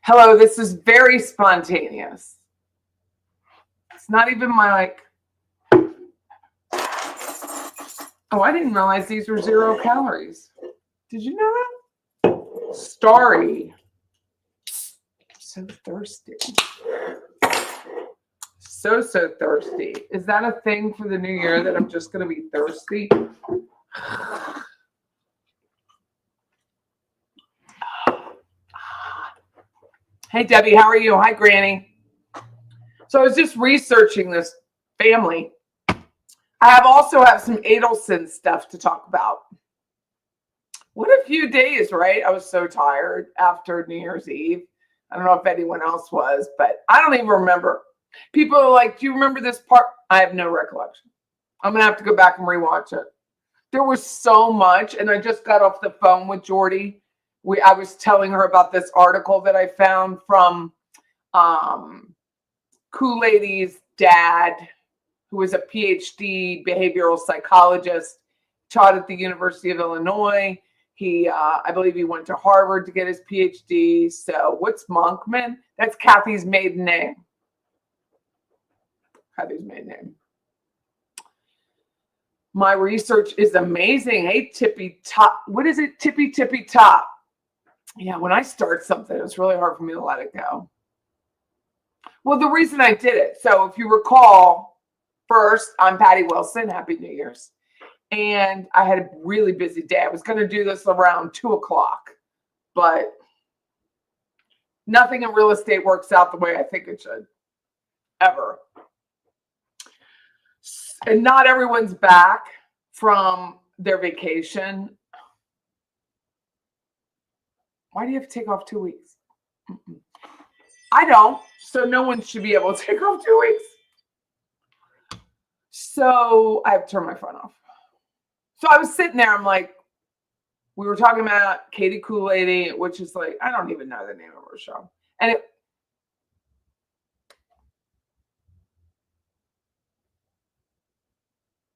Hello, this is very spontaneous. It's not even my oh, I didn't realize these were 0 calories. Did you know that? Starry. So thirsty. So thirsty. Is that a thing for the new year that I'm just going to be thirsty? Hey, Debbie, how are you? Hi, Granny. So I was just researching this family. I also have some Adelson stuff to talk about. What a few days, right? I was so tired after New Year's Eve. I don't know if anyone else was, but I don't even remember. People are like, do you remember this part? I have no recollection. I'm going to have to go back and rewatch it. There was so much, and I just got off the phone with Jordy. I was telling her about this article that I found from Kool-Lady's dad, who was a PhD behavioral psychologist, taught at the University of Illinois. I believe he went to Harvard to get his PhD. So what's Monkman? That's Kathy's maiden name. Kathy's maiden name. My research is amazing. Hey, Tippy Top. What is it? Tippy Top. Yeah, when I start something, it's really hard for me to let it go. Well, the reason I did it. So if you recall, first, I'm Patty Wilson. Happy New Year's. And I had a really busy day. I was going to do this around 2:00, but nothing in real estate works out the way I think it should, ever. And not everyone's back from their vacation. Why do you have to take off 2 weeks? I don't, so no one should be able to take off 2 weeks. So I have to turn my phone off. So I was sitting there, I'm like, we were talking about Katie Kool-Lady, which is like, I don't even know the name of her show. And it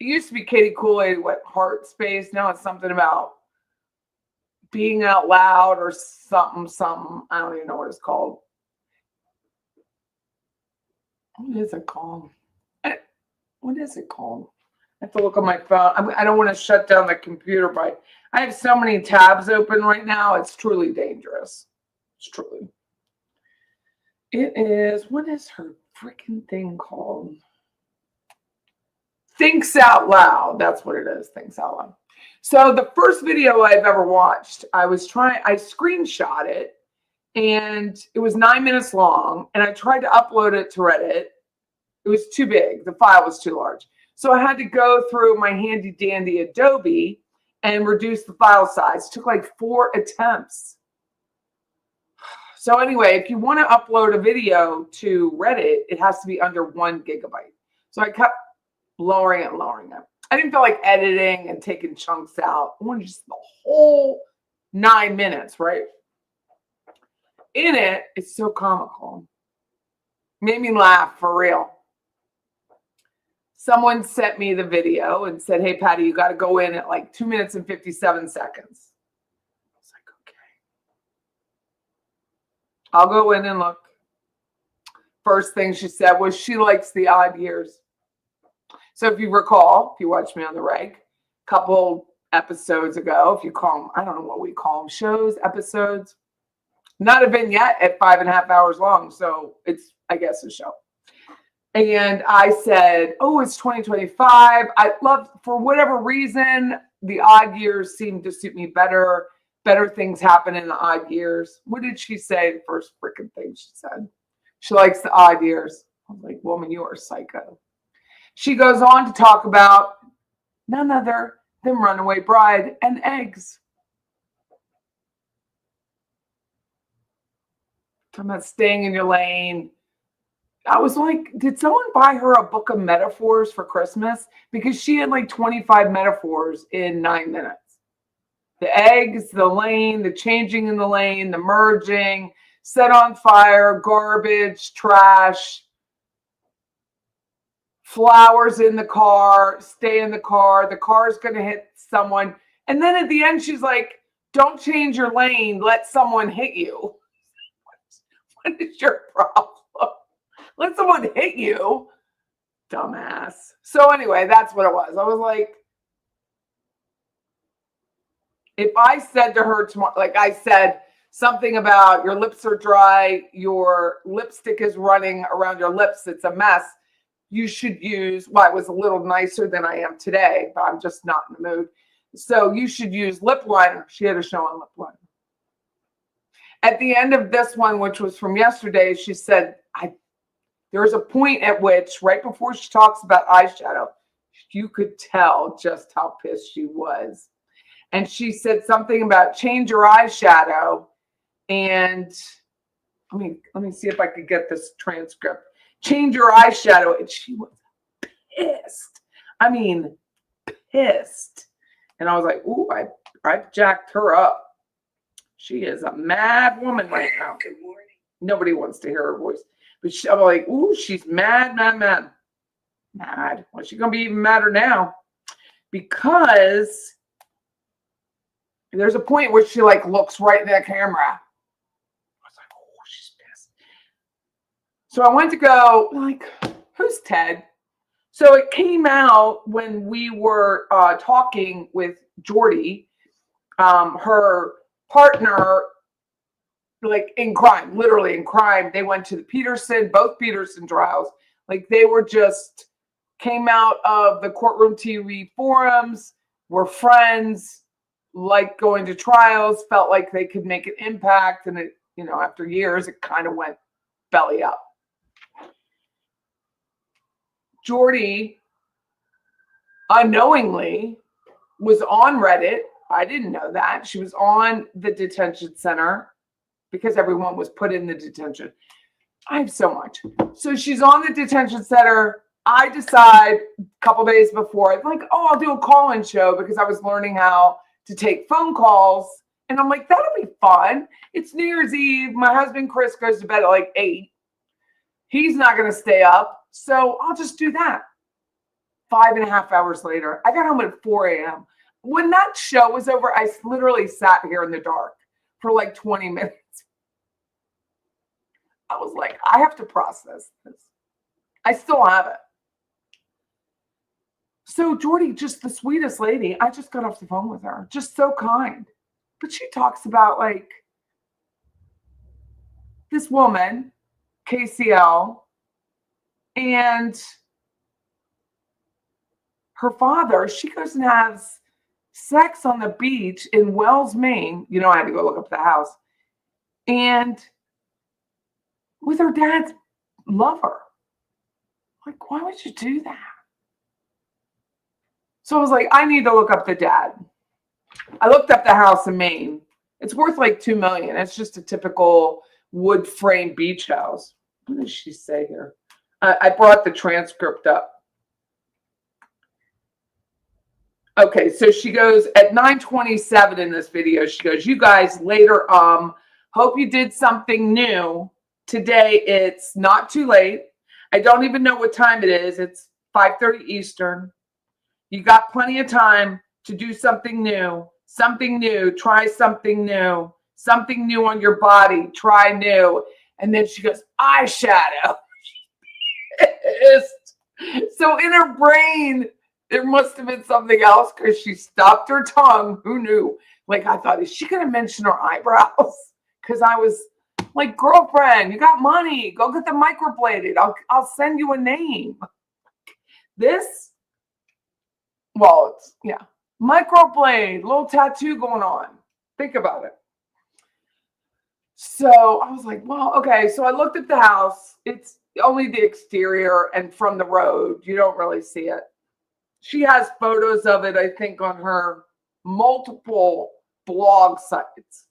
used to be Katie Kool-Lady, what, Heart Space? Now it's something about being out loud or something. I don't even know what it's called. What is it called? What is it called? I have to look on my phone. I don't want to shut down the computer, but I have so many tabs open right now. It's truly dangerous. It's truly. It is, what is her freaking thing called? Thinks Out Loud. That's what it is. Thinks Out Loud. So the first video I've ever watched, I screenshot it, and it was 9 minutes long, and I tried to upload it to Reddit. It was too big. The file was too large. So I had to go through my handy dandy Adobe and reduce the file size. It took like 4 attempts. So anyway, if you want to upload a video to Reddit, it has to be under 1 gigabyte. So I kept lowering it and lowering it. I didn't feel like editing and taking chunks out. I wanted just the whole 9 minutes, right? In it, it's so comical. Made me laugh for real. Someone sent me the video and said, hey, Patty, you got to go in at like 2 minutes and 57 seconds. I was like, okay. I'll go in and look. First thing she said was she likes the odd years. So if you recall, if you watched me on the reg, a couple episodes ago, if you call them, I don't know what we call them, shows, episodes, not a vignette at 5.5 hours long. So it's, I guess, a show. And I said, oh, it's 2025. I love, for whatever reason, the odd years seem to suit me better. Better things happen in the odd years. What did she say? The first freaking thing she said. She likes the odd years. I was like, woman, you are a psycho. She goes on to talk about none other than Runaway Bride and eggs. Talking about staying in your lane. I was like, did someone buy her a book of metaphors for Christmas? Because she had like 25 metaphors in 9 minutes. The eggs, the lane, the changing in the lane, the merging, set on fire, garbage, trash, flowers in the car, stay in the car's going to hit someone. And then at the end, she's like, don't change your lane, let someone hit you. What is your problem? Let someone hit you, dumbass. So anyway, that's what it was. I was like, if I said to her tomorrow, like I said something about your lips are dry, your lipstick is running around your lips, it's a mess. You should use, well, I was a little nicer than I am today, but I'm just not in the mood. So you should use lip liner. She had a show on lip liner. At the end of this one, which was from yesterday, she said, there's a point at which, right before she talks about eyeshadow, you could tell just how pissed she was. And she said something about change your eyeshadow. And let me see if I could get this transcript. Change your eyeshadow. And she was pissed. I mean, pissed. And I was like, ooh, I jacked her up. She is a mad woman right now. Good morning. Nobody wants to hear her voice. But I'm like, ooh, she's mad. Mad. Well, she's going to be even madder now. Because there's a point where she like looks right in that camera. I was like, oh, she's pissed. So I went to go, like, who's Ted? So it came out when we were talking with Jordy, her partner, like in crime, literally in crime. They went to the both Peterson trials. Like they were just came out of the courtroom TV forums, were friends, like going to trials, felt like they could make an impact. And it, after years, it kind of went belly up. Jordy unknowingly was on Reddit. I didn't know that. She was on the detention center because everyone was put in the detention. I have so much. So she's on the detention center. I decide a couple days before, I'm like, oh, I'll do a call-in show because I was learning how to take phone calls. And I'm like, that'll be fun. It's New Year's Eve. My husband, Chris, goes to bed at like 8. He's not going to stay up. So I'll just do that. 5.5 hours later, I got home at 4 a.m. When that show was over, I literally sat here in the dark for like 20 minutes. I was like, I have to process this. I still have it. So Jordy, just the sweetest lady. I just got off the phone with her. Just so kind. But she talks about like this woman, KCL, and her father. She goes and has sex on the beach in Wells, Maine. I had to go look up the house. And with her dad's lover. Like, why would you do that? So I was like, I need to look up the dad. I looked up the house in Maine. It's worth like $2 million. It's just a typical wood frame beach house. What does she say here? I brought the transcript up. Okay, so she goes at 9:27 in this video. She goes, you guys later, hope you did something new. Today, it's not too late. I don't even know what time it is. It's 5:30 Eastern. You got plenty of time to do something new. Try something new on your body. Try new. And then she goes, eyeshadow. So in her brain, there must have been something else because she stopped her tongue. Who knew? Like, I thought, is she going to mention her eyebrows? Because I was like, girlfriend, you got money. Go get the microbladed. I'll send you a name. This, well, it's, yeah. Microblade, little tattoo going on. Think about it. So I was like, well, okay. So I looked at the house. It's only the exterior, and from the road, you don't really see it. She has photos of it, I think, on her multiple blog sites.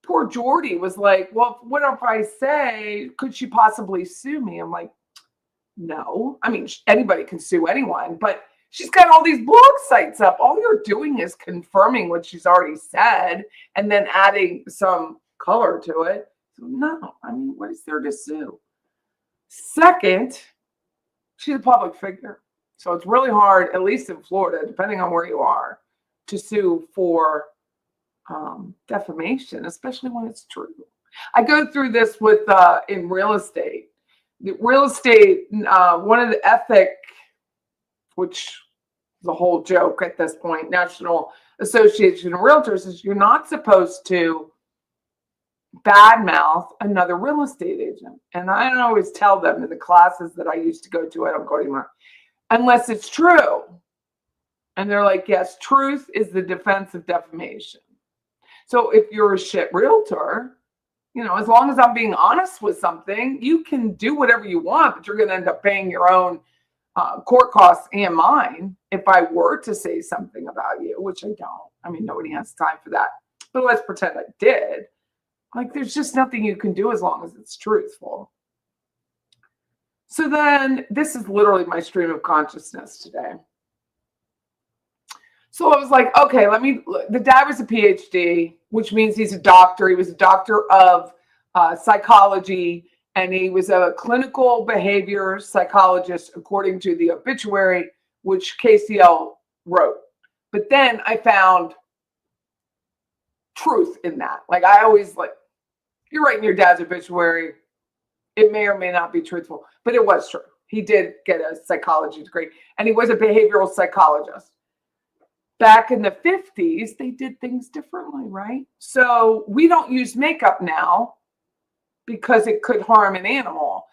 Poor Jordy was like, well, what if I say, could she possibly sue me? I'm like, no. I mean, anybody can sue anyone, but she's got all these blog sites up. All you're doing is confirming what she's already said and then adding some color to it. So no, I mean, what is there to sue? Second, she's a public figure. So it's really hard, at least in Florida, depending on where you are, to sue for defamation, especially when it's true. I go through this with in real estate. The real estate, one of the ethic, which is a whole joke at this point, National Association of Realtors, is you're not supposed to badmouth another real estate agent. And I don't always tell them in the classes that I used to go to, I don't go anymore, unless it's true. And they're like, yes, truth is the defense of defamation. So if you're a shit realtor, as long as I'm being honest with something, you can do whatever you want, but you're going to end up paying your own court costs and mine if I were to say something about you, which I don't. I mean, nobody has time for that. But let's pretend I did. Like, there's just nothing you can do as long as it's truthful. So then this is literally my stream of consciousness today. So I was like, okay, the dad was a PhD, which means he's a doctor. He was a doctor of psychology, and he was a clinical behavior psychologist, according to the obituary, which KCL wrote. But then I found truth in that. Like, I always you're writing your dad's obituary. It may or may not be truthful, but it was true. He did get a psychology degree, and he was a behavioral psychologist. Back in the 50s, they did things differently, right? So we don't use makeup now because it could harm an animal.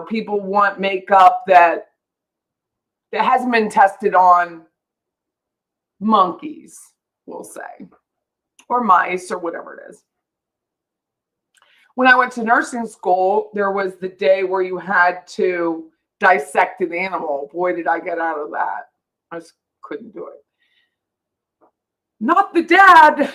People want makeup that hasn't been tested on monkeys, we'll say, or mice, or whatever it is. When I went to nursing school, there was the day where you had to dissect an animal. Boy, did I get out of that. I just couldn't do it. Not the dad,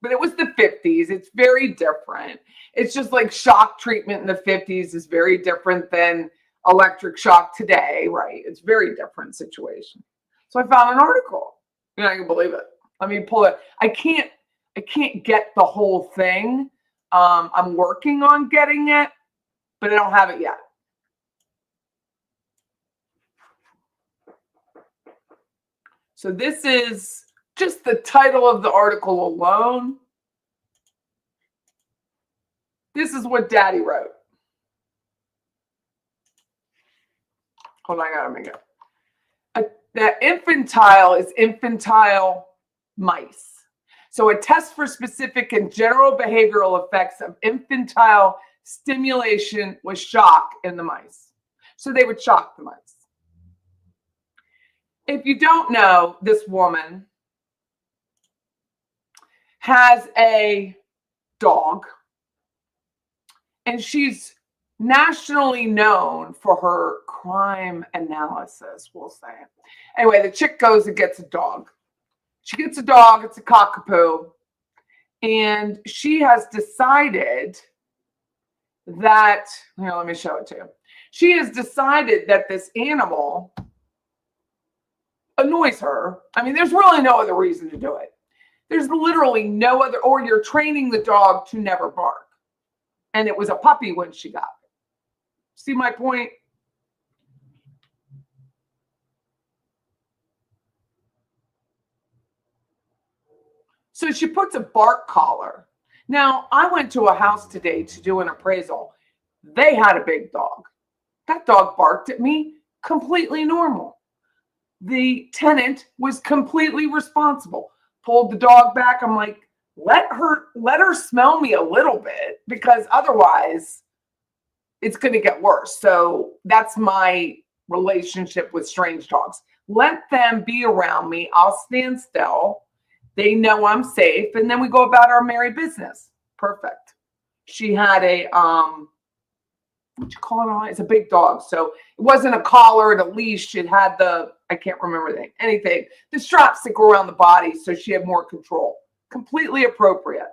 but it was the 50s. It's very different. It's just like shock treatment in the 50s is very different than electric shock today, right? It's a very different situation. So I found an article. I can believe it. Let me pull it. I can't get the whole thing. I'm working on getting it, but I don't have it yet. So this is just the title of the article alone. This is what Daddy wrote. Hold on, I gotta make it. That infantile is infantile mice. So a test for specific and general behavioral effects of infantile stimulation was shock in the mice. So they would shock the mice. If you don't know, this woman has a dog, and she's nationally known for her crime analysis, we'll say. Anyway, the chick goes and gets a dog. She gets a dog, it's a cockapoo, and she has decided that, let me show it to you. She has decided that this animal annoys her. I mean, there's really no other reason to do it. There's literally no other, or you're training the dog to never bark. And it was a puppy when she got it. See my point? So she puts a bark collar. Now, I went to a house today to do an appraisal. They had a big dog. That dog barked at me, completely normal. The tenant was completely responsible. Pulled the dog back. I'm like, let her smell me a little bit, because otherwise it's going to get worse. So that's my relationship with strange dogs. Let them be around me. I'll stand still. They know I'm safe. And then we go about our merry business. Perfect. She had a, what you call it on? It's a big dog. So it wasn't a collar and a leash. It had I can't remember anything. The straps that go around the body. So she had more control. Completely appropriate.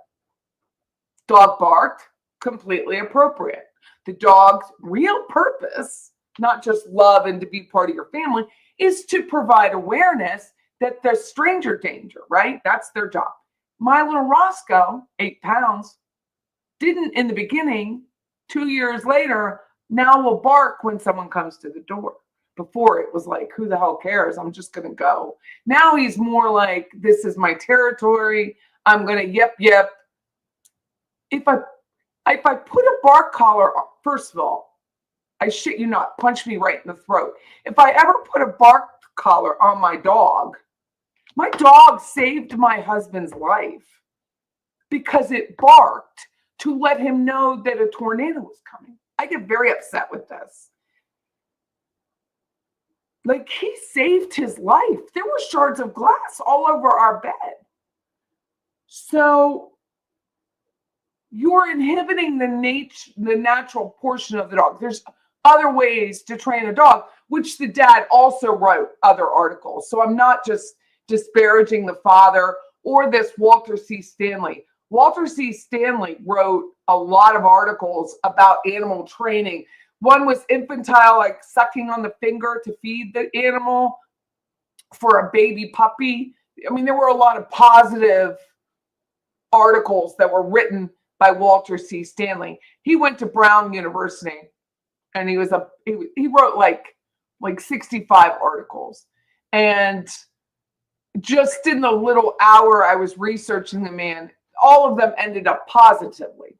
Dog barked. Completely appropriate. The dog's real purpose, not just love and to be part of your family, is to provide awareness that there's stranger danger, right? That's their job. My little Roscoe, 8 pounds, didn't in the beginning. 2 years later, now will bark when someone comes to the door. Before it was like, who the hell cares? I'm just going to go. Now he's more like, this is my territory. I'm going to yip, yip. if I put a bark collar on, first of all, I shit you not, punch me right in the throat. If I ever put a bark collar on my dog saved my husband's life because it barked to let him know that a tornado was coming. I get very upset with this. Like, he saved his life. There were shards of glass all over our bed. So you're inhibiting the natural portion of the dog. There's other ways to train a dog, which the dad also wrote other articles. So I'm not just disparaging the father or this Walter C. Stanley. Walter C. Stanley wrote a lot of articles about animal training. One was infantile, like sucking on the finger to feed the animal for a baby puppy. I mean, there were a lot of positive articles that were written by Walter C. Stanley. He went to Brown University, and he wrote like 65 articles. And just in the little hour I was researching the man, all of them ended up positively.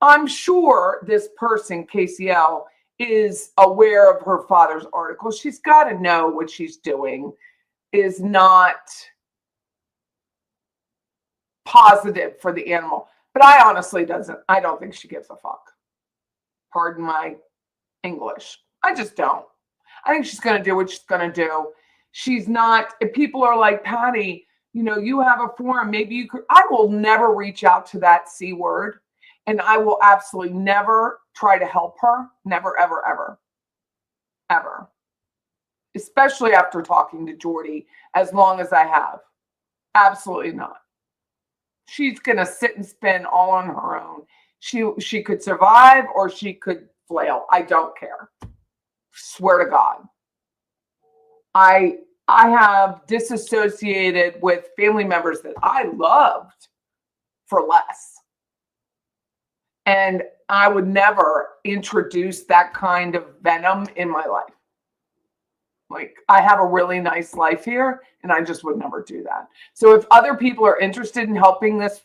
I'm sure this person, KCL, is aware of her father's article. She's got to know what she's doing is not positive for the animal. But I don't think she gives a fuck. Pardon my English. I just don't. I think she's going to do what she's going to do. She's not, if people are like, Patty, you have a forum, maybe you could, I will never reach out to that C word. And I will absolutely never try to help her. Never, ever, ever, ever. Especially after talking to Jordy as long as I have. Absolutely not. She's going to sit and spin all on her own. She could survive or she could flail. I don't care. Swear to God. I have disassociated with family members that I loved for less. And I would never introduce that kind of venom in my life. Like, I have a really nice life here, and I just would never do that. So if other people are interested in helping this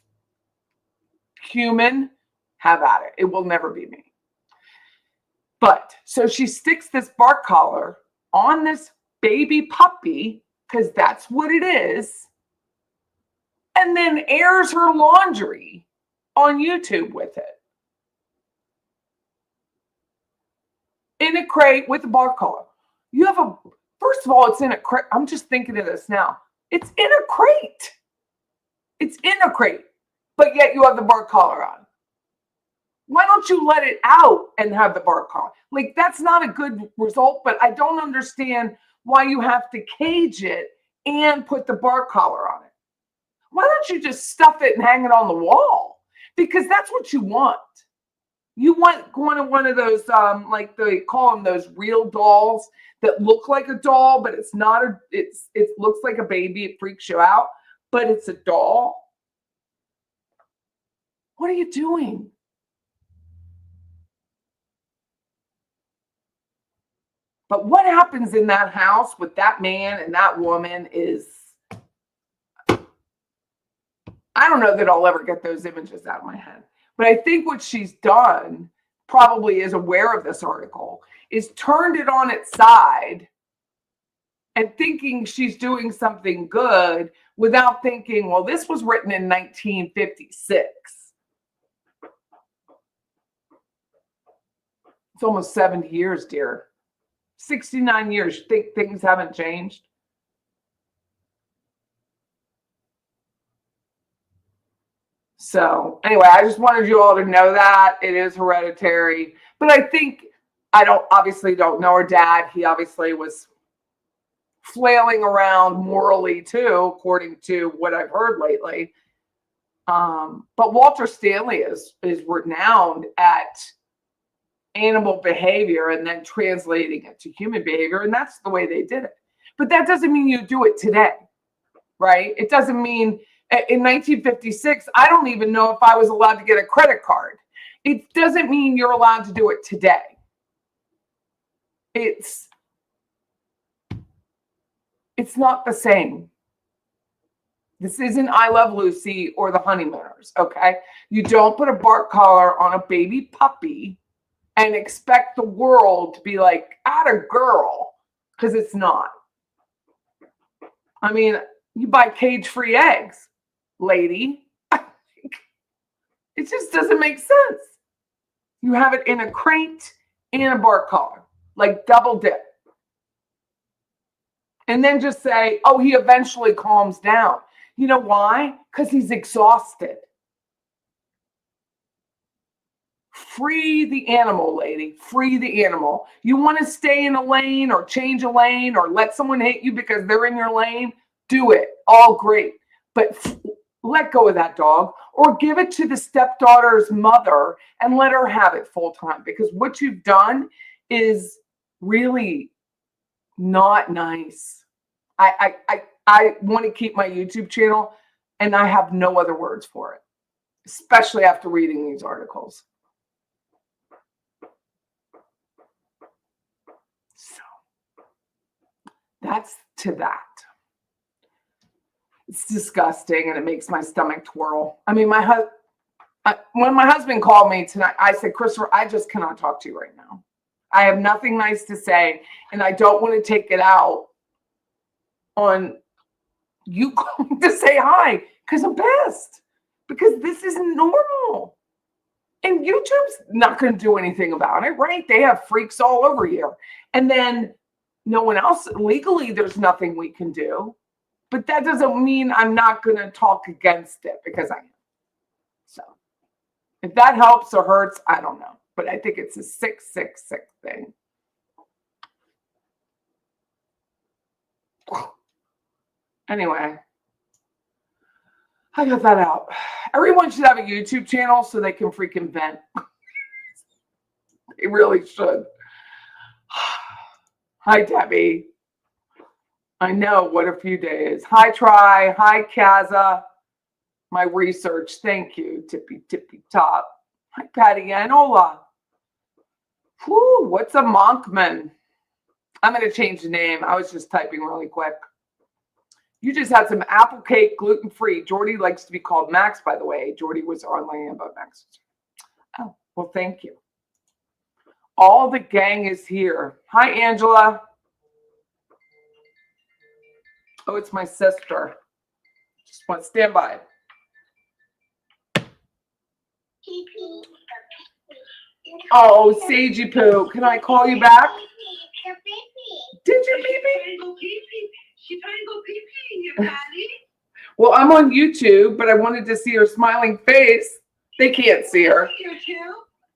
human, have at it. It will never be me. But so she sticks this bark collar on this baby puppy, because that's what it is, and then airs her laundry on YouTube with it. In a crate with a bark collar. First of all, it's in a crate. I'm just thinking of this now. It's in a crate. It's in a crate, but yet you have the bark collar on. Why don't you let it out and have the bark collar? Like, that's not a good result, but I don't understand why you have to cage it and put the bark collar on it. Why don't you just stuff it and hang it on the wall? Because that's what you want. You want one of those, like they call them, those real dolls that look like a doll, but it's not it looks like a baby. It freaks you out, but it's a doll. What are you doing? But what happens in that house with that man and that woman is, I don't know that I'll ever get those images out of my head. But I think what she's done, probably is aware of this article, is turned it on its side and thinking she's doing something good without thinking, well, this was written in 1956. It's almost 70 years, dear. 69 years. You think things haven't changed? So anyway, I just wanted you all to know that it is hereditary. But I think, obviously don't know her dad. He obviously was flailing around morally too, according to what I've heard lately. But Walter Stanley is renowned at animal behavior and then translating it to human behavior. And that's the way they did it. But that doesn't mean you do it today, right? It doesn't mean in 1956, I don't even know if I was allowed to get a credit card. It doesn't mean you're allowed to do it today. It's not the same. This isn't I Love Lucy or the Honeymooners, okay? You don't put a bark collar on a baby puppy and expect the world to be like, atta girl, because it's not. I mean, you buy cage-free eggs, lady. It just doesn't make sense. You have it in a crate and a bark collar, like double dip. And then just say, oh, he eventually calms down. You know why? Because he's exhausted. Free the animal, lady. Free the animal. You want to stay in a lane or change a lane or let someone hit you because they're in your lane? Do it. All great. But let go of that dog or give it to the stepdaughter's mother and let her have it full time, because what you've done is really not nice. I want to keep my YouTube channel and I have no other words for it, especially after reading these articles. So that's to that. It's disgusting and it makes my stomach twirl. I mean, when my husband called me tonight, I said, Christopher, I just cannot talk to you right now. I have nothing nice to say, and I don't want to take it out on you going to say hi, because I'm pissed, because this isn't normal. And YouTube's not going to do anything about it, right? They have freaks all over here. And then no one else, legally, there's nothing we can do. But that doesn't mean I'm not going to talk against it, because I am. So if that helps or hurts, I don't know. But I think it's a sick thing. Anyway, I got that out. Everyone should have a YouTube channel so they can freaking vent. They really should. Hi, Debbie. I know, what a few days. Hi, Try. Hi, Kaza. My research. Thank you, tippy top. Hi, Patty Anola. Whew, what's a Monkman? I'm going to change the name. I was just typing really quick. You just had some apple cake, gluten-free. Jordy likes to be called Max, by the way. Jordy was online about Max. Oh, well, thank you. All the gang is here. Hi, Angela. Oh, it's my sister. Just want to stand by. Oh, Sagey Poo. Can I call you back? Did you pee-pee? She's trying to go pee-pee, you Patty. Well, I'm on YouTube, but I wanted to see her smiling face. They can't see her.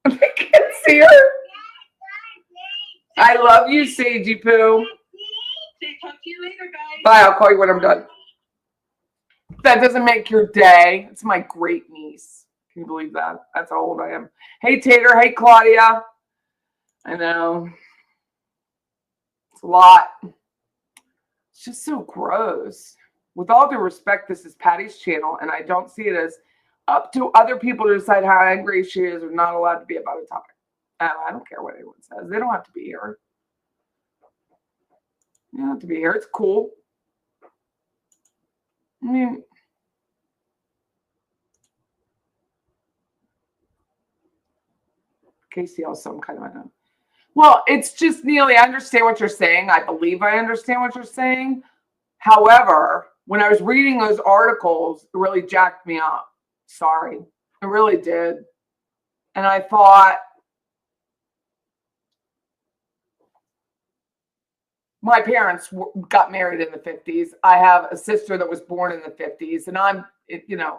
They can't see her. I love you, Sagey Poo. Talk to you later, guys. Bye. I'll call you when I'm done. That doesn't make your day. It's my great niece. Can you believe that? That's how old I am. Hey, Tater. Hey, Claudia. I know. It's a lot. It's just so gross. With all due respect, this is Patty's channel, and I don't see it as up to other people to decide how angry she is or not allowed to be about a topic. I don't care what anyone says. They don't have to be here. You don't have to be here. It's cool. I mean, Casey also some kind of a. Well, it's just, Neely, I understand what you're saying. I believe I understand what you're saying. However, when I was reading those articles, it really jacked me up. Sorry. It really did. And I thought, my parents got married in the 50s. I have a sister that was born in the 50s, and I'm,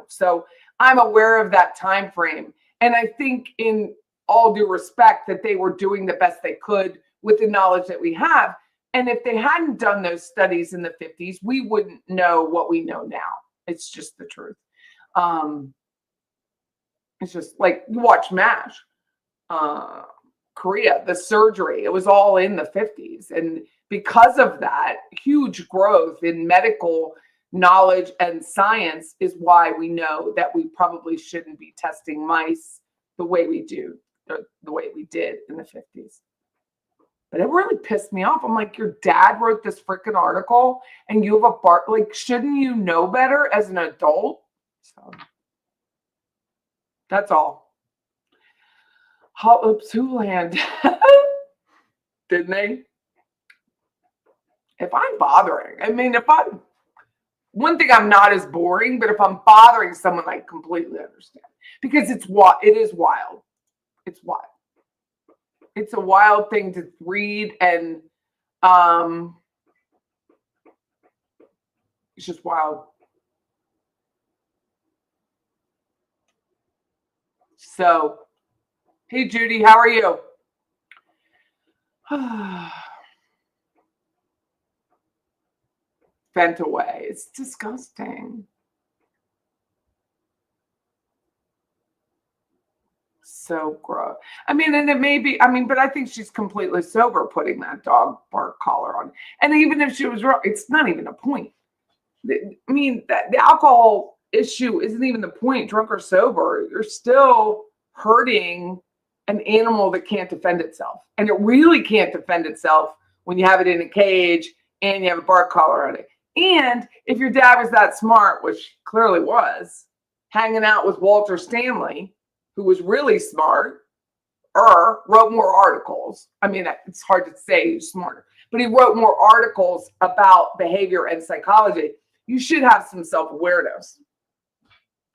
so I'm aware of that time frame. And I think, in all due respect, that they were doing the best they could with the knowledge that we have. And if they hadn't done those studies in the 50s, we wouldn't know what we know now. It's just the truth. It's just like, you watch MASH, Korea, the surgery, it was all in the 50s. And because of that, huge growth in medical knowledge and science is why we know that we probably shouldn't be testing mice the way we do, the way we did in the 50s. But it really pissed me off. I'm like, your dad wrote this freaking article and you have a bar. Like, shouldn't you know better as an adult? So that's all. Hot Lips Hooland. Didn't they? If I'm bothering, I mean, one thing, I'm not as boring, but if I'm bothering someone, I completely understand. Because it is wild. It's wild. It's a wild thing to read, and it's just wild. So, hey Judy, how are you? Vent away. It's disgusting. So gross. I mean, and it may be, but I think she's completely sober putting that dog bark collar on. And even if she was wrong, it's not even a point. I mean, the alcohol issue isn't even the point, drunk or sober. You're still hurting an animal that can't defend itself. And it really can't defend itself when you have it in a cage and you have a bark collar on it. And if your dad was that smart, which clearly was, hanging out with Walter Stanley, who was really smart, or wrote more articles. I mean, it's hard to say he's smarter, but he wrote more articles about behavior and psychology. You should have some self-awareness.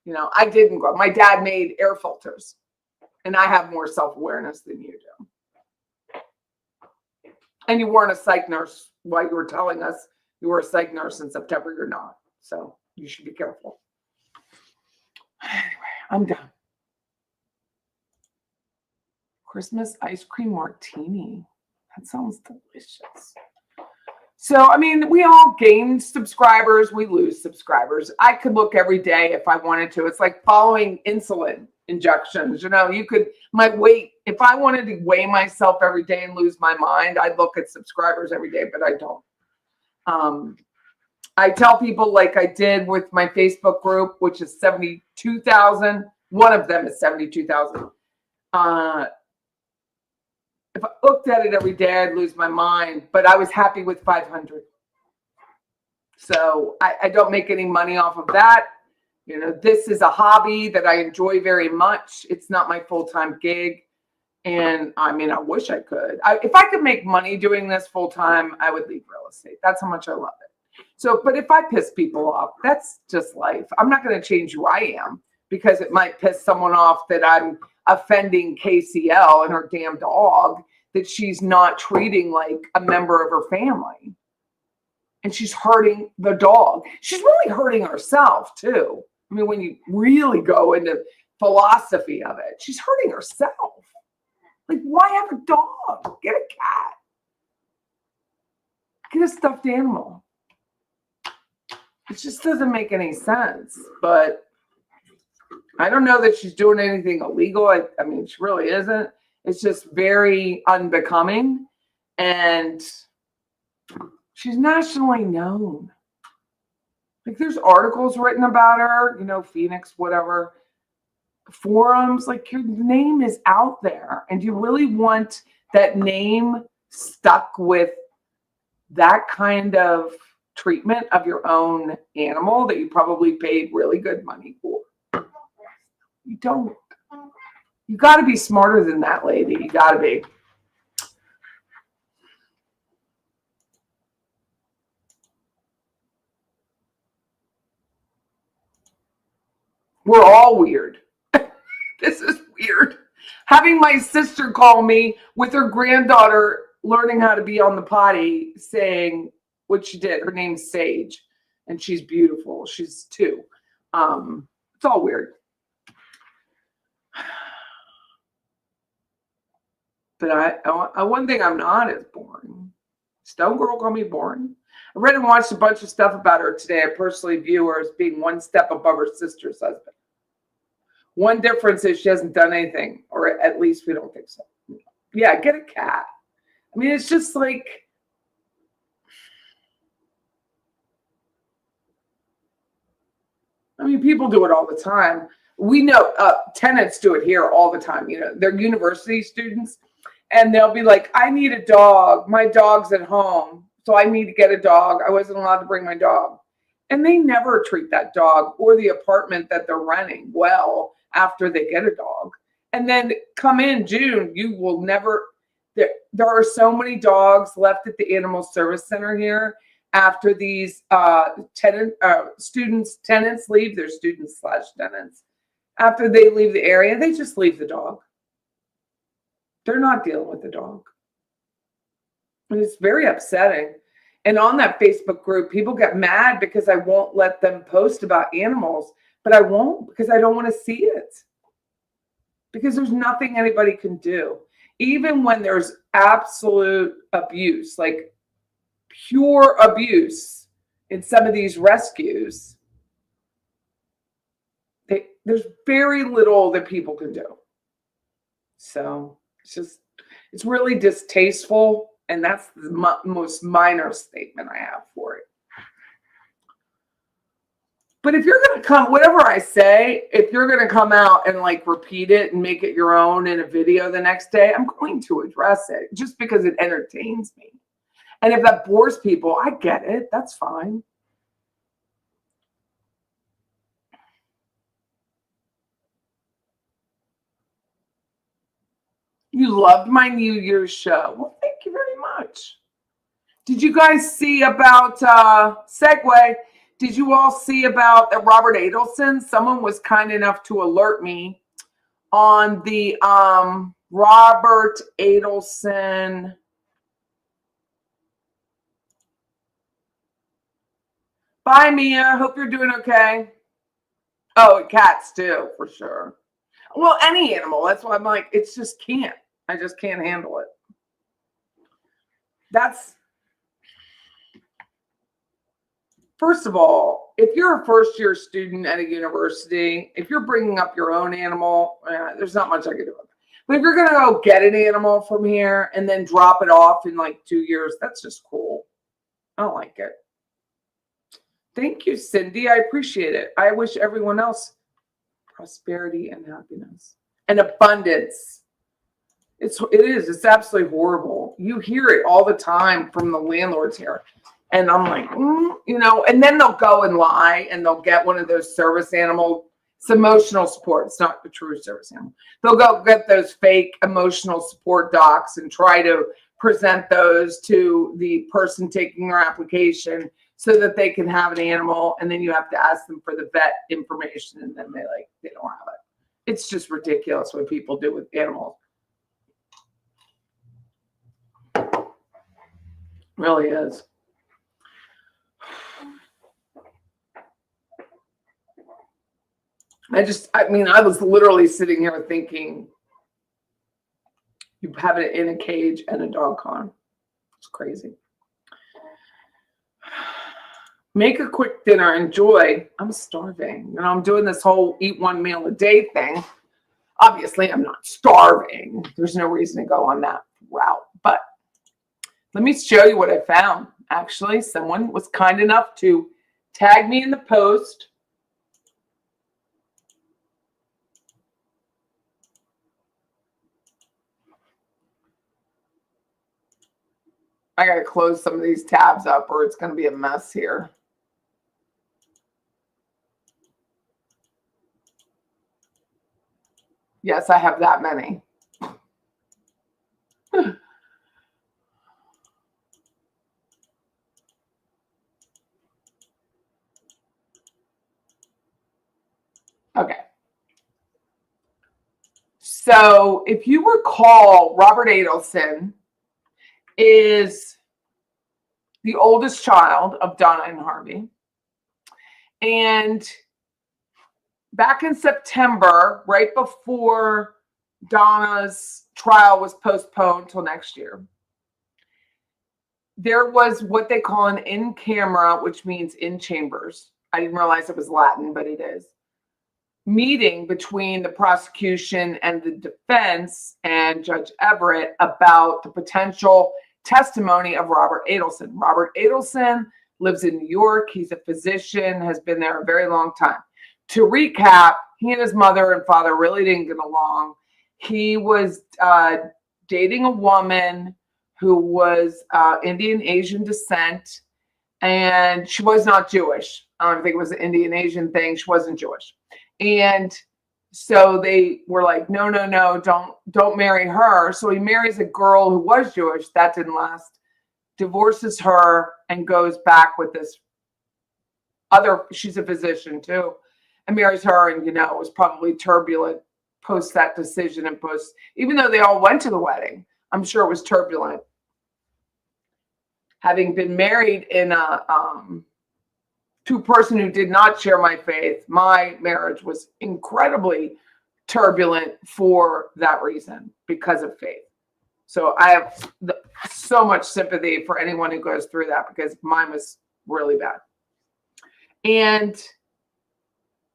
You know, I didn't grow up. My dad made air filters, and I have more self-awareness than you do. And you weren't a psych nurse while you were telling us you were a psych nurse in September. You're not. So you should be careful. Anyway, I'm done. Christmas ice cream martini. That sounds delicious. So, I mean, we all gain subscribers. We lose subscribers. I could look every day if I wanted to. It's like following insulin injections. You know, my weight, if I wanted to weigh myself every day and lose my mind, I'd look at subscribers every day, but I don't. I tell people, like I did with my Facebook group, which is 72,000. One of them is 72,000. If I looked at it every day, I'd lose my mind, but I was happy with 500. So I don't make any money off of that. You know, this is a hobby that I enjoy very much. It's not my full-time gig. And I mean, I wish I could. If I could make money doing this full-time, I would leave real estate. That's how much I love it. So, but if I piss people off, that's just life. I'm not going to change who I am because it might piss someone off that I'm offending KCL and her damn dog, that she's not treating like a member of her family. And she's hurting the dog. She's really hurting herself too. I mean, when you really go into philosophy of it, she's hurting herself. Like, why have a dog? Get a cat. Get a stuffed animal. It just doesn't make any sense. But I don't know that she's doing anything illegal. I mean, she really isn't. It's just very unbecoming. And she's nationally known. Like, there's articles written about her, you know, Phoenix, whatever, forums. Like, your name is out there. And do you really want that name stuck with that kind of treatment of your own animal that you probably paid really good money for? You don't. You got to be smarter than that, lady. You got to be. We're all weird. This is weird. Having my sister call me with her granddaughter learning how to be on the potty, saying what she did. Her name's Sage, and she's beautiful. She's 2. It's all weird. But I one thing I'm not is boring. Stone Girl call me boring. I read and watched a bunch of stuff about her today. I personally view her as being one step above her sister's husband. One difference is she hasn't done anything, or at least we don't think so. Yeah, get a cat. I mean, it's just like, I mean, people do it all the time. We know tenants do it here all the time. You know, they're university students, And they'll be like, I need a dog. My dog's at home. So I need to get a dog. I wasn't allowed to bring my dog. And they never treat that dog or the apartment that they're renting well after they get a dog. And then come in June, you will never, there are so many dogs left at the Animal Service Center here after these tenants leave, they're students/tenants. After they leave the area, they just leave the dog. They're not dealing with the dog. And it's very upsetting. And on that Facebook group, people get mad because I won't let them post about animals, but I won't because I don't want to see it. Because there's nothing anybody can do. Even when there's absolute abuse, like pure abuse in some of these rescues, there's very little that people can do. So it's really distasteful. And that's the most minor statement I have for it. But if you're going to come, whatever I say, if you're going to come out and like repeat it and make it your own in a video the next day, I'm going to address it just because it entertains me. And if that bores people, I get it. That's fine. You loved my New Year's show. Well, thank you very much. Did you guys see about segue? Did you all see about Robert Adelson? Someone was kind enough to alert me on the Robert Adelson. Bye, Mia. Hope you're doing okay. Oh, cats too, for sure. Well, any animal. That's why I'm like, it's just can't. I just can't handle it. That's, first of all, if you're a first-year student at a university, if you're bringing up your own animal, there's not much I can do about it. But if you're going to go get an animal from here and then drop it off in like 2 years, that's just cool. I don't like it. Thank you, Cindy. I appreciate it. I wish everyone else prosperity and happiness and abundance. It is. It's absolutely horrible. You hear it all the time from the landlords here. And I'm like, and then they'll go and lie and they'll get one of those service animal, it's emotional support. It's not the true service animal. They'll go get those fake emotional support docs and try to present those to the person taking their application so that they can have an animal. And then you have to ask them for the vet information and then they don't have it. It's just ridiculous what people do with animals. Really is. I was literally sitting here thinking, you have it in a cage and a dog con. It's crazy. Make a quick dinner. Enjoy. I'm starving. I'm doing this whole eat one meal a day thing. Obviously, I'm not starving. There's no reason to go on that route. But let me show you what I found. Actually, someone was kind enough to tag me in the post. I got to close some of these tabs up or it's going to be a mess here. Yes, I have that many. Okay. So if you recall, Robert Adelson is the oldest child of Donna and Harvey. And back in September, right before Donna's trial was postponed till next year, there was what they call an in camera, which means in chambers. I didn't realize it was Latin, but it is. Meeting between the prosecution and the defense and Judge Everett about the potential testimony of Robert Adelson. Robert Adelson lives in New York. He's a physician, has been there a very long time. To recap, he and his mother and father really didn't get along. He was dating a woman who was Indian Asian descent, and she was not Jewish. I don't think it was an Indian Asian thing. She wasn't Jewish. And so they were like, no, don't marry her. So he marries a girl who was Jewish. That didn't last. Divorces her and goes back with this other, she's a physician too, and marries her, and it was probably turbulent post that decision, and post, even though they all went to the wedding, I'm sure it was turbulent. Having been married in to a person who did not share my faith, my marriage was incredibly turbulent for that reason, because of faith. So I have so much sympathy for anyone who goes through that, because mine was really bad. And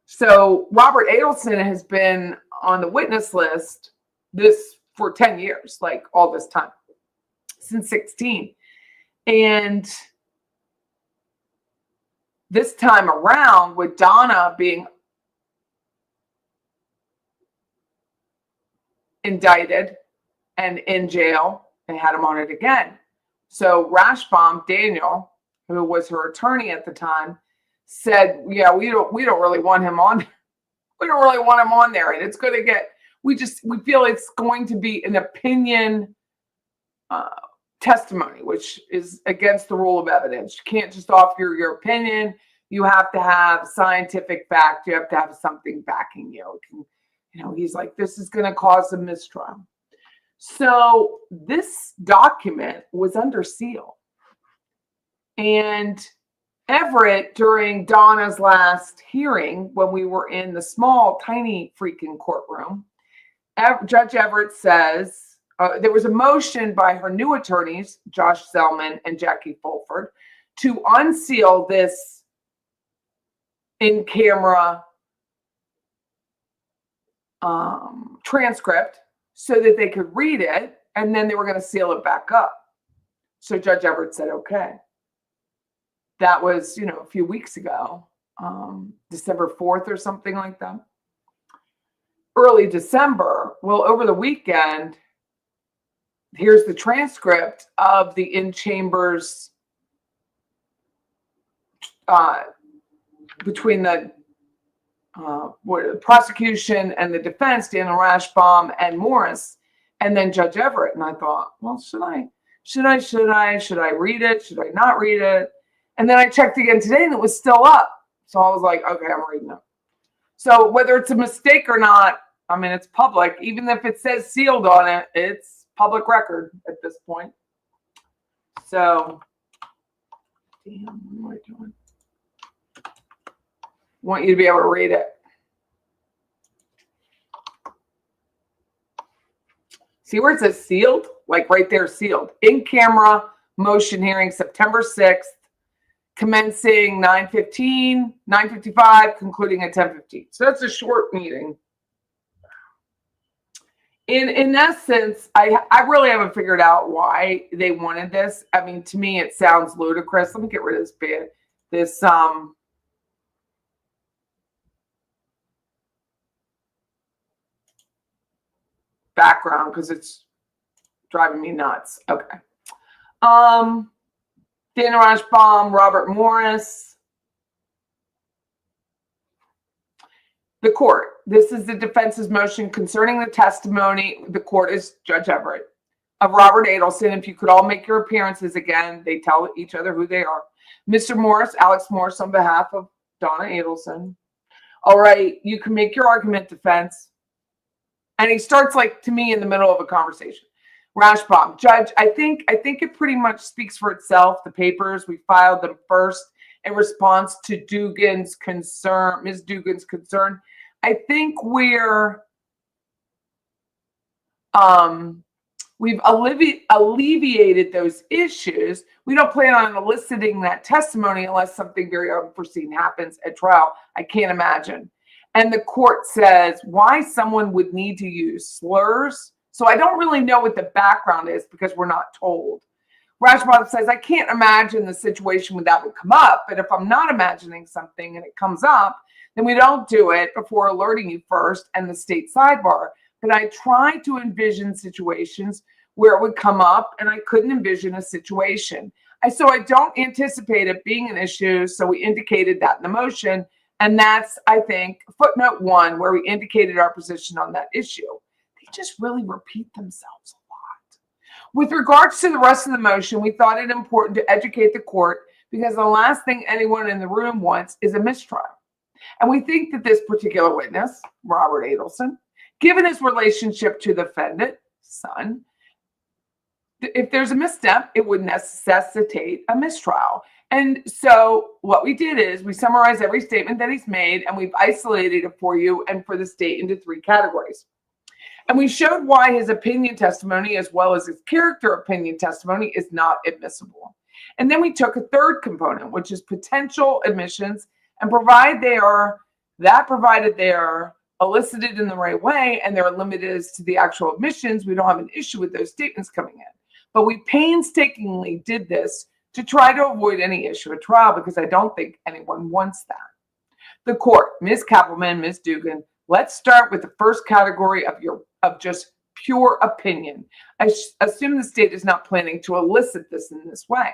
so Robert Adelson has been on the witness list for 10 years, like all this time, since 16. And this time around, with Donna being indicted and in jail, they had him on it again. So Rashbaum, Daniel, who was her attorney at the time, said, yeah, we don't really want him on. We don't really want him on there. And it's going to get, we feel it's going to be an opinion testimony, which is against the rule of evidence. You can't just offer your opinion. You have to have scientific fact. You have to have something backing you. He's like, this is going to cause a mistrial. So this document was under seal. And Everett, during Donna's last hearing, when we were in the small, tiny freaking courtroom, Judge Everett says, there was a motion by her new attorneys, Josh Zellman and Jackie Fulford, to unseal this in-camera transcript so that they could read it, and then they were going to seal it back up. So Judge Everett said, okay. That was, a few weeks ago, December 4th or something like that. Early December. Well, over the weekend, here's the transcript of the in-chambers between the prosecution and the defense, Daniel Rashbaum and Morris, and then Judge Everett. And I thought, well, should I read it? Should I not read it? And then I checked again today and it was still up. So I was like, okay, I'm reading it. So whether it's a mistake or not, it's public. Even if it says sealed on it, it's public record at this point. So, damn, what am I doing? Want you to be able to read it. See where it says sealed? Like right there, sealed. In camera motion hearing September 6th. Commencing 9:55, concluding at 10:15. So that's a short meeting. In essence, I really haven't figured out why they wanted this. To me, it sounds ludicrous. Let me get rid of this background because it's driving me nuts. Okay. Daniel Rashbaum, Robert Morris. The court. This is the defense's motion concerning the testimony. The court is Judge Everett of Robert Adelson. If you could all make your appearances again, they tell each other who they are. Mr. Morris, Alex Morris, on behalf of Donna Adelson. All right, you can make your argument, defense. And he starts to me in the middle of a conversation. Rashbaum, Judge, I think it pretty much speaks for itself. The papers, we filed them first in response to Ms. Dugan's concern. I think we've alleviated those issues. We don't plan on eliciting that testimony unless something very unforeseen happens at trial. I can't imagine. And the court says why someone would need to use slurs. So I don't really know what the background is because we're not told. Rashbaum says, I can't imagine the situation when that would come up. But if I'm not imagining something and it comes up, then we don't do it before alerting you first and the state sidebar. But I try to envision situations where it would come up, and I couldn't envision a situation. So I don't anticipate it being an issue, so we indicated that in the motion, and that's, I think, footnote 1, where we indicated our position on that issue. They just really repeat themselves a lot. With regards to the rest of the motion, we thought it important to educate the court because the last thing anyone in the room wants is a mistrial. And we think that this particular witness, Robert Adelson, given his relationship to the defendant, son, if there's a misstep, it would necessitate a mistrial. And so what we did is we summarized every statement that he's made, and we've isolated it for you and for the state into 3 categories. And we showed why his opinion testimony, as well as his character opinion testimony, is not admissible. And then we took a 3rd component, which is potential admissions, and provided they are elicited in the right way and they're limited as to the actual admissions, we don't have an issue with those statements coming in. But we painstakingly did this to try to avoid any issue at trial because I don't think anyone wants that. The court, Ms. Kappelman, Ms. Dugan, let's start with the first category of just pure opinion. I assume the state is not planning to elicit this in this way.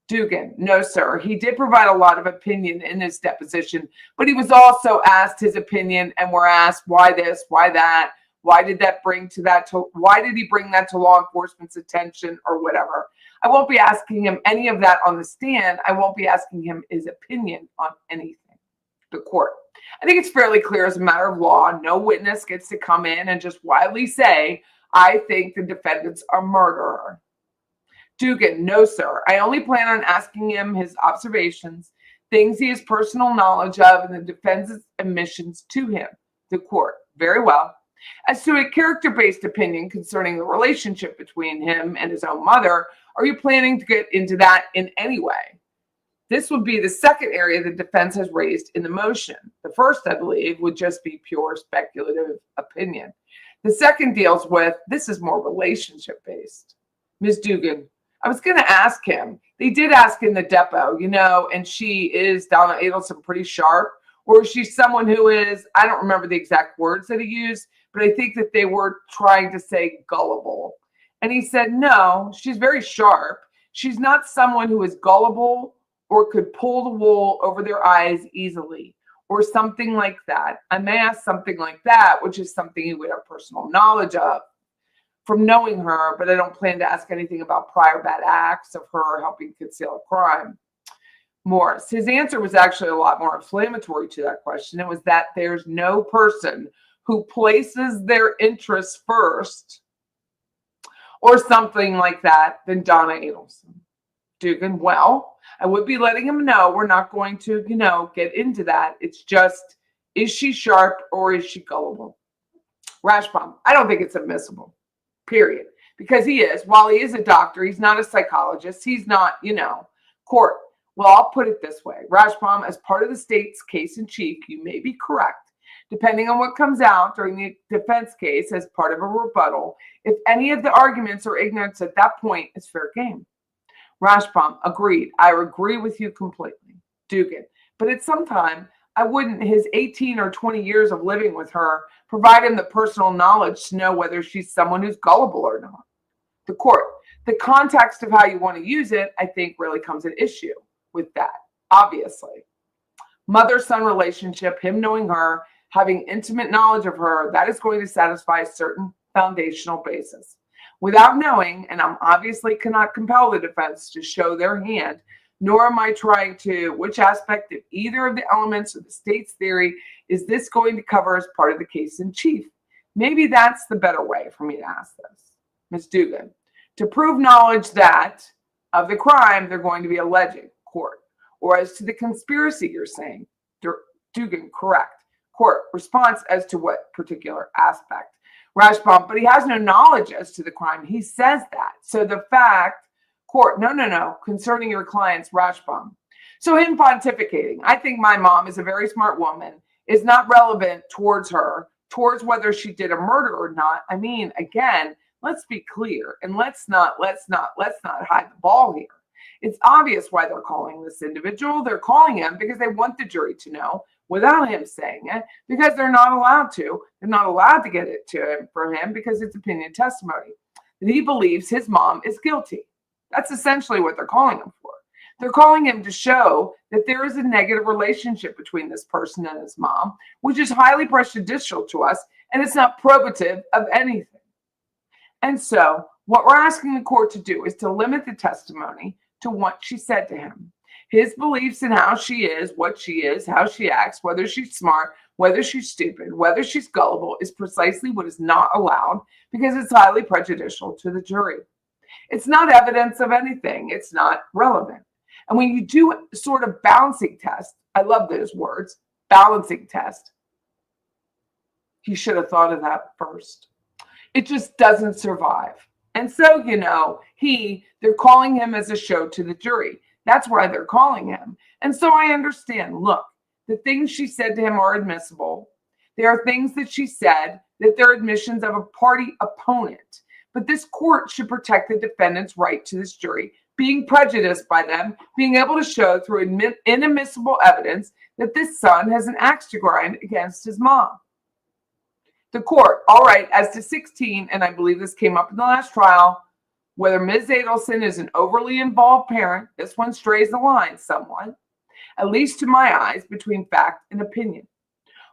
Dugan, no, sir. He did provide a lot of opinion in his deposition, but he was also asked his opinion and were asked why this, why that, why did he bring that to law enforcement's attention or whatever. I won't be asking him any of that on the stand. I won't be asking him his opinion on anything. The court. I think it's fairly clear as a matter of law, no witness gets to come in and just widely say, I think the defendant's a murderer. Dugan, no, sir. I only plan on asking him his observations, things he has personal knowledge of, and the defense's admissions to him. The court, very well. As to a character-based opinion concerning the relationship between him and his own mother, are you planning to get into that in any way? This would be the second area the defense has raised in the motion. The first, I believe, would just be pure speculative opinion. The second deals with, this is more relationship-based. Ms. Dugan, I was going to ask him. They did ask in the depot, and she is, Donna Adelson, pretty sharp, or is she someone who is, I don't remember the exact words that he used, but I think that they were trying to say gullible. And he said, no, she's very sharp. She's not someone who is gullible or could pull the wool over their eyes easily, or something like that. I may ask something like that, which is something he would have personal knowledge of from knowing her, but I don't plan to ask anything about prior bad acts of her helping conceal a crime. Morris, his answer was actually a lot more inflammatory to that question. It was that there's no person who places their interests first or something like that than Donna Adelson. Dugan, well, I would be letting him know we're not going to, get into that. It's just, is she sharp or is she gullible? Rashbaum, I don't think it's admissible, period. Because while he is a doctor, he's not a psychologist. He's not, court. Well, I'll put it this way. Rashbaum, as part of the state's case in chief, you may be correct. Depending on what comes out during the defense case as part of a rebuttal, if any of the arguments are ignorance at that point, it's fair game. Rashbaum, agreed. I agree with you completely. Dugan, but at some time, I wouldn't, his 18 or 20 years of living with her, provide him the personal knowledge to know whether she's someone who's gullible or not. The court, the context of how you want to use it, I think really comes at issue with that, obviously. Mother-son relationship, him knowing her, having intimate knowledge of her, that is going to satisfy a certain foundational basis. Without knowing, and I'm obviously cannot compel the defense to show their hand, nor am I trying to, which aspect of either of the elements of the state's theory is this going to cover as part of the case in chief? Maybe that's the better way for me to ask this. Ms. Dugan, to prove knowledge that of the crime they're going to be alleging, court, or as to the conspiracy you're saying, Dugan, correct. Court, response as to what particular aspect? Rashbaum, but he has no knowledge as to the crime. He says that. So the fact, court, no, concerning your client's Rashbaum. So him pontificating, I think my mom is a very smart woman, is not relevant towards her, towards whether she did a murder or not. I mean, again, let's be clear and let's not hide the ball here. It's obvious why they're calling this individual. They're calling him because they want the jury to know without him saying it, because they're not allowed to. They're not allowed to get it to him from him because it's opinion testimony. that he believes his mom is guilty. That's essentially what they're calling him for. They're calling him to show that there is a negative relationship between this person and his mom, which is highly prejudicial to us, and it's not probative of anything. And so what we're asking the court to do is to limit the testimony to what she said to him. His beliefs in how she is, what she is, how she acts, whether she's smart, whether she's stupid, whether she's gullible, is precisely what is not allowed because it's highly prejudicial to the jury. It's not evidence of anything. It's not relevant. And when you do a sort of balancing test, I love those words, balancing test. He should have thought of that first. It just doesn't survive. And so, they're calling him as a show to the jury. That's why they're calling him. And so I understand, look, the things she said to him are admissible. There are things that she said that they're admissions of a party opponent. But this court should protect the defendant's right to this jury, being prejudiced by them, being able to show through inadmissible evidence that this son has an axe to grind against his mom. The court, all right, as to 16, and I believe this came up in the last trial, whether Ms. Adelson is an overly involved parent, this one strays the line somewhat, at least to my eyes, between fact and opinion.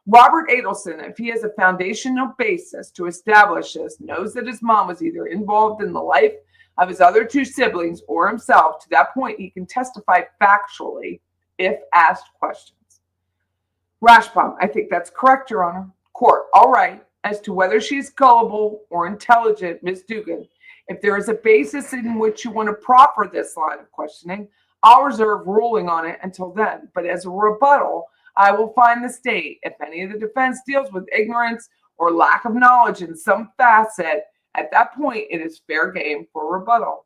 Robert Adelson, if he has a foundational basis to establish this, knows that his mom was either involved in the life of his other two siblings or himself. To that point, he can testify factually if asked questions. Rashbaum, I think that's correct, Your Honor. Court, all right, as to whether she's gullible or intelligent, Ms. Dugan, if there is a basis in which you want to proffer this line of questioning, I'll reserve ruling on it until then. But as a rebuttal, I will find the state, if any of the defense deals with ignorance or lack of knowledge in some facet, at that point, it is fair game for rebuttal.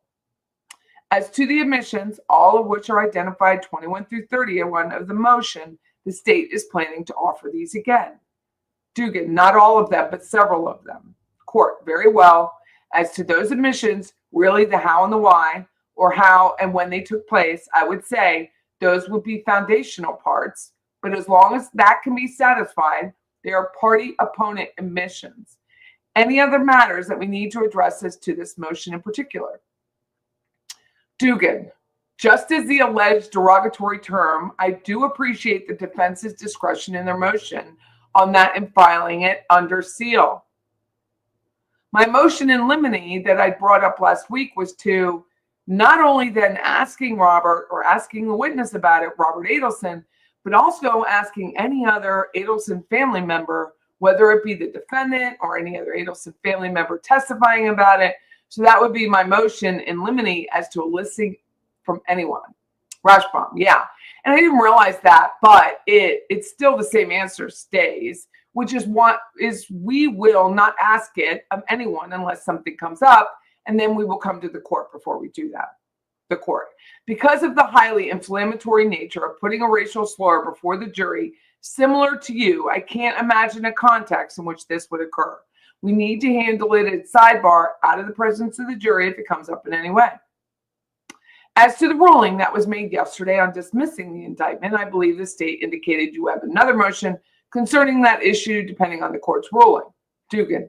As to the admissions, all of which are identified 21 through 31 of the motion, the state is planning to offer these again. Dugan, not all of them, but several of them. Court, very well. As to those admissions, really the how and the why, or how and when they took place, I would say those would be foundational parts. But as long as that can be satisfied, they are party opponent admissions. Any other matters that we need to address as to this motion in particular? Dugan, just as the alleged derogatory term, I do appreciate the defense's discretion in their motion on that in filing it under seal. My motion in limine that I brought up last week was to not only then asking Robert or asking the witness about it, Robert Adelson, but also asking any other Adelson family member, whether it be the defendant or any other Adelson family member testifying about it. So that would be my motion in limine as to eliciting from anyone. Rashbaum, yeah. And I didn't realize that, but it's still the same answer stays, which is we will not ask it of anyone unless something comes up, and then we will come to the court before we do that. The court. Because of the highly inflammatory nature of putting a racial slur before the jury, similar to you, I can't imagine a context in which this would occur. We need to handle it at sidebar out of the presence of the jury if it comes up in any way. As to the ruling that was made yesterday on dismissing the indictment, I believe the state indicated you have another motion concerning that issue depending on the court's ruling. Dugan,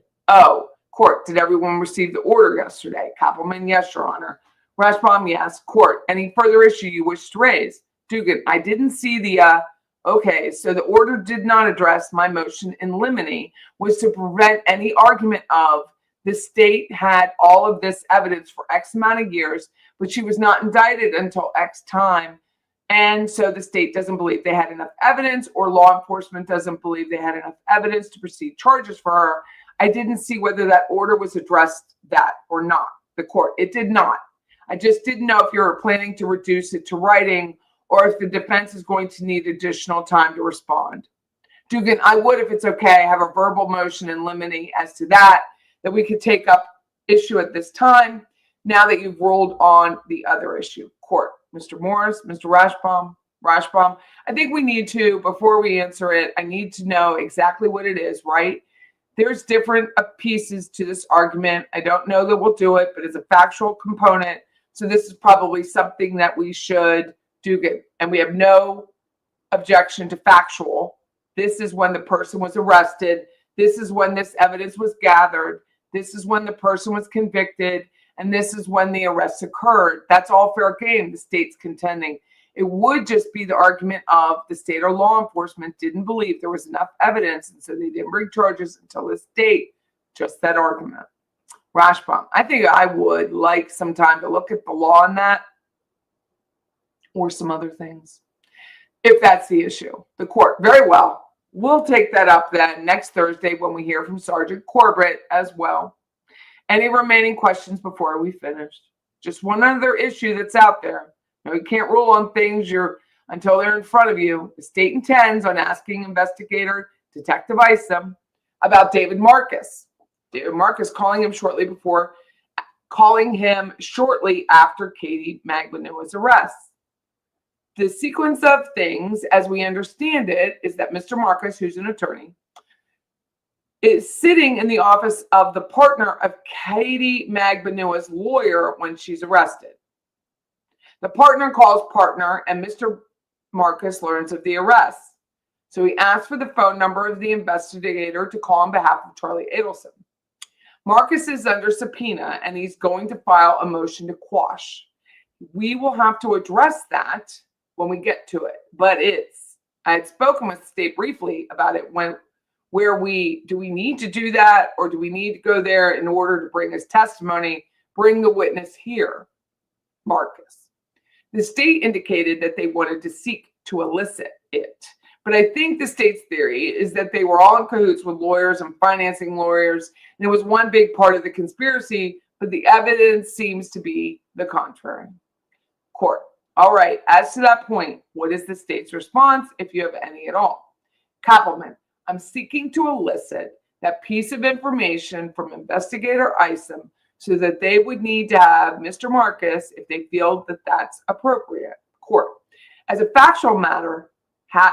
court, did everyone receive the order yesterday? Koppelman, yes, Your Honor. Rashbaum, yes. Court, any further issue you wish to raise? Dugan, I didn't see the, okay, so the order did not address my motion in limine, was to prevent any argument of the state had all of this evidence for X amount of years, but she was not indicted until X time. And so the state doesn't believe they had enough evidence, or law enforcement doesn't believe they had enough evidence to proceed charges for her. I didn't see whether that order was addressed that or not. The court, it did not. I just didn't know if you were planning to reduce it to writing or if the defense is going to need additional time to respond. Dugan, I would, if it's okay, have a verbal motion in limine as to that we could take up issue at this time now that you've ruled on the other issue. Court, Mr. Morris, Mr. Rashbaum, I think we need to, before we answer it, I need to know exactly what it is, right? There's different pieces to this argument. I don't know that we'll do it, but it's a factual component. So this is probably something that we should do. And we have no objection to factual. This is when the person was arrested. This is when this evidence was gathered. This is when the person was convicted, and this is when the arrest occurred. That's all fair game, the state's contending. It would just be the argument of the state or law enforcement didn't believe there was enough evidence, and so they didn't bring charges until this date. Just that argument. Rashbaum, I think I would like some time to look at the law on that or some other things, if that's the issue. The court, very well. We'll take that up then next Thursday when we hear from Sergeant Corbett as well. Any remaining questions before we finish? Just one other issue that's out there. No, you can't rule on things until they're in front of you. The state intends on asking investigator Detective Isom about David Marcus. David Marcus calling him shortly after Katie Magbanua's arrest. The sequence of things, as we understand it, is that Mr. Marcus, who's an attorney, is sitting in the office of the partner of Katie Magbanua's lawyer when she's arrested. The partner calls partner, and Mr. Marcus learns of the arrest. So he asks for the phone number of the investigator to call on behalf of Charlie Adelson. Marcus is under subpoena, and he's going to file a motion to quash. We will have to address that when we get to it. But I had spoken with the state briefly about it do we need to do that, or do we need to go there in order to bring his testimony, bring the witness here, Marcus? The state indicated that they wanted to seek to elicit it. But I think the state's theory is that they were all in cahoots with lawyers and financing lawyers, and it was one big part of the conspiracy, but the evidence seems to be the contrary. Court. All right, as to that point, what is the state's response, if you have any at all? Kappelman, I'm seeking to elicit that piece of information from investigator Isom so that they would need to have Mr. Marcus if they feel that that's appropriate. Court. As a factual matter,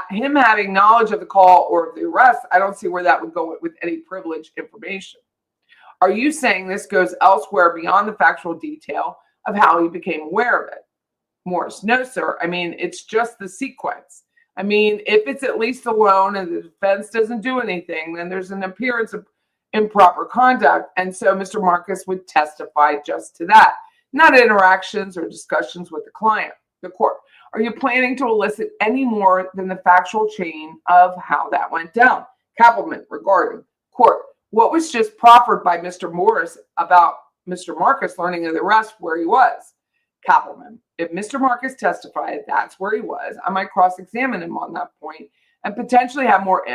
him having knowledge of the call or of the arrest, I don't see where that would go with any privileged information. Are you saying this goes elsewhere beyond the factual detail of how he became aware of it? Morris, no, sir. I mean, it's just the sequence. I mean, if it's at least a loan and the defense doesn't do anything, then there's an appearance of improper conduct. And so Mr. Marcus would testify just to that, not interactions or discussions with the client. The court. Are you planning to elicit any more than the factual chain of how that went down? Kappelman, regarding court. What was just proffered by Mr. Morris about Mr. Marcus learning of the arrest where he was? Kappelman, if Mr. Marcus testified that's where he was, I might cross-examine him on that point and potentially have more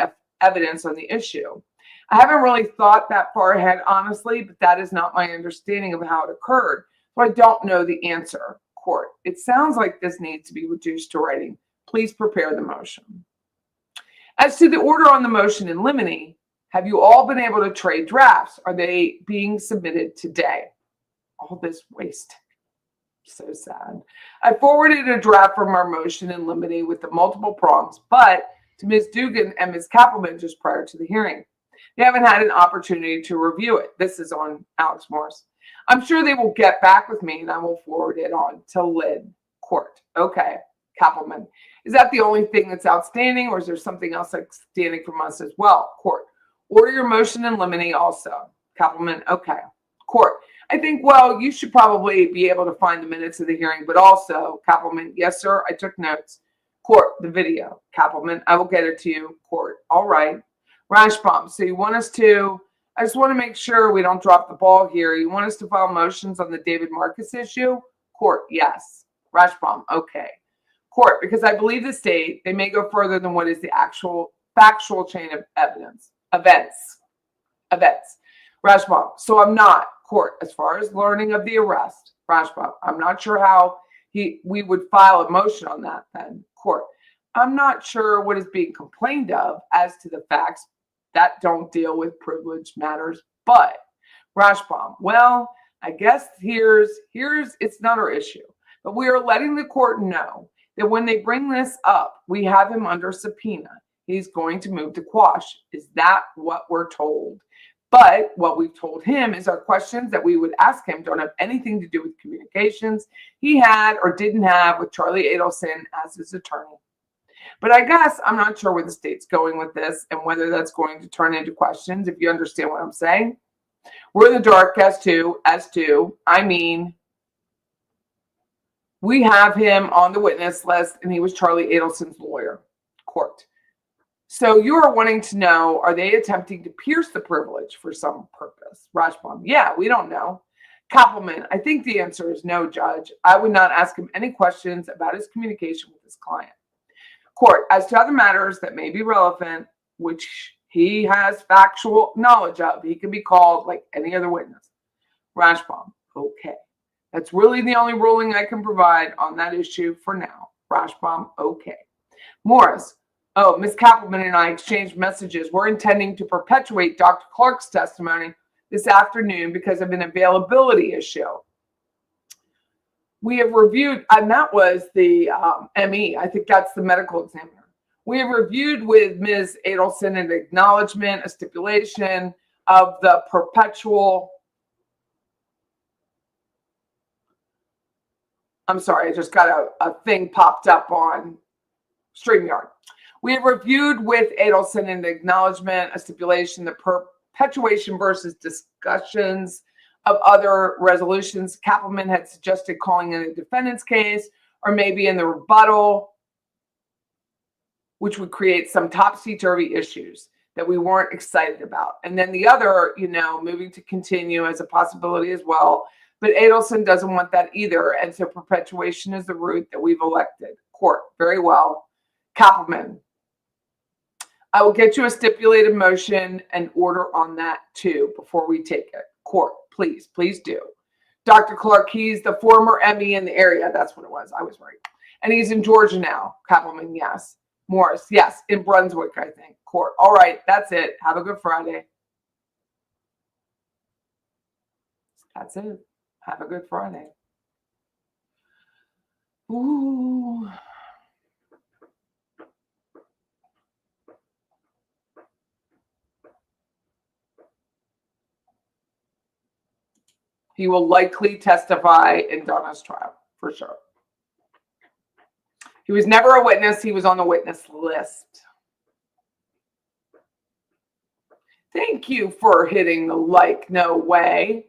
evidence on the issue. I haven't really thought that far ahead, honestly, but that is not my understanding of how it occurred. So I don't know the answer. Court. It sounds like this needs to be reduced to writing. Please prepare the motion. As to the order on the motion in limine, have you all been able to trade drafts? Are they being submitted today? All this waste. So sad. I forwarded a draft from our motion in limine with the multiple prongs, but to Ms. Dugan and Ms. Kappelman just prior to the hearing. They haven't had an opportunity to review it. This is on Alex Morris. I'm sure they will get back with me and I will forward it on to Lynn. Court. Okay. Kappelman. Is that the only thing that's outstanding, or is there something else outstanding from us as well? Court. Order your motion in limine also. Kappelman. Okay. Court. I think, well, you should probably be able to find the minutes of the hearing, but also, Kappelman. Yes, sir. I took notes. Court. The video. Kappelman. I will get it to you. Court. All right. Rashbaum. So you want us to, I just want to make sure we don't drop the ball here. You want us to file motions on the David Marcus issue? Court, yes. Rashbaum, okay. Court, because I believe the state, they may go further than what is the actual factual chain of evidence. Events. Rashbaum, so I'm not. Court, as far as learning of the arrest. Rashbaum, I'm not sure how we would file a motion on that then. Court, I'm not sure what is being complained of as to the facts that don't deal with privileged matters, but Rashbaum, well, I guess here's it's not our issue, but we are letting the court know that when they bring this up, we have him under subpoena. He's going to move to quash. Is that what we're told? But what we've told him is our questions that we would ask him don't have anything to do with communications he had or didn't have with Charlie Adelson as his attorney. But I guess I'm not sure where the state's going with this and whether that's going to turn into questions, if you understand what I'm saying. We're in the dark as to, I mean, we have him on the witness list, and he was Charlie Adelson's lawyer. Court. So you are wanting to know, are they attempting to pierce the privilege for some purpose? Rajbaum, yeah, we don't know. Kappelman, I think the answer is no, Judge. I would not ask him any questions about his communication with his client. Court, as to other matters that may be relevant, which he has factual knowledge of, he can be called like any other witness. Rajbaum, okay. That's really the only ruling I can provide on that issue for now. Rajbaum, okay. Morris, oh, Ms. Kappelman and I exchanged messages. We're intending to perpetuate Dr. Clark's testimony this afternoon because of an availability issue. We have reviewed, and that was the ME. I think that's the medical examiner. We have reviewed with Ms. Adelson an acknowledgement, a stipulation of the perpetual. I'm sorry, I just got a thing popped up on StreamYard. We have reviewed with Adelson an acknowledgement, a stipulation, the perpetuation versus discussions of other resolutions. Kappelman had suggested calling in a defendant's case or maybe in the rebuttal, which would create some topsy-turvy issues that we weren't excited about. And then the other, moving to continue as a possibility as well. But Adelson doesn't want that either. And so perpetuation is the route that we've elected. Court, very well. Kappelman, I will get you a stipulated motion and order on that too before we take it. Court, please do. Dr. Clark, he's the former ME in the area. That's what it was. I was right. And he's in Georgia now. Kappelman, yes. Morris, yes. In Brunswick, I think. Court, all right. That's it. Have a good Friday. That's it. Have a good Friday. Ooh. He will likely testify in Donna's trial, for sure. He was never a witness. He was on the witness list. Thank you for hitting the like. No way.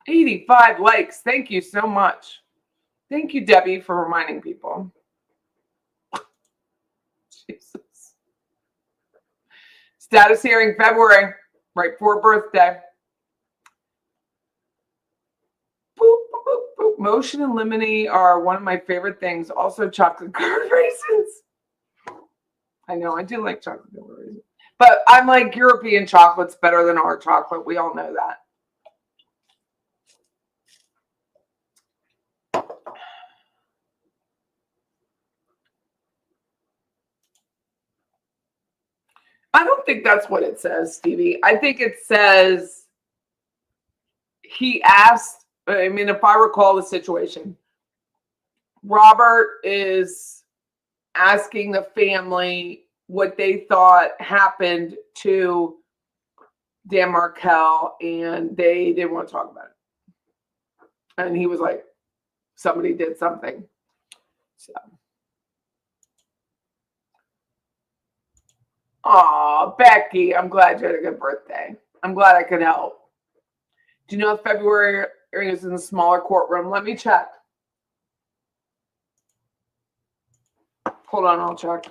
$85 likes. Thank you so much. Thank you, Debbie, for reminding people. Jesus. Status hearing February, right before birthday. Boop, boop, boop, boop. Motion and lemony are one of my favorite things. Also, chocolate covered raisins. I know, I do like chocolate covered raisins. But I'm like, European chocolate's better than our chocolate. We all know that. I don't think that's what it says, Stevie. I think it says he asked, if I recall the situation, Robert is asking the family what they thought happened to Dan Markel, and they didn't want to talk about it. And he was like, somebody did something. So. Aw, Becky, I'm glad you had a good birthday. I'm glad I could help. Do you know if February is in the smaller courtroom? Let me check. Hold on, I'll check.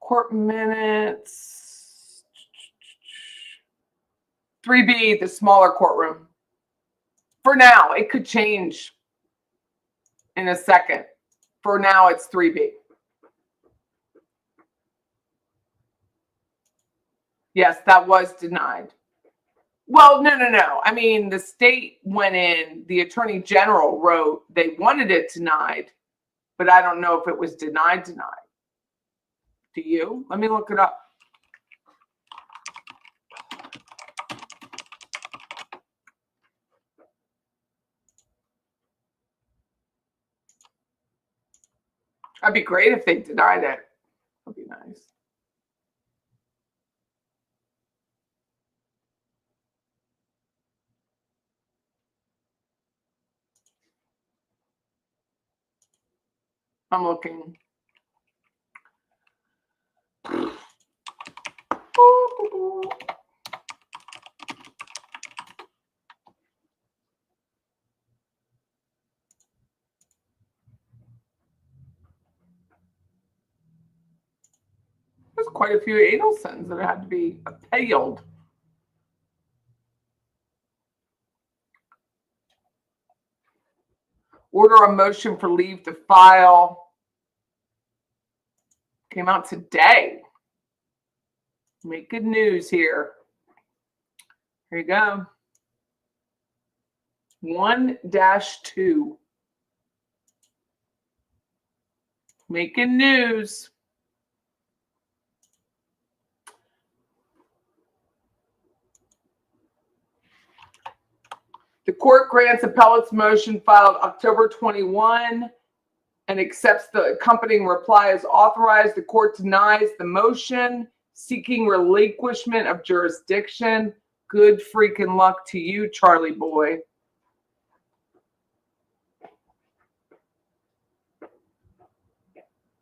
Court minutes. 3B, the smaller courtroom. For now, it could change in a second. For now, it's 3B. Yes, that was denied. Well, no. I mean, the state went in, the attorney general wrote they wanted it denied, but I don't know if it was denied. Do you? Let me look it up. That'd be great if they denied it. That'd be nice. I'm looking. There's quite a few Adelsons that had to be appealed. Order a motion for leave to file. Came out today. Make good news here. Here you go. 1-2. Making news. The court grants appellate's motion filed October 21 and accepts the accompanying reply as authorized. The court denies the motion seeking relinquishment of jurisdiction. Good freaking luck to you, Charlie boy.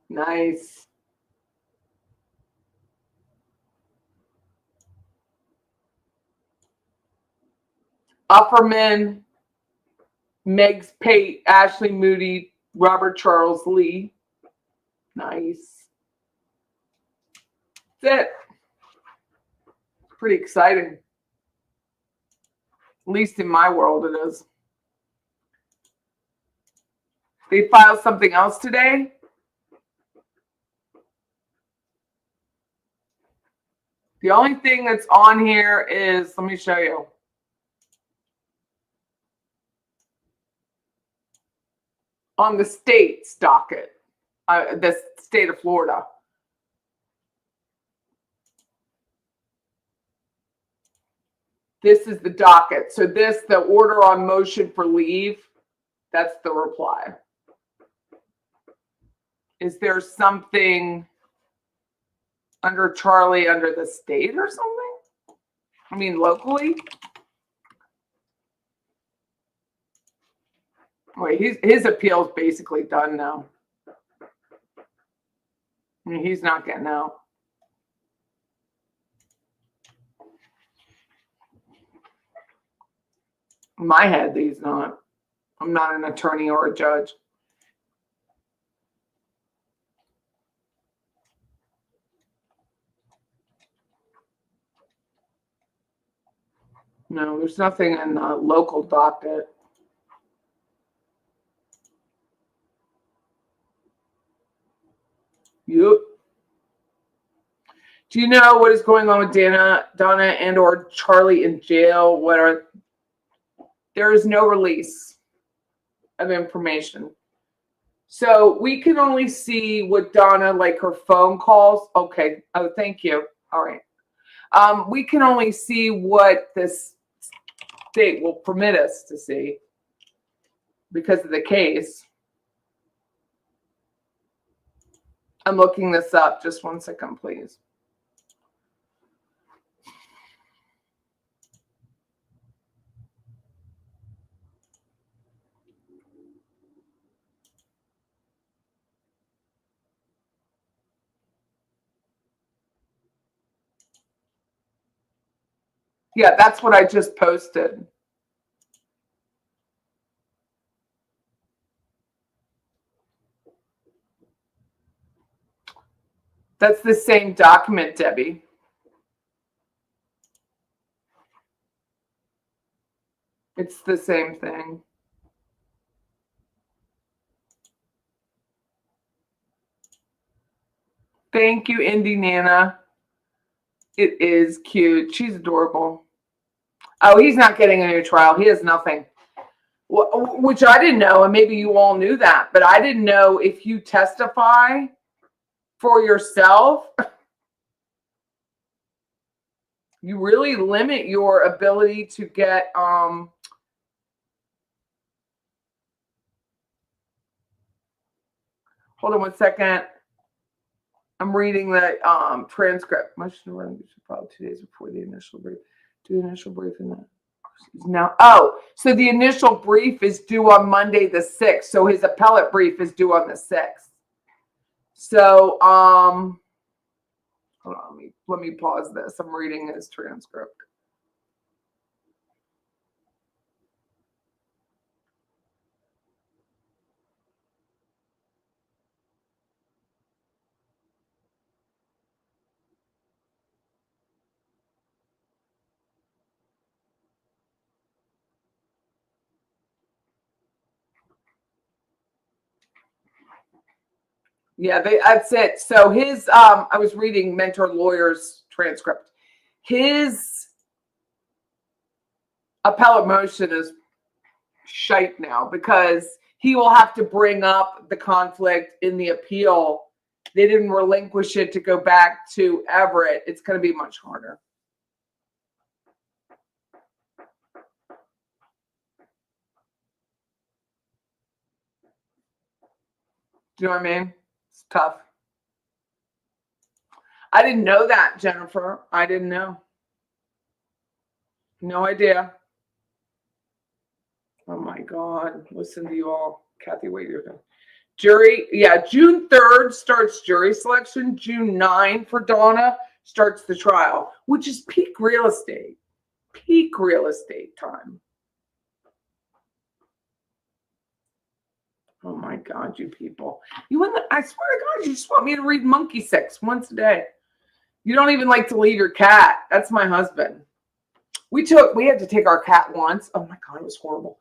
Nice. Upperman, Megs Pate, Ashley Moody, Robert Charles Lee. Nice. That's it. Pretty exciting. At least in my world it is. They filed something else today. The only thing that's on here is, let me show you. On the state's docket, the state of Florida. This is the docket. So this, the order on motion for leave, that's the reply. Is there something under Charlie under the state or something? I mean, locally? Wait, his appeal's basically done now. I mean, he's not getting out. In my head, he's not. I'm not an attorney or a judge. No, there's nothing in the local docket. Yep. Do you know what is going on with Donna and or Charlie in jail? There is no release of information. So we can only see what Donna, like her phone calls. Okay. Oh, thank you. All right. We can only see what this state will permit us to see because of the case. I'm looking this up. Just 1 second, please. Yeah, that's what I just posted. That's the same document, Debbie. It's the same thing. Thank you, Indy Nana. It is cute. She's adorable. Oh, he's not getting a new trial. He has nothing. Which I didn't know, and maybe you all knew that, but I didn't know if you testify for yourself, you really limit your ability to get hold on one second. I'm reading the transcript. Motion to run filed 2 days before the initial brief. Do the initial brief in that. Now, so the initial brief is due on Monday the 6th. So his appellate brief is due on the 6th. So hold on, let me pause this. I'm reading his transcript. Yeah, that's it. So his, I was reading Mentor Lawyer's transcript. His appellate motion is shite now because he will have to bring up the conflict in the appeal. They didn't relinquish it to go back to Everett. It's going to be much harder. Do you know what I mean? It's tough. I didn't know that, Jennifer. I didn't know. No idea. Oh my God. Listen to you all. Kathy, wait, you're done. Jury, yeah, June 3rd starts jury selection. June 9 for Donna starts the trial, which is peak real estate. Peak real estate time. Oh my God, you people. I swear to God, you just want me to read Monkey Sex once a day. You don't even like to leave your cat. That's my husband. We had to take our cat once. Oh my God, it was horrible.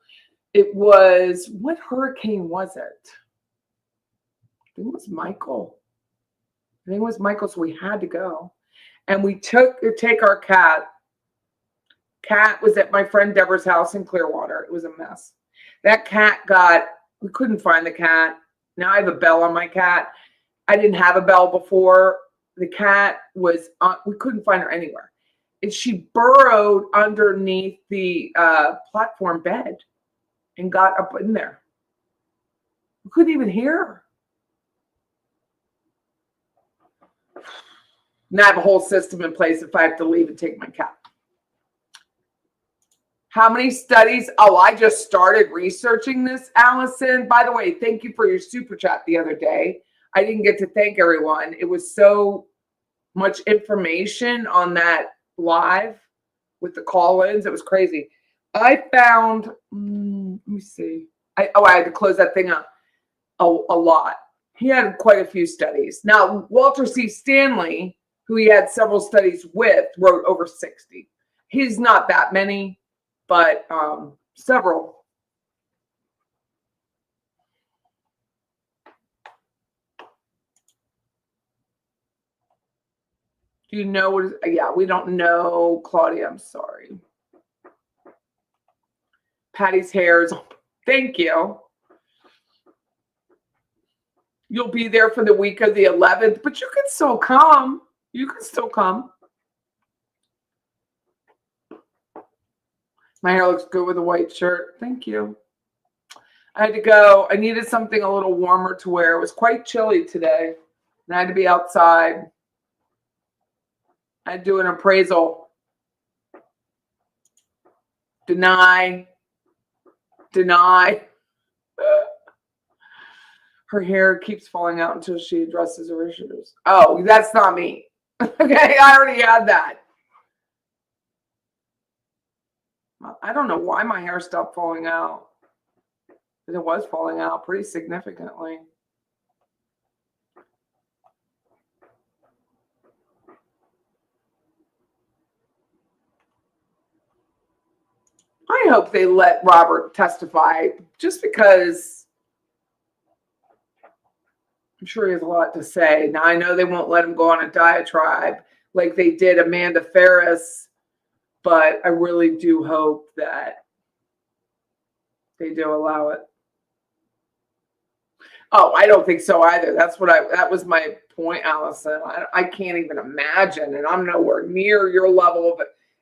It was, what hurricane was it? I think it was Michael. So we had to go. And we take our cat. Cat was at my friend Deborah's house in Clearwater. It was a mess. That cat we couldn't find the cat. Now I have a bell on my cat. I didn't have a bell before. The cat we couldn't find her anywhere. And she burrowed underneath the platform bed and got up in there. We couldn't even hear her. Now I have a whole system in place if I have to leave and take my cat. How many studies? Oh, I just started researching this, Allison. By the way, thank you for your super chat the other day. I didn't get to thank everyone. It was so much information on that live with the call-ins. It was crazy. I found, let me see. I had to close that thing up a lot. He had quite a few studies. Now, Walter C. Stanley, who he had several studies with, wrote over 60. He's not that many, but several. Do you know what is, yeah, we don't know, Claudia, I'm sorry. Patty's hairs, thank you. You'll be there for the week of the 11th, but you can still come. You can still come. My hair looks good with a white shirt. Thank you. I had to go. I needed something a little warmer to wear. It was quite chilly today, and I had to be outside. I had to do an appraisal. Deny. Her hair keeps falling out until she addresses her issues. Oh, that's not me. Okay, I already had that. I don't know why my hair stopped falling out. But it was falling out pretty significantly. I hope they let Robert testify just because I'm sure he has a lot to say. Now, I know they won't let him go on a diatribe like they did Amanda Ferris, but I really do hope that they do allow it. Oh, I don't think so either. That was my point, Allison. I can't even imagine, and I'm nowhere near your level of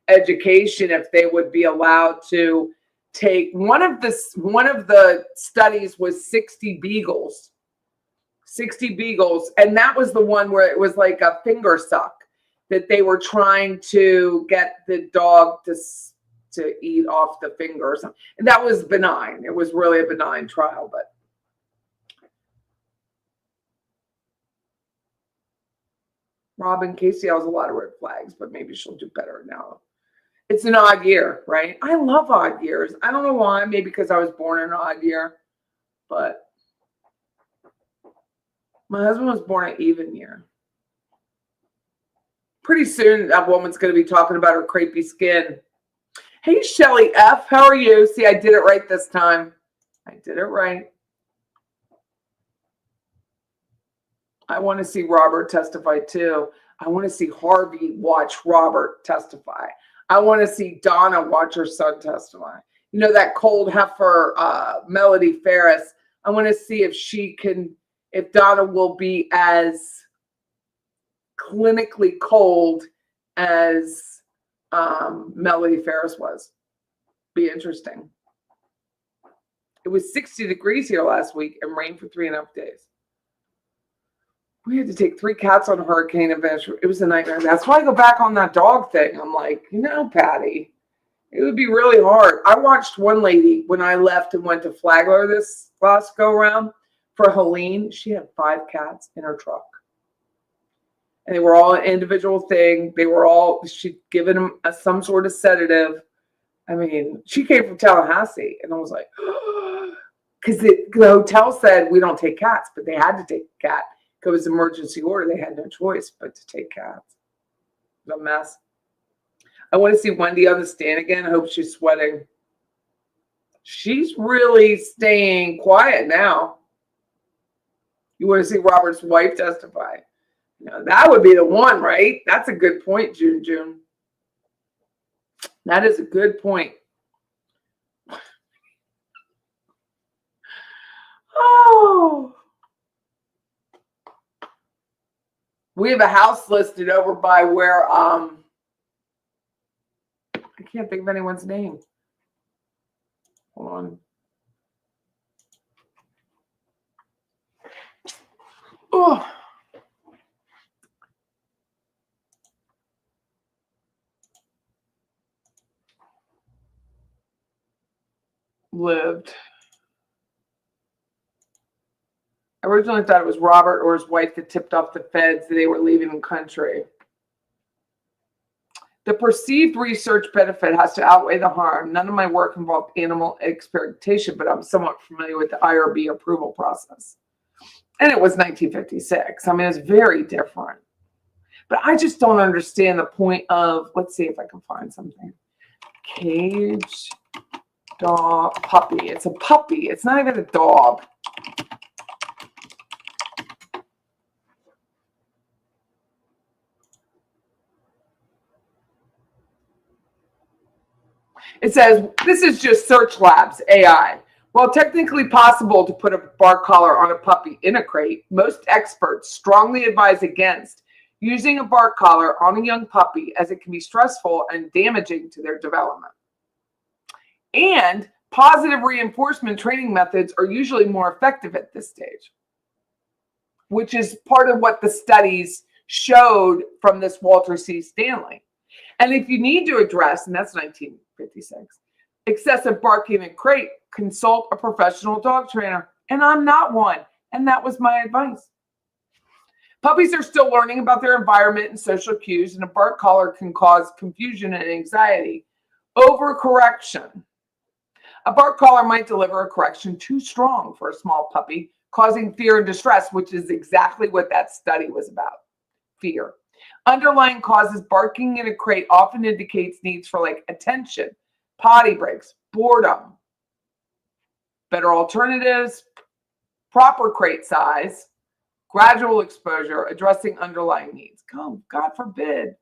education, if they would be allowed to take one of the studies was 60 beagles. 60 beagles, and that was the one where it was like a finger suck that they were trying to get the dog to eat off the fingers, and that was benign. It was really a benign trial, but Robin Casey has a lot of red flags, but maybe she'll do better now. It's an odd year, right? I love odd years. I don't know why. Maybe because I was born in an odd year, but my husband was born an even year. Pretty soon, that woman's going to be talking about her crepey skin. Hey, Shelly F., how are you? See, I did it right this time. I did it right. I want to see Robert testify too. I want to see Harvey watch Robert testify. I want to see Donna watch her son testify. You know, that cold heifer, Melody Ferris. I want to see if Donna will be as clinically cold as Melody Ferris was. Be interesting. It was 60 degrees here last week and rained for 3.5 days. We had to take 3 cats on a hurricane adventure. It was a nightmare. That's why I go back on that dog thing. I'm like, Patty, it would be really hard. I watched one lady when I left and went to Flagler this last go around for Helene. She had 5 cats in her truck. And they were all an individual thing. She'd given them some sort of sedative. I mean, she came from Tallahassee. And I was like, because the hotel said we don't take cats, but they had to take a cat. It was emergency order. They had no choice but to take cats. It was a mess. I want to see Wendy on the stand again. I hope she's sweating. She's really staying quiet now. You want to see Robert's wife testify? That would be the one, right? That's a good point, June. That is a good point. Oh. We have a house listed over by where I can't think of anyone's name. Hold on. Oh. Lived. I originally thought it was Robert or his wife that tipped off the feds that they were leaving the country. The perceived research benefit has to outweigh the harm. None of my work involved animal experimentation, but I'm somewhat familiar with the IRB approval process. And it was 1956. I mean, it's very different. But I just don't understand the point of, let's see if I can find something. Cage dog puppy. It's a puppy. It's not even a dog. It says, this is just Search Labs AI. While technically possible to put a bark collar on a puppy in a crate, most experts strongly advise against using a bark collar on a young puppy as it can be stressful and damaging to their development. And positive reinforcement training methods are usually more effective at this stage, which is part of what the studies showed from this Walter C. Stanley. And if you need to address, and that's 1956, excessive barking in a crate, consult a professional dog trainer. And I'm not one. And that was my advice. Puppies are still learning about their environment and social cues, and a bark collar can cause confusion and anxiety. Overcorrection. A bark collar might deliver a correction too strong for a small puppy, causing fear and distress, which is exactly what that study was about. Fear. Underlying causes barking in a crate often indicates needs for attention, potty breaks, boredom. Better alternatives, proper crate size, Gradual exposure, addressing underlying needs. Oh, God forbid.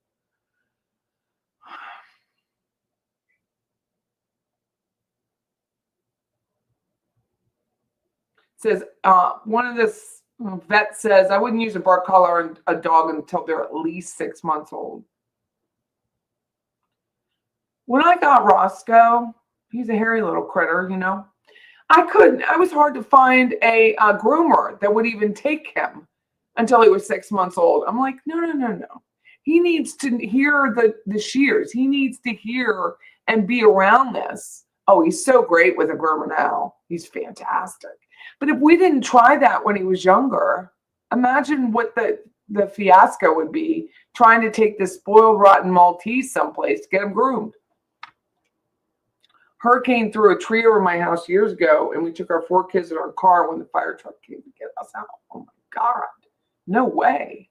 Says one of this vet says, I wouldn't use a bark collar on a dog until they're at least 6 months old. When I got Roscoe, he's a hairy little critter, you know. I was hard to find a groomer that would even take him until he was 6 months old. I'm like, no. He needs to hear the shears. He needs to hear and be around this. Oh, he's so great with a groomer now. He's fantastic. But if we didn't try that when he was younger, imagine what the fiasco would be trying to take this spoiled, rotten Maltese someplace to get him groomed. Hurricane threw a tree over my house years ago, and we took our 4 kids in our car when the fire truck came to get us out. Oh my God. No way.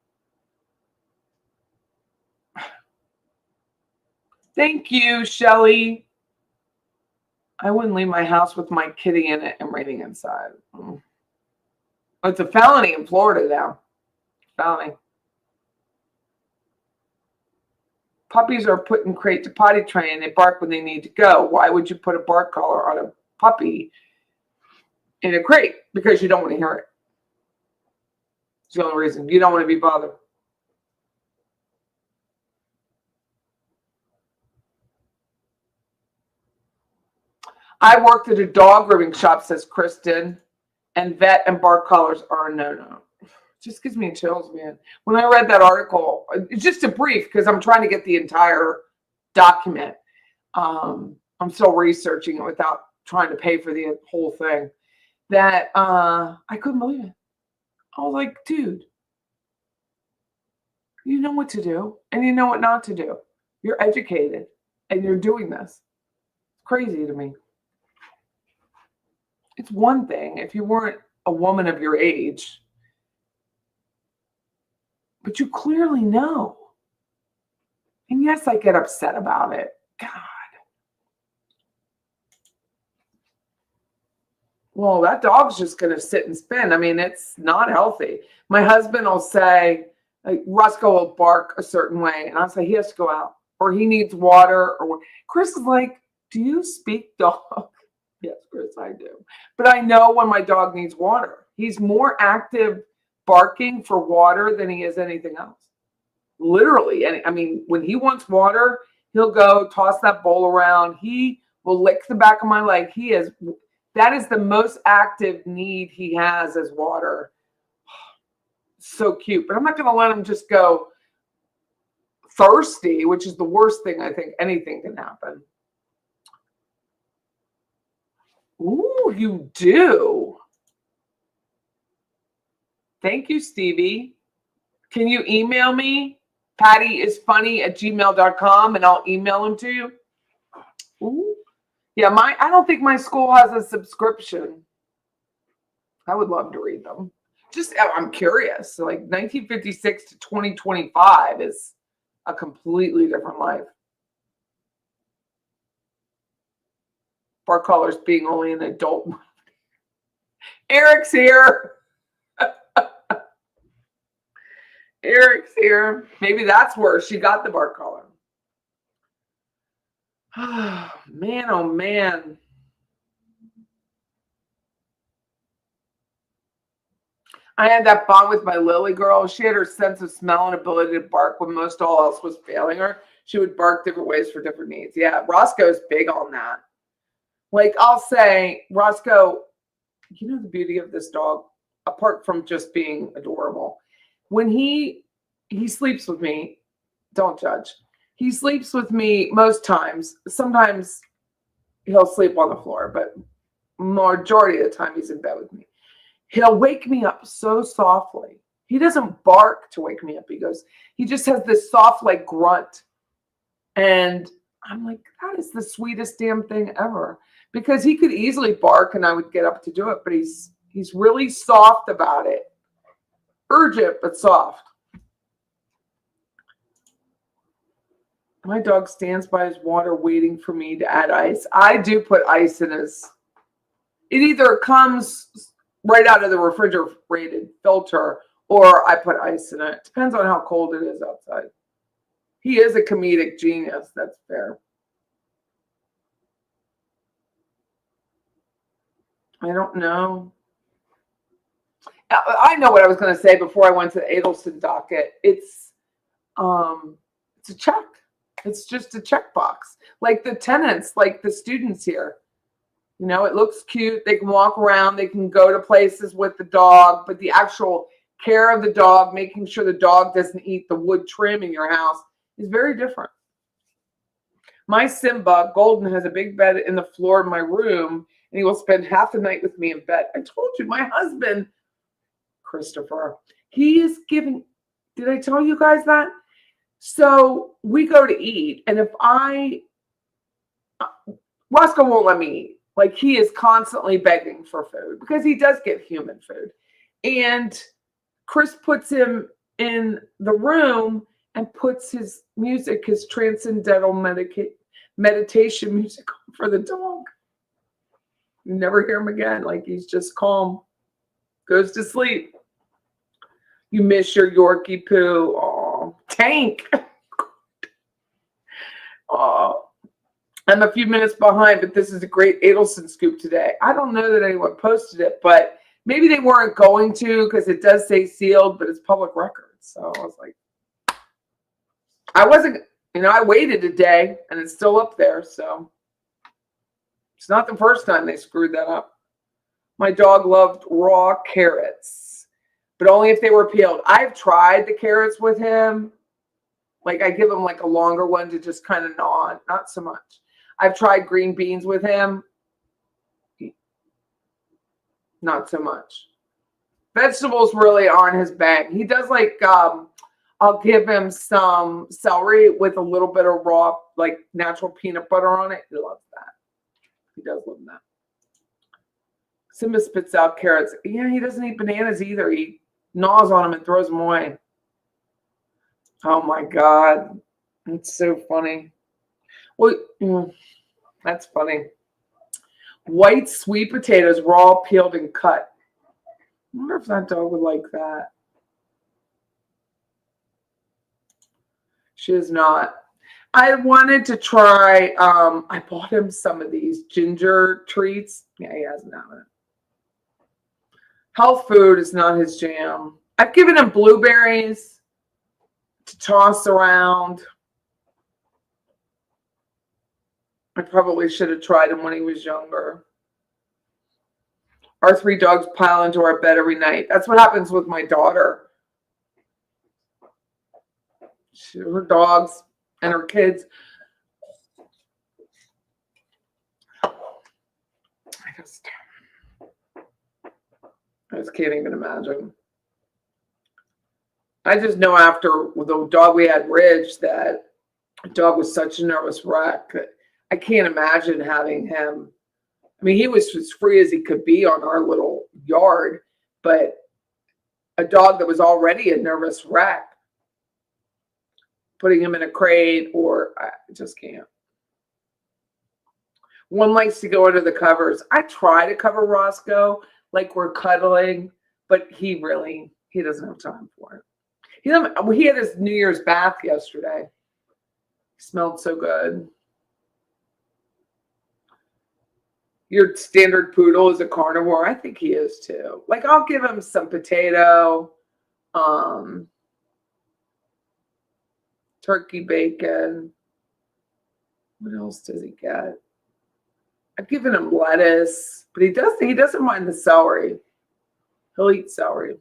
Thank you, Shelly. I wouldn't leave my house with my kitty in it and raining inside. It's a felony in Florida now. Felony. Puppies are put in crate to potty train. They bark when they need to go. Why would you put a bark collar on a puppy in a crate? Because you don't want to hear it. It's the only reason. You don't want to be bothered. I worked at a dog grooming shop, says Kristen, and vet and bark collars are a no-no. Just gives me chills, man. When I read that article, it's just a brief because I'm trying to get the entire document. I'm still researching it without trying to pay for the whole thing. That I couldn't believe it. I was like, dude, you know what to do and you know what not to do. You're educated and you're doing this. It's crazy to me. It's one thing if you weren't a woman of your age, but you clearly know. And yes, I get upset about it. God. Well, that dog's just going to sit and spin. I mean, it's not healthy. My husband will say, like, Roscoe will bark a certain way, and I'll say he has to go out, or he needs water. Or Chris is like, do you speak dog? Yes, Chris, I do. But I know when my dog needs water. He's more active barking for water than he is anything else. Literally. And I mean, when he wants water, he'll go toss that bowl around. He will lick the back of my leg. That is the most active need he has is water. So cute. But I'm not going to let him just go thirsty, which is the worst thing I think anything can happen. Ooh, you do. Thank you, Stevie. Can you email me? pattyisfunny@gmail.com and I'll email them to you. Ooh. Yeah, I don't think my school has a subscription. I would love to read them. I'm curious. So like 1956 to 2025 is a completely different life. Bark collars being only an adult. Eric's here. Eric's here. Maybe that's where she got the bark collar. Man, oh man. I had that bond with my Lily girl. She had her sense of smell and ability to bark when most all else was failing her. She would bark different ways for different needs. Yeah, Roscoe's big on that. Like I'll say, Roscoe, you know the beauty of this dog, apart from just being adorable. When he sleeps with me, don't judge. He sleeps with me most times. Sometimes he'll sleep on the floor, but majority of the time he's in bed with me. He'll wake me up so softly. He doesn't bark to wake me up. He just has this soft like grunt. And I'm like, that is the sweetest damn thing ever. Because he could easily bark and I would get up to do it, but he's really soft about it. Urgent, but soft. My dog stands by his water waiting for me to add ice. I do put ice in his. It either comes right out of the refrigerated filter or I put ice in it. Depends on how cold it is outside. He is a comedic genius. That's fair. I don't know. I know what I was going to say before I went to the Adelson docket. It's a check. It's just a checkbox. Like the tenants, like the students here. You know, it looks cute. They can walk around. They can go to places with the dog. But the actual care of the dog, making sure the dog doesn't eat the wood trim in your house, is very different. My Simba, Golden, has a big bed in the floor of my room, and he will spend half the night with me in bed. I told you, my husband, Christopher, he is giving, did I tell you guys that? So we go to eat, and if Roscoe won't let me eat. Like, he is constantly begging for food because he does get human food. And Chris puts him in the room and puts his music, his transcendental meditation music on for the dog. You never hear him again. Like, he's just calm, goes to sleep. You miss your Yorkie poo. Oh, Tank. Oh, I'm a few minutes behind, but this is a great Adelson scoop today. I don't know that anyone posted it, but maybe they weren't going to because it does say sealed, but it's public record. So I was like, I wasn't, I waited a day and it's still up there. So it's not the first time they screwed that up. My dog loved raw carrots, but only if they were peeled. I've tried the carrots with him. Like, I give him like a longer one to just kind of gnaw on, not so much. I've tried green beans with him. Not so much. Vegetables really aren't his bag. He does like, I'll give him some celery with a little bit of raw, like natural peanut butter on it. He loves that. He does love that. Simba spits out carrots. Yeah, he doesn't eat bananas either. He gnaws on them and throws them away. Oh my God. It's so funny. Well, that's funny. White sweet potatoes, raw, peeled, and cut. I wonder if that dog would like that. She is not. I wanted to try, I bought him some of these ginger treats. Yeah, he hasn't had it. Health food is not his jam. I've given him blueberries to toss around. I probably should have tried him when he was younger. Our 3 dogs pile into our bed every night. That's what happens with my daughter. Her dogs and her kids. I just can't even imagine. I just know after the dog we had, Ridge, that the dog was such a nervous wreck that I can't imagine having him. I mean, he was as free as he could be on our little yard, but a dog that was already a nervous wreck, putting him in a crate, or I just can't. One likes to go under the covers. I try to cover Roscoe like we're cuddling, but he doesn't have time for it. He had his New Year's bath yesterday. He smelled so good. Your standard poodle is a carnivore. I think he is too. Like, I'll give him some potato, turkey bacon. What else does he get? I've given him lettuce, but he doesn't mind the celery. He'll eat celery.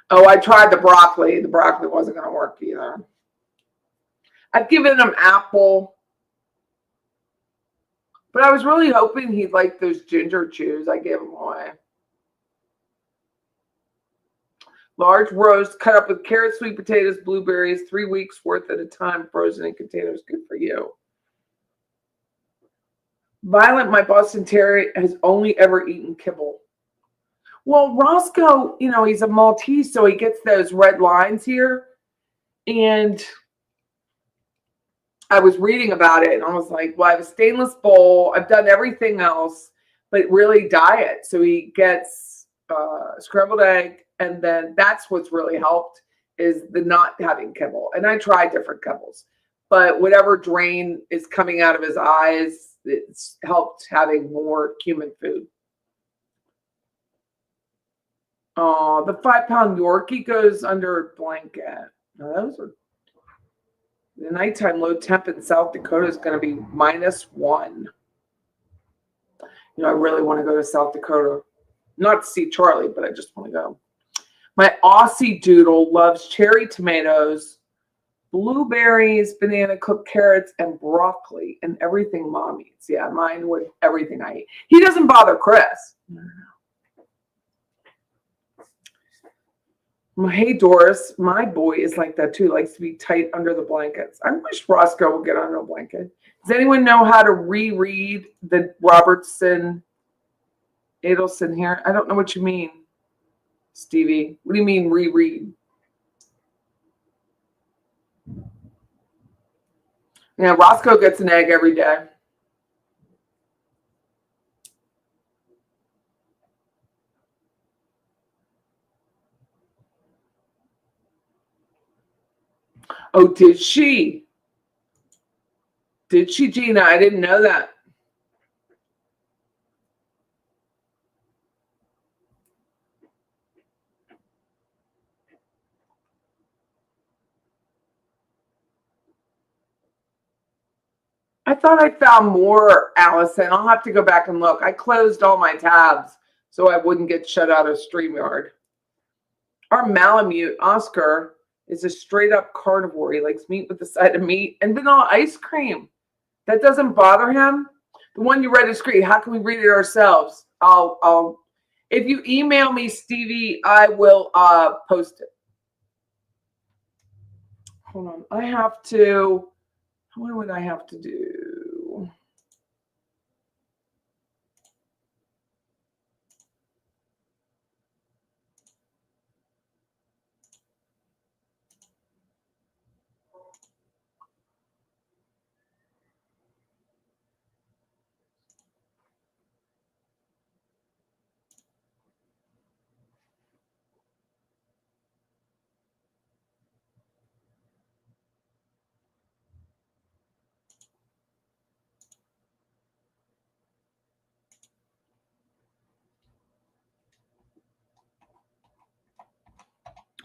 Oh, I tried the broccoli. The broccoli wasn't going to work either. I've given him apple. But I was really hoping he'd like those ginger chews. I gave them away. Large roast cut up with carrots, sweet potatoes, blueberries, 3 weeks worth at a time, frozen in containers. Good for you. Violet, my Boston Terrier, has only ever eaten kibble. Well, Roscoe, he's a Maltese, so he gets those red lines here. And I was reading about it, and I was like, well, I have a stainless bowl. I've done everything else, but really diet. So he gets scrambled egg, and then that's what's really helped is the not having kibble. And I tried different kibbles, but whatever drain is coming out of his eyes, it's helped having more human food. Oh, the 5-pound Yorkie goes under a blanket. Now those are the nighttime low temp in South Dakota is going to be -1. I really want to go to South Dakota. Not to see Charlie, but I just want to go. My Aussie doodle loves cherry tomatoes, blueberries, banana cooked carrots, and broccoli, and everything mom eats. Yeah, mine with everything I eat. He doesn't bother Chris. Hey, Doris, my boy is like that too. Likes to be tight under the blankets. I wish Roscoe would get under a blanket. Does anyone know how to reread the Robertson Adelson here? I don't know what you mean, Stevie. What do you mean reread? Yeah, Roscoe gets an egg every day. Oh, did she? Did she, Gina? I didn't know that. I thought I found more, Allison. I'll have to go back and look. I closed all my tabs so I wouldn't get shut out of StreamYard. Our Malamute, Oscar, is a straight up carnivore. He likes meat with a side of meat and vanilla ice cream. That doesn't bother him. The one you read is great. How can we read it ourselves? I'll if you email me, Stevie, I will post it. Hold on. I have to. What would I have to do?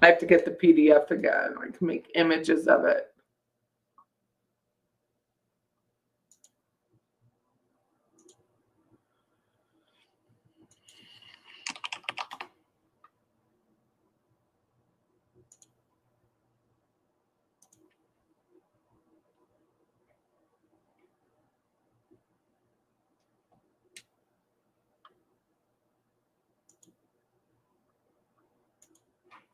I have to get the PDF again. I can make images of it.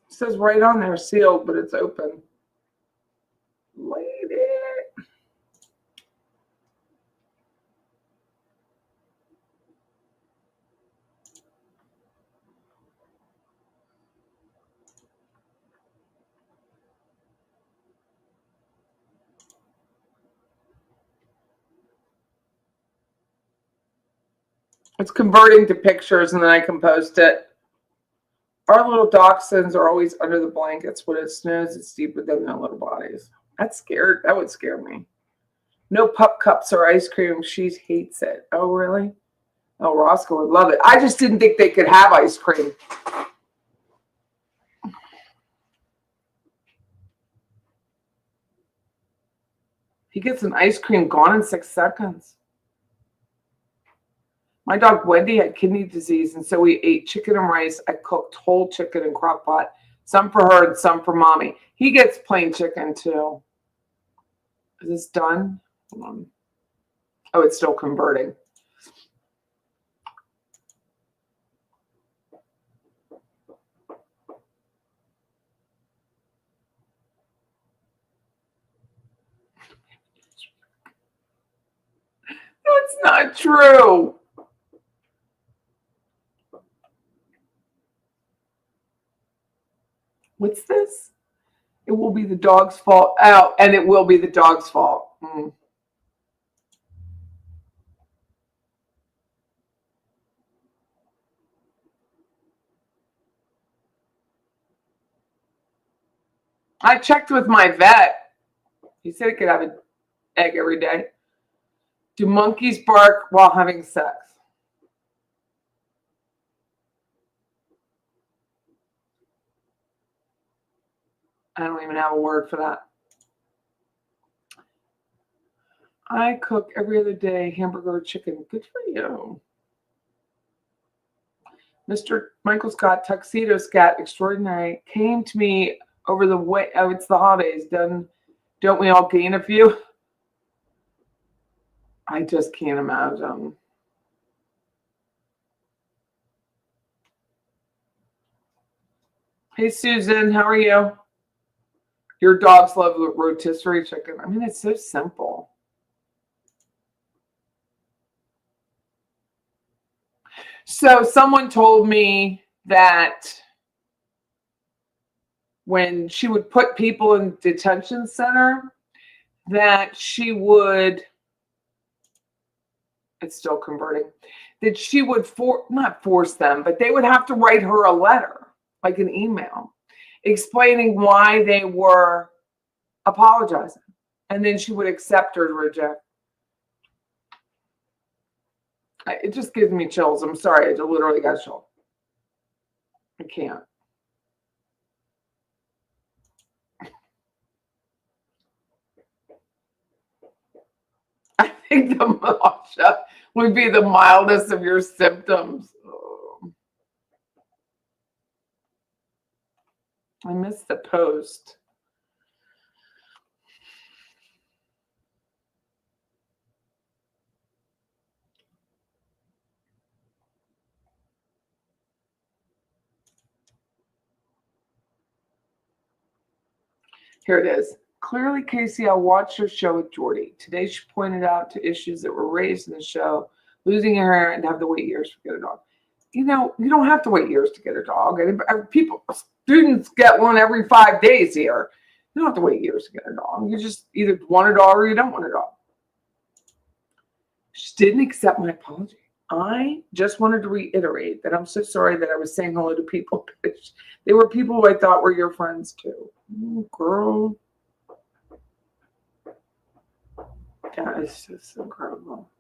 It says right on there, sealed, but it's open. Lady. It's converting to pictures, and then I can post it. Our little dachshunds are always under the blankets. When it snows, it's deeper than their little bodies. That's scared. That would scare me. No pup cups or ice cream. She hates it. Oh, really? Oh, Roscoe would love it. I just didn't think they could have ice cream. He gets an ice cream gone in 6 seconds. My dog Wendy had kidney disease, and so we ate chicken and rice. I cooked whole chicken in crock pot, some for her and some for mommy. He gets plain chicken too. Is this done? Hold on. Oh, it's still converting. That's not true. What's this? It will be the dog's fault. Oh, and it will be the dog's fault. I checked with my vet. He said it could have an egg every day. Do monkeys bark while having sex? I don't even have a word for that. I cook every other day hamburger or chicken. Good for you. Mr. Michael Scott, Tuxedo Scat Extraordinary, came to me over the way. Oh, it's the holidays. Don't we all gain a few? I just can't imagine. Hey, Susan, how are you? Your dogs love rotisserie chicken. I mean, it's so simple. So someone told me that when she would put people in detention center, that she would, it's still converting, that she would not force them, but they would have to write her a letter, like an email, explaining why they were apologizing. And then she would accept or reject. It just gives me chills. I'm sorry. I literally got chills. I can't. I think the nausea would be the mildest of your symptoms. Oh. I missed the post. Here it is. Clearly, Casey, I watched your show with Jordy. Today, she pointed out to issues that were raised in the show, losing your hair and have to wait years to get a dog. You know, you don't have to wait years to get a dog. Students get one every 5 days here. You don't have to wait years to get a dog. You just either want a dog or you don't want a dog. She didn't accept my apology. I just wanted to reiterate that I'm so sorry that I was saying hello to people. They were people who I thought were your friends too. Girl. That is just incredible.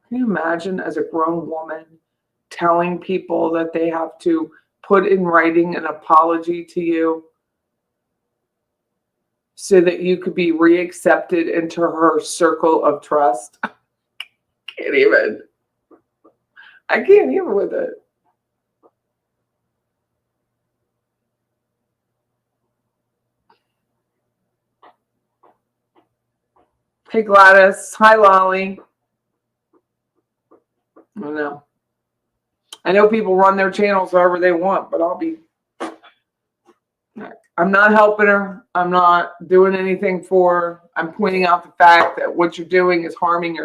Can you imagine as a grown woman telling people that they have to put in writing an apology to you so that you could be reaccepted into her circle of trust? I can't even with it. Hey, Gladys. Hi, Lolly. I don't know. I know people run their channels however they want, but I'm not helping her. I'm not doing anything for her. I'm pointing out the fact that what you're doing is harming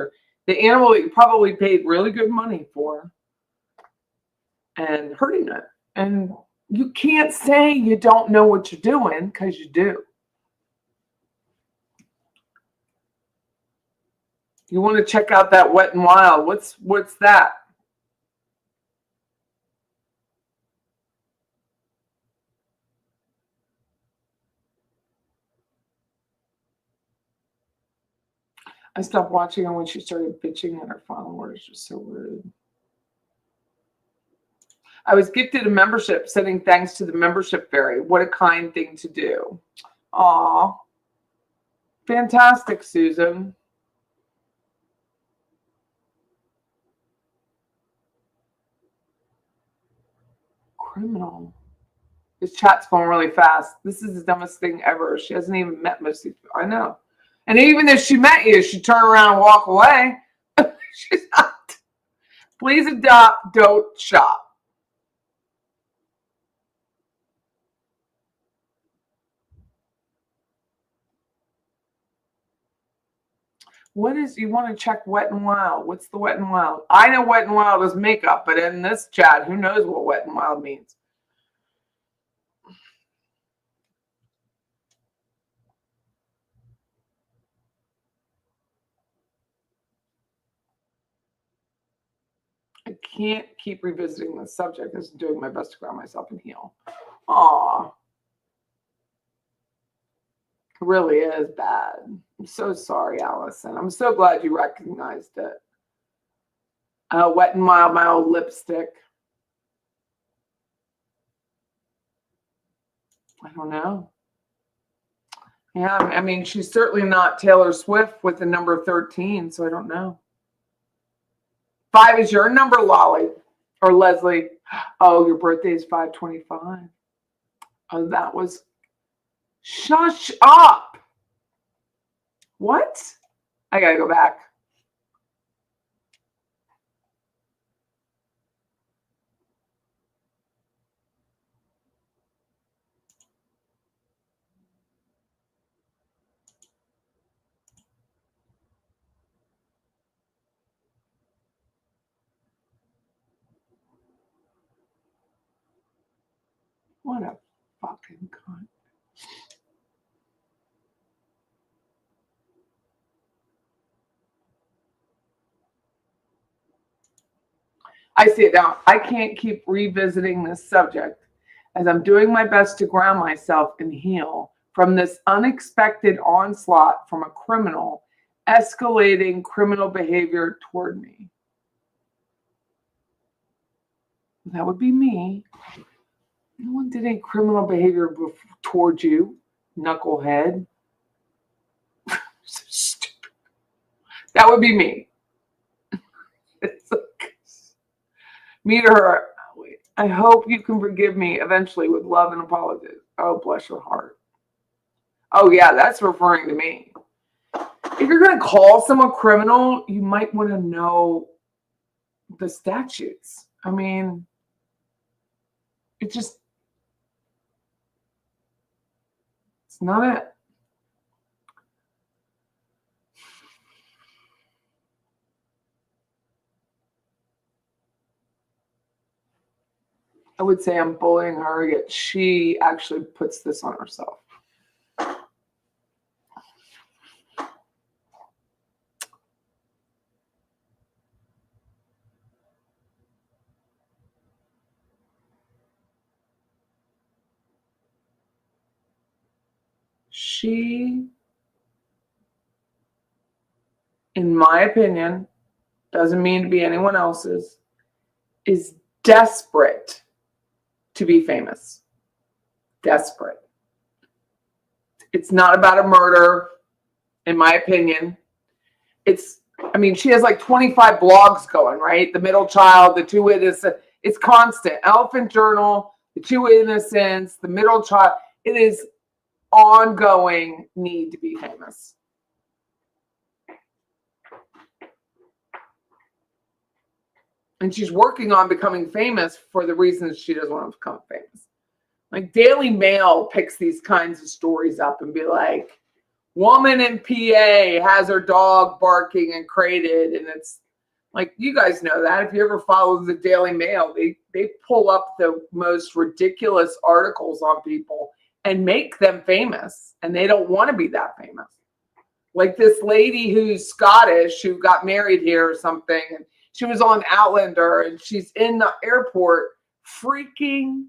the animal that you probably paid really good money for and hurting it. And you can't say you don't know what you're doing because you do. You want to check out that Wet and Wild. What's that? I stopped watching her when she started bitching at her followers. It was so rude. I was gifted a membership, sending thanks to the membership fairy. What a kind thing to do. Aw. Fantastic, Susan. Criminal. This chat's going really fast. This is the dumbest thing ever. She hasn't even met most of you. I know. And even if she met you, she'd turn around and walk away. She's not. Please adopt, don't shop. You want to check Wet and Wild? What's the Wet and Wild? I know Wet and Wild is makeup, but in this chat, who knows what Wet and Wild means? I can't keep revisiting this subject. I'm doing my best to ground myself and heal. Aw. It really is bad. I'm so sorry, Allison. I'm so glad you recognized it. Wet n Wild, my old lipstick. I don't know. Yeah, I mean, she's certainly not Taylor Swift with the number 13, so I don't know. 5 is your number, Lolly or Leslie. Oh, your birthday is 5/25. Oh, that was. Shush up. What? I gotta go back. What a fucking cunt. I see it now. I can't keep revisiting this subject as I'm doing my best to ground myself and heal from this unexpected onslaught from a criminal, escalating criminal behavior toward me. That would be me. No one did any criminal behavior towards you, knucklehead. So stupid. That would be me. It's like, me to her. I hope you can forgive me eventually with love and apologies. Oh, bless your heart. Oh, yeah, that's referring to me. If you're going to call someone criminal, you might want to know the statutes. I mean, it's not it. I would say I'm bullying her, yet she actually puts this on herself. She, in my opinion, doesn't mean to be anyone else's, is desperate to be famous. Desperate. It's not about a murder, in my opinion. She has like 25 blogs going, right? The Middle Child, the Two Innocents. It's constant. Elephant Journal, the Two Innocents, the Middle Child. It is ongoing need to be famous. And she's working on becoming famous for the reasons she doesn't want to become famous. Like Daily Mail picks these kinds of stories up and be like, woman in PA has her dog barking and crated. And it's like, you guys know that. If you ever follow the Daily Mail, they pull up the most ridiculous articles on people and make them famous. And they don't want to be that famous. Like this lady who's Scottish who got married here or something. And she was on Outlander and she's in the airport freaking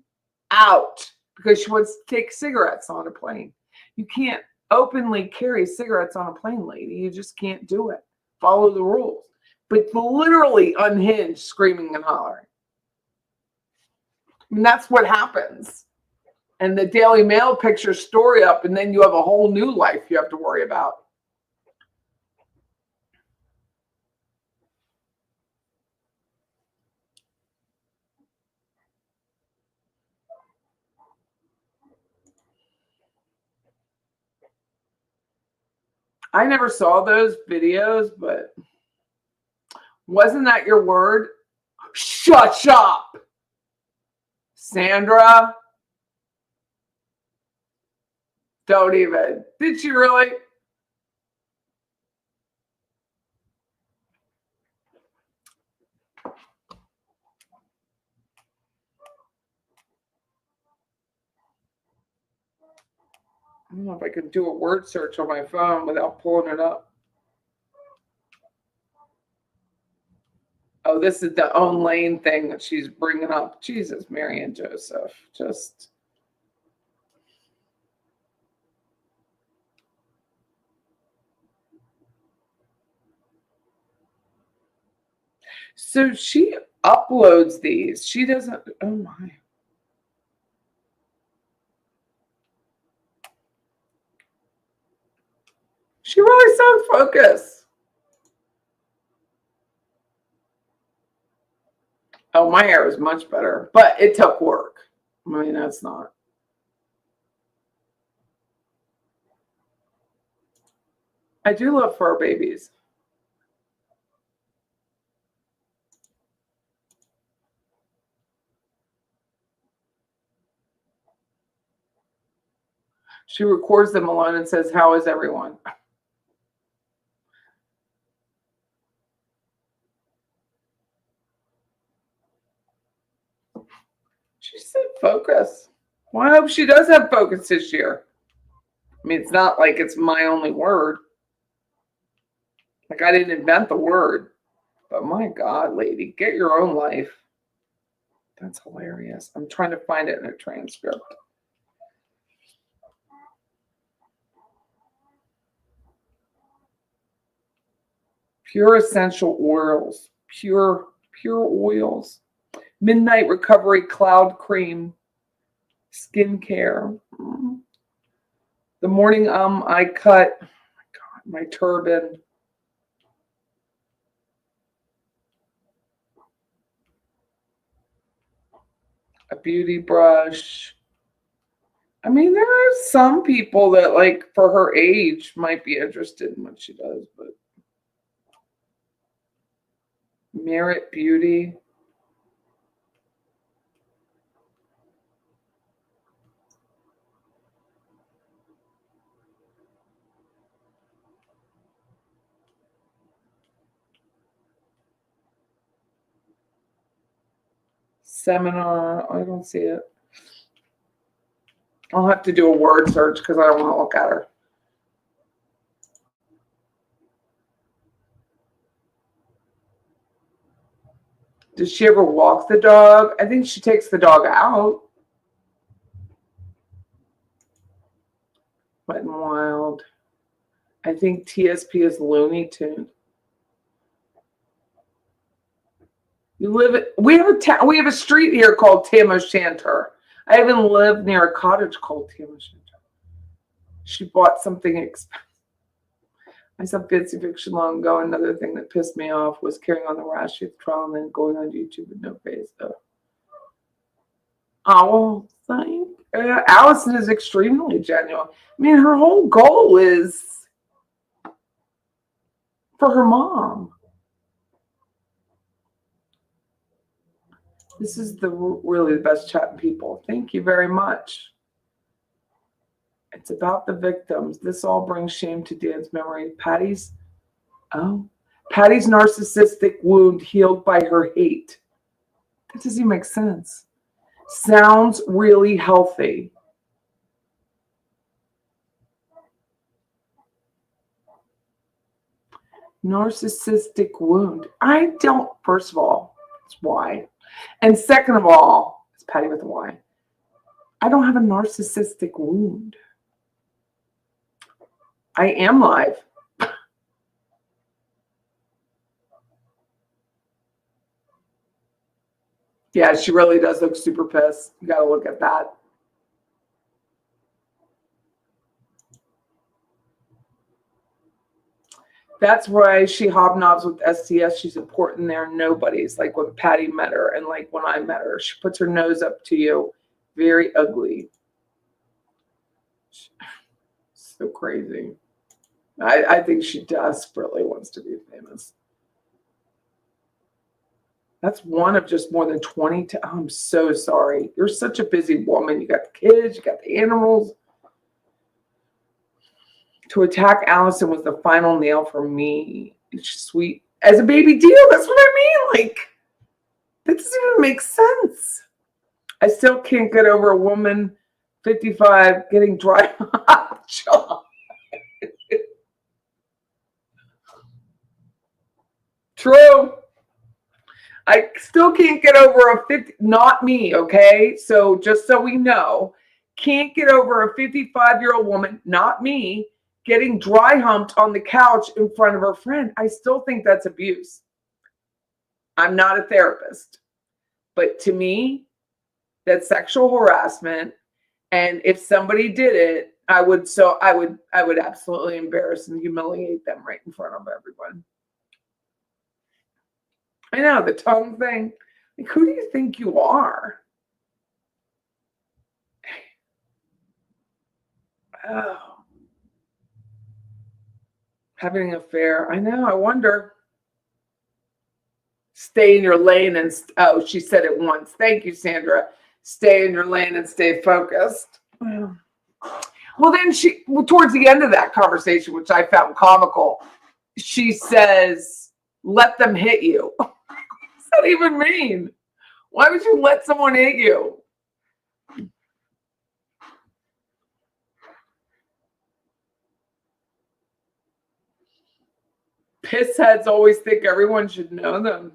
out because she wants to take cigarettes on a plane. You can't openly carry cigarettes on a plane, lady. You just can't do it. Follow the rules. But literally unhinged, screaming and hollering. And that's what happens. And the Daily Mail picks your story up, and then you have a whole new life you have to worry about. I never saw those videos, but wasn't that your word? Shut up, Sandra. Don't even. Did she really? I don't know if I can do a word search on my phone without pulling it up. Oh, this is the own lane thing that she's bringing up. Jesus, Mary and Joseph. Just. So she uploads these. She doesn't. Oh my. She really sounds focused. Oh, my hair is much better, but it took work. I mean, that's not. I do love fur babies. She records them alone and says, "How is everyone?" She said focus. Well, I hope she does have focus this year. I mean, it's not like it's my only word. Like, I didn't invent the word. But my God, lady, get your own life. That's hilarious. I'm trying to find it in a transcript. Pure essential oils. Pure oils. Midnight recovery cloud cream. Skincare. The morning I cut my turban. A beauty brush. I mean, there are some people that, like, for her age, might be interested in what she does, but Merit Beauty. Seminar. I don't see it. I'll have to do a word search because I don't want to look at her. Does she ever walk the dog? I think she takes the dog out. Wet and Wild. I think TSP is Looney Tune. We have a street here called Tam O'Shanter. I even live near a cottage called Tam O'Shanter. She bought something expensive. I saw Fancy Fiction long ago. Another thing that pissed me off was carrying on the rash trial and then going on YouTube with no face. Oh, thank Adelson is extremely genuine. I mean, her whole goal is for her mom. This is really the best chat in people. Thank you very much. It's about the victims. This all brings shame to Dan's memory. Patty's narcissistic wound healed by her hate. That doesn't even make sense. Sounds really healthy. Narcissistic wound. First of all, it's why. And second of all, it's Patty with a Y. I don't have a narcissistic wound. I am live. Yeah, she really does look super pissed. You got to look at that. That's why she hobnobs with STS. She's important there. Nobody's like when Patty met her and like when I met her. She puts her nose up to you. Very ugly. So crazy. I think she desperately wants to be famous. That's one of just more than 20. I'm so sorry. You're such a busy woman. You got the kids, you got the animals. To attack Adelson was the final nail for me. It's sweet. As a baby deal, that's what I mean. Like, that doesn't even make sense. I still can't get over a woman 55 getting dry hot jaw. True. I still can't get over a 50, not me, okay? So just so we know, can't get over a 55-year-old woman, not me, getting dry humped on the couch in front of her friend. I still think that's abuse. I'm not a therapist, but to me, that's sexual harassment. And if somebody did it, I would absolutely embarrass and humiliate them right in front of everyone. I know, the tongue thing. Like, who do you think you are? Oh, having an affair. I know, I wonder. Stay in your lane and, oh, she said it once. Thank you, Sandra. Stay in your lane and stay focused. Well, then towards the end of that conversation, which I found comical, she says, let them hit you. What does that even mean? Why would you let someone hit you? Pissheads always think everyone should know them.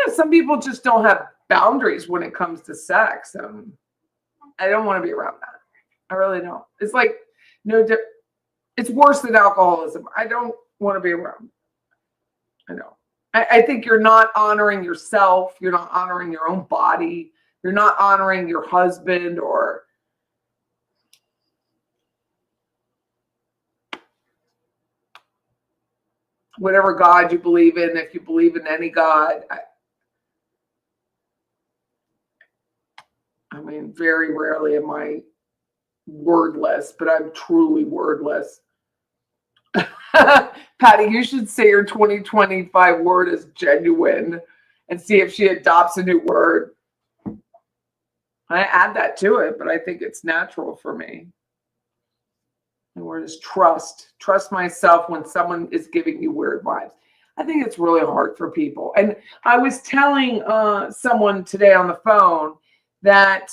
Yeah, some people just don't have boundaries when it comes to sex. I don't want to be around that. I really don't. It's like it's worse than alcoholism. I don't want to be around. I know. I think you're not honoring yourself. You're not honoring your own body. You're not honoring your husband or whatever God you believe in. If you believe in any God, I mean, very rarely am I wordless, but I'm truly wordless. Patty, you should say your 2025 word is genuine and see if she adopts a new word. I add that to it, but I think it's natural for me. The word is trust. Trust myself when someone is giving you weird vibes. I think it's really hard for people. And I was telling someone today on the phone that,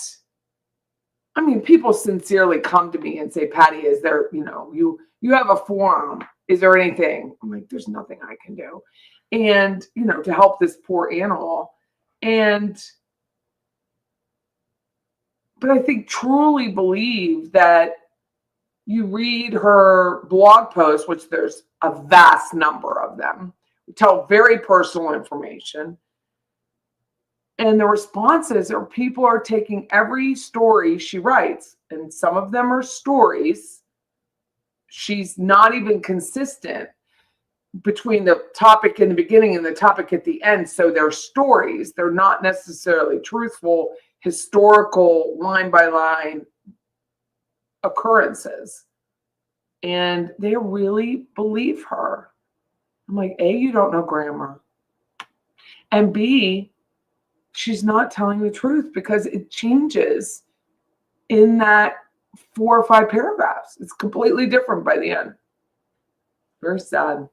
I mean, people sincerely come to me and say, Patty, is there, you have a forum. Is there anything? I'm like, there's nothing I can do. And, to help this poor animal. But I think truly believe that you read her blog posts, which there's a vast number of them, tell very personal information. And the responses are people are taking every story she writes, and some of them are stories. She's not even consistent between the topic in the beginning and the topic at the end. So they're stories. They're not necessarily truthful, historical, line by line occurrences. And they really believe her. I'm like, A, you don't know grammar. And B, she's not telling the truth because it changes in that 4 or 5 paragraphs. It's completely different by the end. Very sad.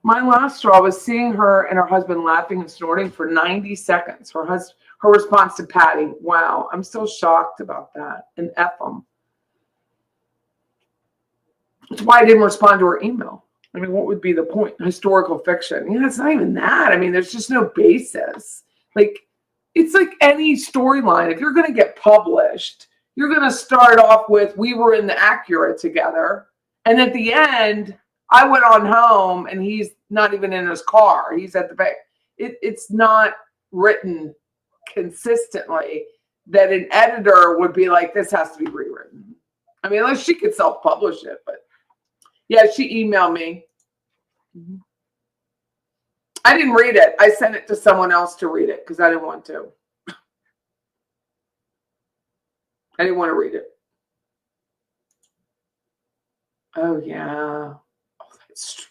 My last straw was seeing her and her husband laughing and snorting for 90 seconds. Her response to Patty, wow, I'm still shocked about that. And F them. That's why I didn't respond to her email. I mean, what would be the point? Historical fiction. It's not even that. I mean, there's just no basis. Like, it's like any storyline. If you're going to get published, you're going to start off with, we were in the Acura together. And at the end, I went on home and he's not even in his car. He's at the back. It's not written consistently that an editor would be like, this has to be rewritten. I mean, unless she could self-publish it. But yeah, she emailed me. I didn't read it. I sent it to someone else to read it because I didn't want to. I didn't want to read it. Oh, yeah. That's true.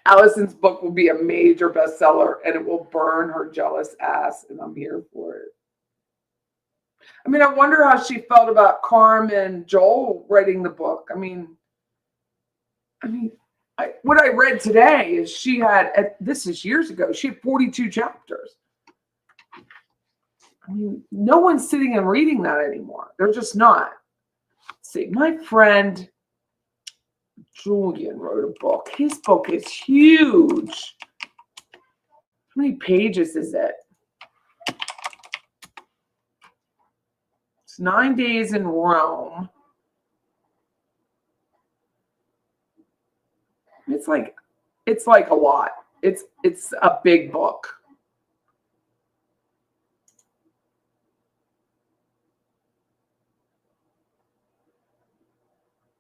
Allison's book will be a major bestseller and it will burn her jealous ass, and I'm here for it. I mean, I wonder how she felt about Carm and Joel writing the book. I mean, what I read today is she had, this is years ago, she had 42 chapters. I mean, no one's sitting and reading that anymore. They're just not. Let's see, my friend Julian wrote a book. His book is huge. How many pages is it? It's 9 days in Rome. It's like a lot. It's a big book.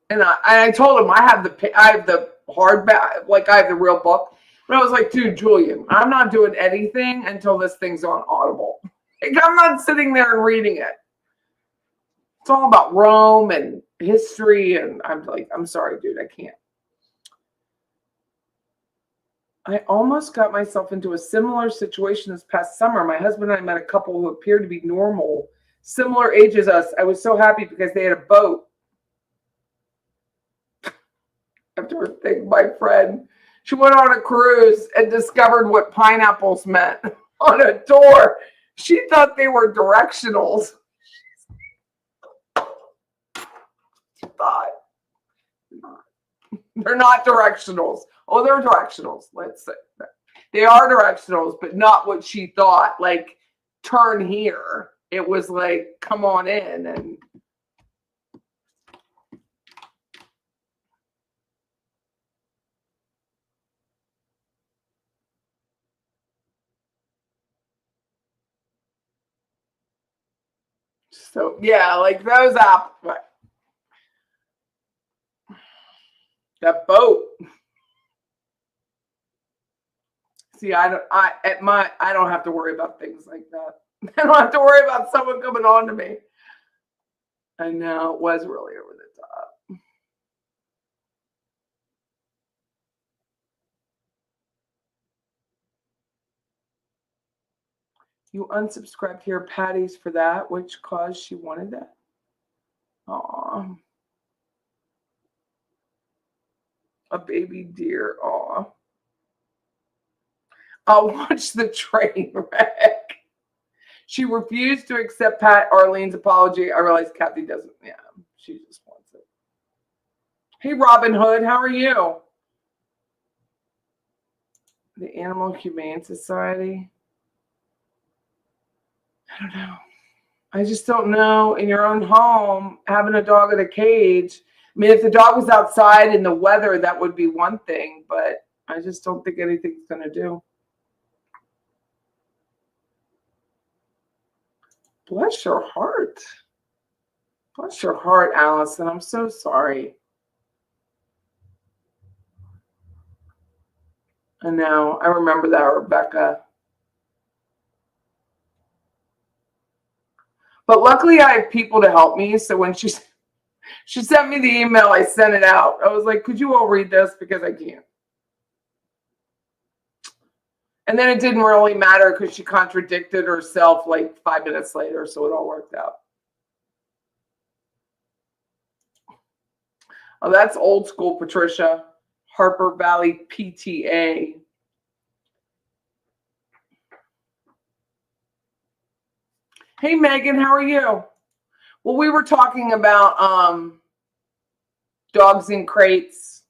And I told him I have the hardback, like I have the real book. But I was like, dude, Julian, I'm not doing anything until this thing's on Audible. Like, I'm not sitting there and reading it. It's all about Rome and history, and I'm like, I'm sorry, dude, I can't. I almost got myself into a similar situation this past summer. My husband and I met a couple who appeared to be normal, similar age as us. I was so happy because they had a boat. After thing, my friend, she went on a cruise and discovered what pineapples meant on a door. She thought they were directionals. She thought they're not directionals. Oh, they're directionals. Let's say they are directionals, but not what she thought. Like, turn here. It was like, come on in. And so, yeah, like those apples. That boat. See, I don't have to worry about things like that. I don't have to worry about someone coming on to me. I know it was really over the top. You unsubscribed here, Patty's, for that, which cause she wanted that. Aw. A baby deer. Aw. I'll watch the train wreck. She refused to accept Pat Arlene's apology. I realize Kathy doesn't. Yeah, she just wants it. Hey, Robin Hood, how are you? The Animal Humane Society. I don't know. I just don't know. In your own home, having a dog in a cage. I mean, if the dog was outside in the weather, that would be one thing, but I just don't think anything's going to do. Bless your heart. Bless your heart, Allison. I'm so sorry. I know. I remember that, Rebecca. But luckily, I have people to help me. So when she sent me the email, I sent it out. I was like, could you all read this? Because I can't. And then it didn't really matter because she contradicted herself like 5 minutes later. So it all worked out. Oh, that's old school, Patricia. Harper Valley PTA. Hey, Megan, how are you? Well, we were talking about dogs in crates,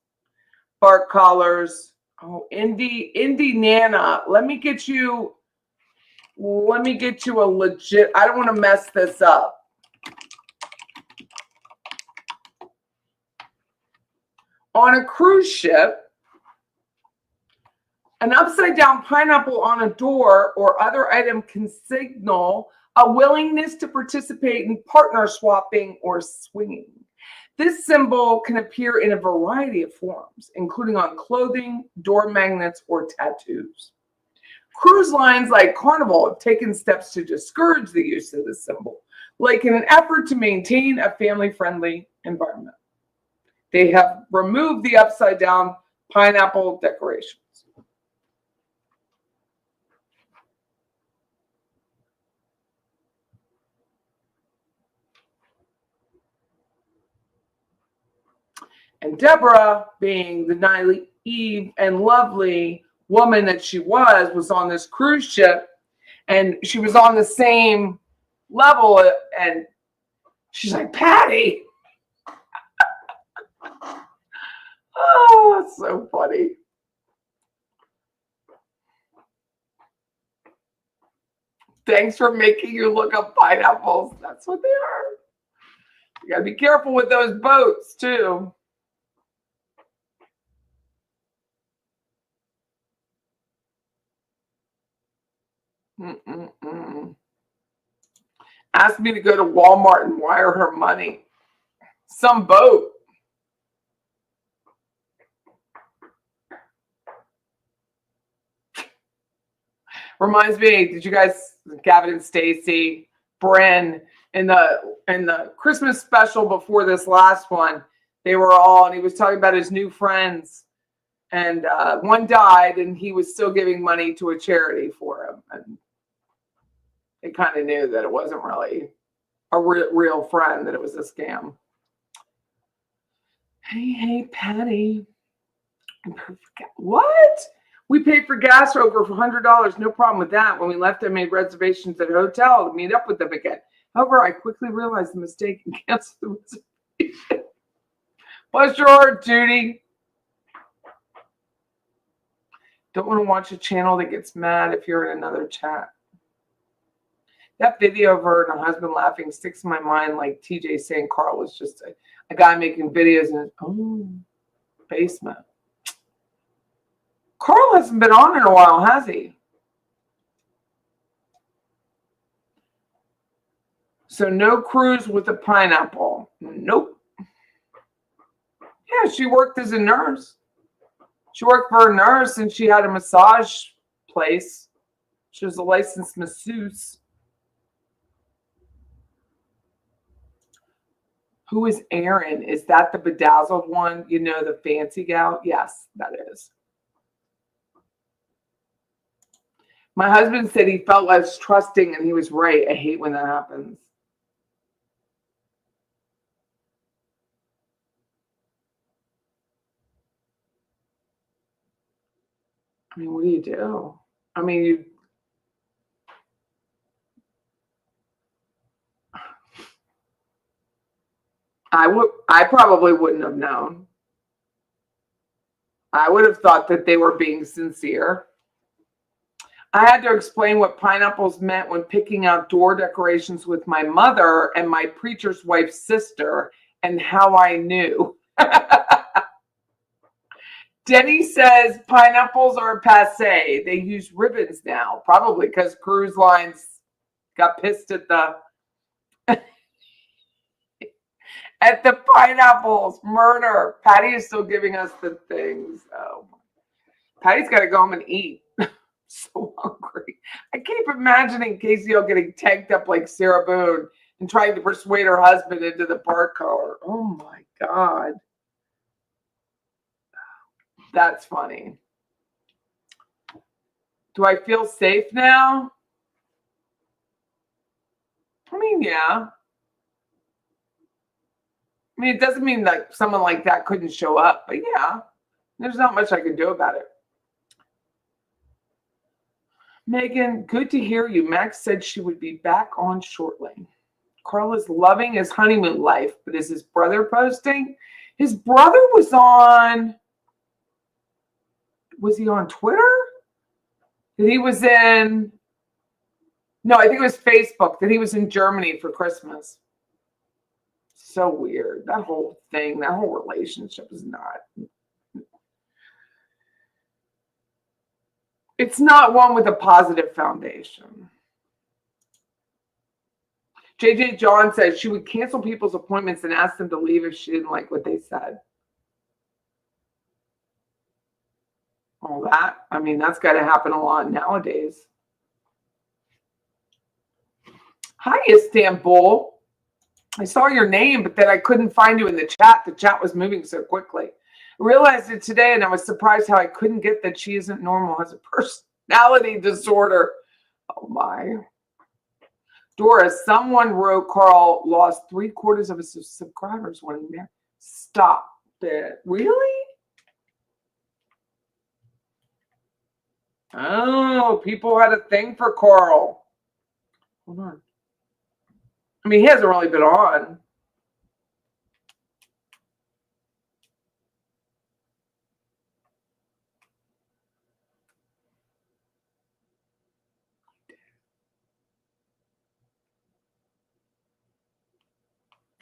bark collars. Oh, Indy Nana. Let me get you a legit. I don't want to mess this up. On a cruise ship, an upside down pineapple on a door or other item can signal a willingness to participate in partner swapping or swinging. This symbol can appear in a variety of forms, including on clothing, door magnets, or tattoos. Cruise lines like Carnival have taken steps to discourage the use of this symbol, like in an effort to maintain a family-friendly environment. They have removed the upside-down pineapple decorations. And Deborah, being the naive and lovely woman that she was on this cruise ship, and she was on the same level, and she's like, Patty. Oh, that's so funny. Thanks for making you look up pineapples. That's what they are. You gotta be careful with those boats too. Mm-mm-mm. Asked me to go to Walmart and wire her money. Some boat. Reminds me, did you guys, Gavin and Stacy, Bryn, in the Christmas special before this last one, they were all, and he was talking about his new friends, and one died, and he was still giving money to a charity for him, and they kind of knew that it wasn't really a real friend, that it was a scam. Hey, Patty. What? We paid for gas over $100. No problem with that. When we left, I made reservations at a hotel to meet up with them again. However, I quickly realized the mistake and canceled the reservation. Bless your heart, Judy. Don't want to watch a channel that gets mad if you're in another chat. That video of her and her husband laughing sticks in my mind, like TJ saying Carl was just a guy making videos in basement. Carl hasn't been on in a while, has he? So no cruise with a pineapple. Nope. Yeah, she worked as a nurse. She worked for a nurse and she had a massage place. She was a licensed masseuse. Who is Erin? Is that the bedazzled one? You know, the fancy gal? Yes, that is. My husband said he felt less trusting, and he was right. I hate when that happens. I mean, what do you do? I mean, I probably wouldn't have known. I would have thought that they were being sincere. I had to explain what pineapples meant when picking out door decorations with my mother and my preacher's wife's sister, and how I knew. Denny says pineapples are passe. They use ribbons now, probably because cruise lines got pissed at the pineapples. Murder. Patty is still giving us the things. Oh, Patty's got to go home and eat. So hungry. I keep imagining Casey getting tanked up like Sarah Boone and trying to persuade her husband into the park car. Oh my God. That's funny. Do I feel safe now? I mean, yeah. I mean, it doesn't mean that someone like that couldn't show up, but yeah, there's not much I can do about it. Megan, good to hear you. Max said she would be back on shortly. Carl is loving his honeymoon life, but is his brother posting? His brother was he on Twitter? That he was in, no, I think it was Facebook, that he was in Germany for Christmas. So weird. That whole thing, that whole relationship is not. It's not one with a positive foundation. JJ John says she would cancel people's appointments and ask them to leave if she didn't like what they said. All that, I mean, that's got to happen a lot nowadays. Hi, Istanbul. I saw your name, but then I couldn't find you in the chat. The chat was moving so quickly. I realized it today, and I was surprised how I couldn't get that she isn't normal, has a personality disorder. Oh, my. Doris, someone wrote Carl lost 3/4 of his subscribers when he married. Stop it. Really? Oh, people had a thing for Carl. Hold on. I mean, he hasn't really been on.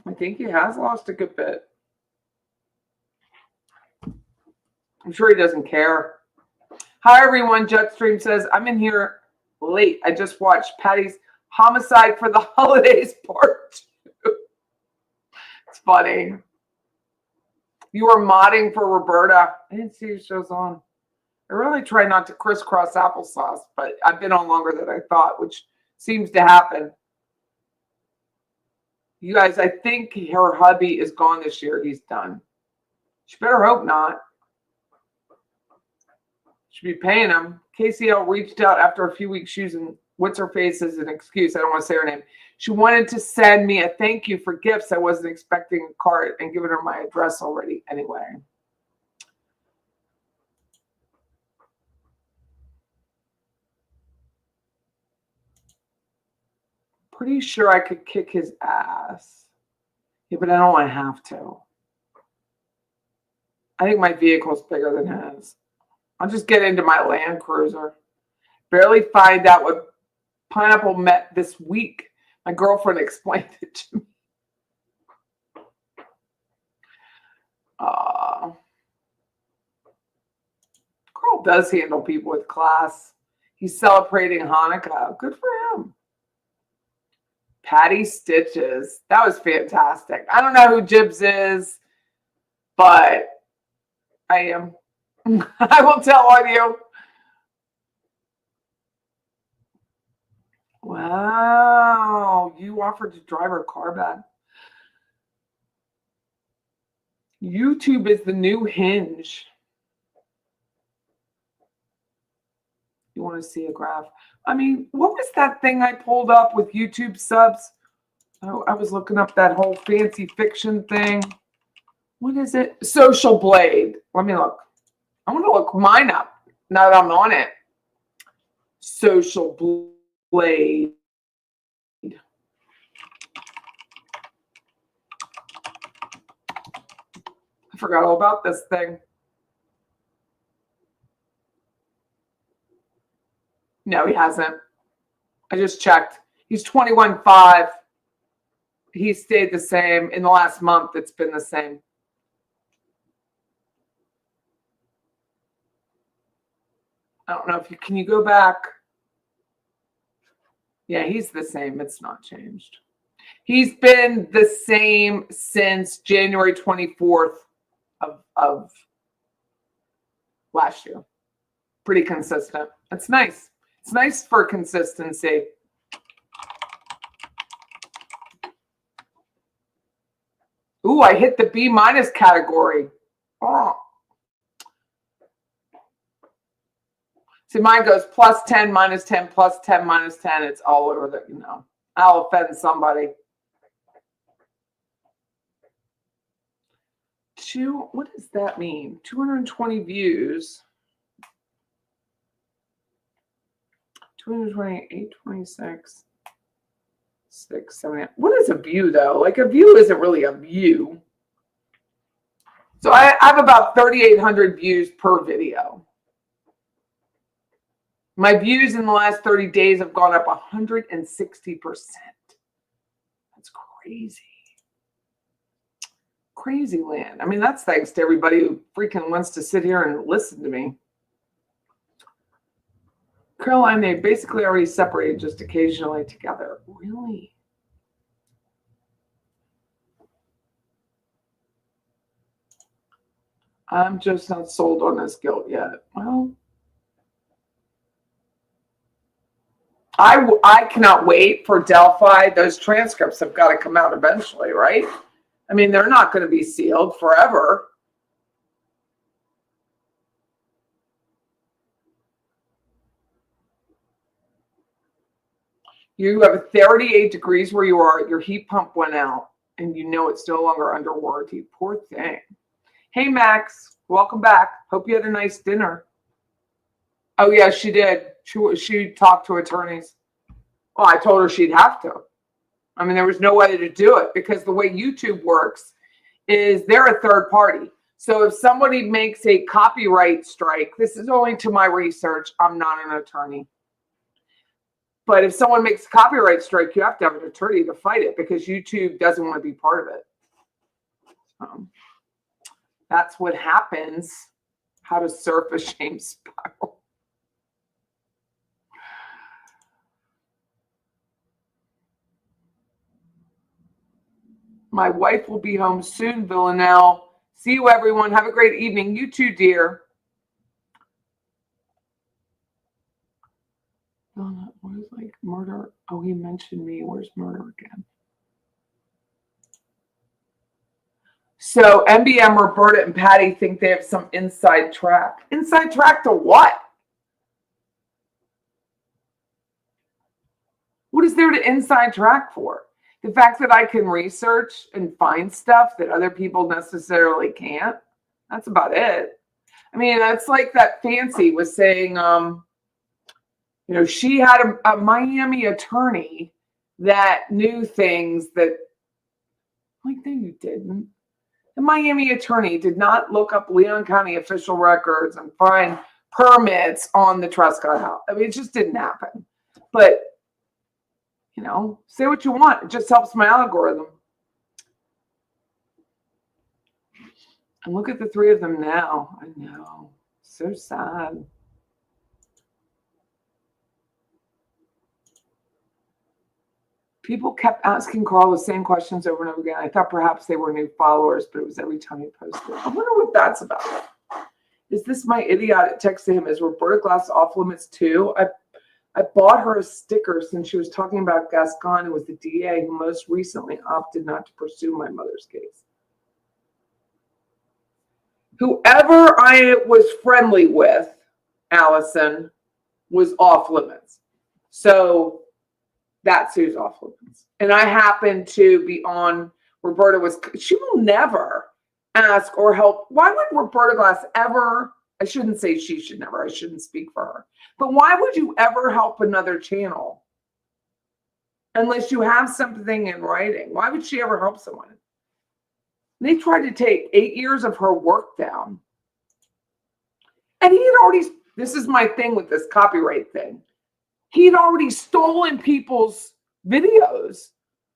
I think he has lost a good bit. I'm sure he doesn't care. Hi, everyone. Jetstream says, I'm in here late. I just watched Patty's Homicide for the Holidays Part 2. It's funny. You were modding for Roberta. I didn't see your shows on. I really try not to crisscross applesauce, but I've been on longer than I thought, which seems to happen. You guys, I think her hubby is gone this year. He's done. She better hope not. Should be paying him. KCL reached out after a few weeks using what's her face as an excuse. I don't want to say her name. She wanted to send me a thank you for gifts. I wasn't expecting a card and giving her my address already anyway. Pretty sure I could kick his ass. Yeah, but I don't want to have to. I think my vehicle's bigger than his. I'll just get into my Land Cruiser. Barely find out what Pineapple met this week. My girlfriend explained it to me. Carl does handle people with class. He's celebrating Hanukkah. Good for him. Patty Stitches. That was fantastic. I don't know who Jibs is, but I am. I will tell on you. Wow. You offered to drive her car back. YouTube is the new Hinge. You want to see a graph? I mean, what was that thing I pulled up with YouTube subs? Oh, I was looking up that whole fancy fiction thing. What is it? Social Blade. Let me look. I want to look mine up now that I'm on it. Social Blade. I forgot all about this thing. No, he hasn't. I just checked. He's 21.5. He stayed the same. In the last month, it's been the same. I don't know if you can you go back. Yeah, he's the same. It's not changed. He's been the same since January 24th of last year. Pretty consistent. It's nice. It's nice for consistency. Ooh, I hit the B- category. Oh. See, mine goes plus 10, minus 10, plus 10, minus 10. It's all over the, you know. I'll offend somebody. What does that mean? 220 views. 220, 826, 6, 7, 8. What is a view, though? Like, a view isn't really a view. So I have about 3,800 views per video. My views in the last 30 days have gone up 160%. That's crazy. Crazy land. I mean, that's thanks to everybody who freaking wants to sit here and listen to me. Caroline, they basically already separated, just occasionally together. Really? I'm just not sold on this guilt yet. Well, I cannot wait for Delphi. Those transcripts have got to come out eventually, right? I mean, they're not going to be sealed forever. You have 38 degrees where you are. Your heat pump went out, and you know it's no longer under warranty. Poor thing. Hey, Max. Welcome back. Hope you had a nice dinner. Oh, yeah, she did. She talked to attorneys. Well, I told her she'd have to. I mean, there was no way to do it because the way YouTube works is they're a third party. So if somebody makes a copyright strike, this is only to my research. I'm not an attorney. But if someone makes a copyright strike, you have to have an attorney to fight it because YouTube doesn't want to be part of it. That's what happens. How to surf a shame spiral. My wife will be home soon, Villanelle. See you, everyone. Have a great evening. You too, dear. What is like murder? Oh, he mentioned me. Where's murder again? So MBM, Roberta, and Patty think they have some inside track. Inside track to what? What is there to inside track for? The fact that I can research and find stuff that other people necessarily can't. That's about it. I mean, that's like that Fancy was saying, she had a Miami attorney that knew things that, like, no, you didn't. The Miami attorney did not look up Leon County official records and find permits on the Trescott house. I mean, it just didn't happen. But, say what you want. It just helps my algorithm. And look at the three of them now. I know. So sad. People kept asking Carl the same questions over and over again. I thought perhaps they were new followers, but it was every time he posted. I wonder what that's about. Is this my idiotic text to him? Is Roberta Glass off limits too? I bought her a sticker since she was talking about Gascon, who was the DA who most recently opted not to pursue my mother's case. Whoever I was friendly with, Allison, was off limits. So that's who's off limits. And I happen to be on, she will never ask or help. Why would Roberta Glass ever, I shouldn't say she should never, I shouldn't speak for her. But why would you ever help another channel unless you have something in writing? Why would she ever help someone? They tried to take 8 years of her work down. And he had already, this is my thing with this copyright thing. He'd already stolen people's videos.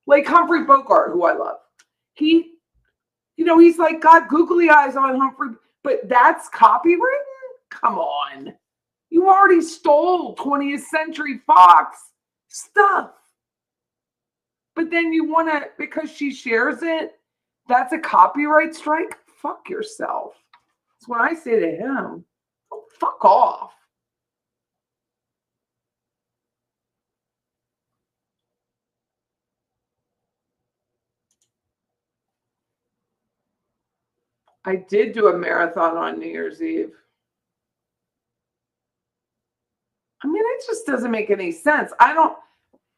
Like Humphrey Bogart, who I love. He's like got googly eyes on Humphrey, but that's copywritten? Come on. You already stole 20th Century Fox stuff. But then you want to, because she shares it, that's a copyright strike? Fuck yourself. That's what I say to him. Oh, fuck off. I did do a marathon on New Year's Eve. I mean, it just doesn't make any sense.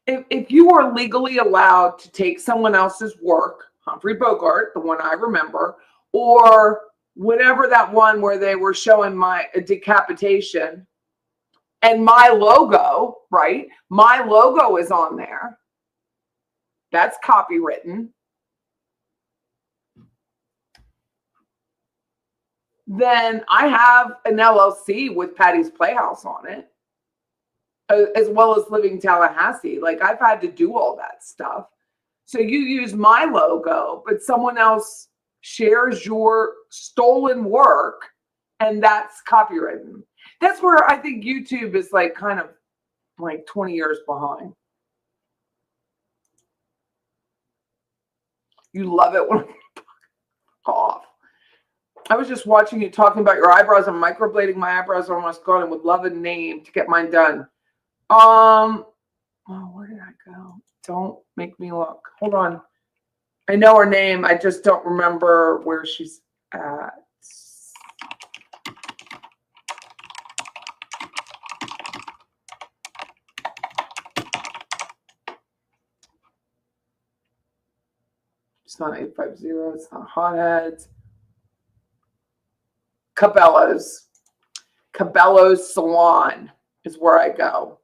If you are legally allowed to take someone else's work, Humphrey Bogart, the one I remember, or whatever that one where they were showing my decapitation, and my logo, right? My logo is on there. That's copywritten. Then I have an LLC with Patty's Playhouse on it, as well as Living Tallahassee. Like, I've had to do all that stuff. So you use my logo, but someone else shares your stolen work, and that's copywritten. That's where I think YouTube is like kind of like 20 years behind. You love it when I off. I was just watching you talking about your eyebrows. I'm microblading my eyebrows. Are almost gone and would love a name to get mine done. Oh, where did I go? Don't make me look. Hold on. I know her name. I just don't remember where she's at. It's not 850. It's not Hotheads. Cabela's Salon is where I go.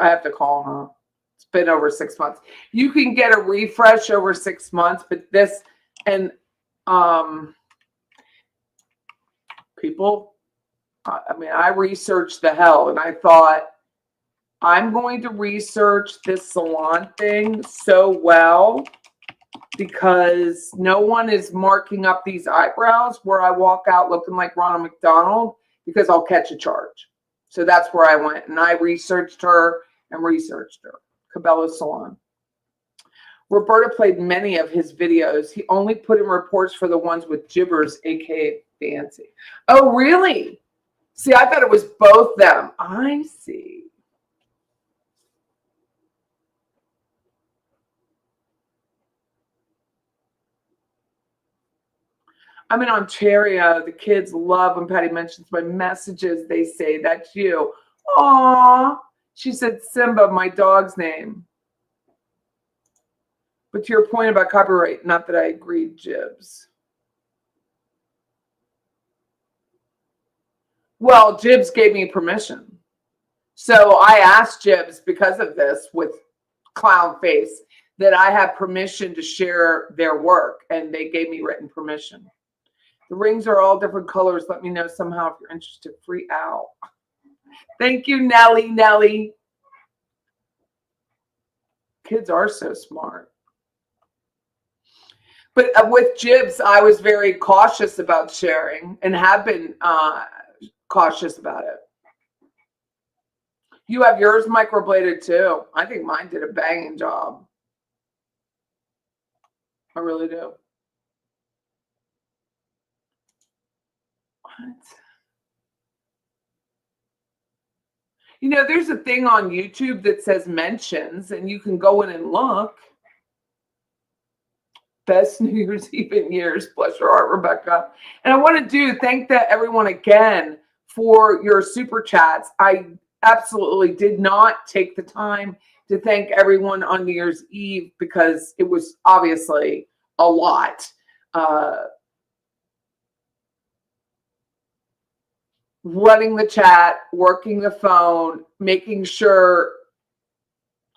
I have to call her. It's been over 6 months. You can get a refresh over 6 months, but this and people. I mean, I researched the hell, and I thought I'm going to research this salon thing so well because no one is marking up these eyebrows where I walk out looking like Ronald McDonald because I'll catch a charge. So that's where I went, and I researched her. Cabela's Salon. Roberta played many of his videos. He only put in reports for the ones with gibbers, aka Fancy. Oh, really? See, I thought it was both them. I see. I'm in Ontario. The kids love when Patty mentions my messages. They say, that's you. Aw. She said Simba, my dog's name. But to your point about copyright, not that I agreed, Jibs. Well, Jibs gave me permission. So I asked Jibs because of this with Clown Face that I have permission to share their work, and they gave me written permission. The rings are all different colors. Let me know somehow if you're interested. Free out. Thank you, Nelly. Kids are so smart. But with Jibs, I was very cautious about sharing and have been cautious about it. You have yours microbladed too. I think mine did a banging job. I really do. What? You know, there's a thing on YouTube that says mentions, and you can go in and look. Best New Year's Eve in years. Bless your heart, Rebecca. And I want to thank everyone again for your super chats. I absolutely did not take the time to thank everyone on New Year's Eve because it was obviously a lot. Running the chat, working the phone, making sure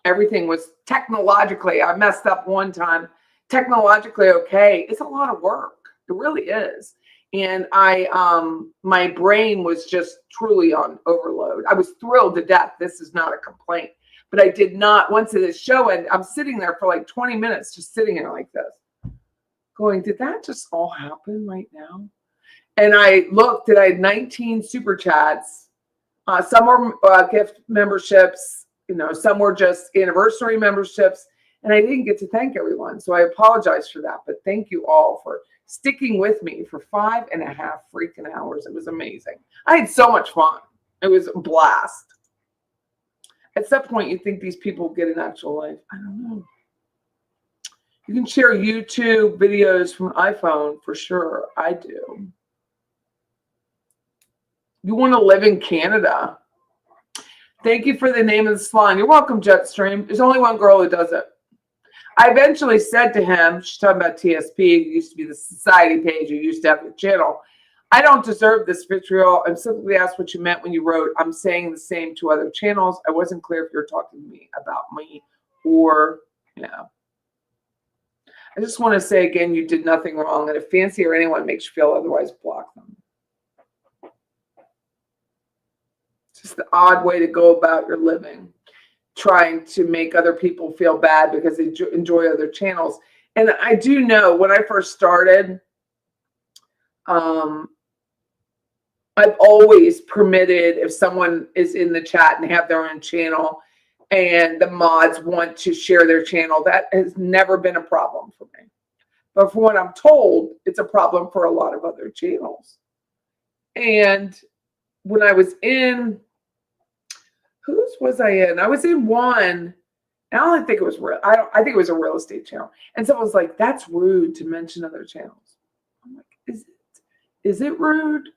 everything was technologically, I messed up one time, technologically okay. It's a lot of work. It really is. And my brain was just truly on overload. I was thrilled to death. This is not a complaint, but I did not, once it is showing, I'm sitting there for like 20 minutes, just sitting there like this, going, did that just all happen right now? And I looked and I had 19 super chats. Some were gift memberships, some were just anniversary memberships, and I didn't get to thank everyone. So I apologize for that, but thank you all for sticking with me for 5.5 freaking hours. It was amazing. I had so much fun. It was a blast. At some point, you think these people get an actual life. I don't know. You can share YouTube videos from iPhone for sure. I do. You want to live in Canada. Thank you for the name of the salon. You're welcome, Jetstream. There's only one girl who does it. I eventually said to him, she's talking about TSP, it used to be the society page, you used to have the channel. I don't deserve this vitriol. I'm simply asked what you meant when you wrote, I'm saying the same to other channels. I wasn't clear if you're talking to me about me or, I just want to say again, you did nothing wrong. And if Fancy or anyone makes you feel otherwise, block them. It's just the odd way to go about your living, trying to make other people feel bad because they enjoy other channels. And I do know when I first started, I've always permitted if someone is in the chat and have their own channel and the mods want to share their channel, that has never been a problem for me. But from what I'm told, it's a problem for a lot of other channels. And when I was in, whose was I in? I was in one. I don't think it was real. I think it was a real estate channel. And someone was like, that's rude to mention other channels. I'm like, is it rude?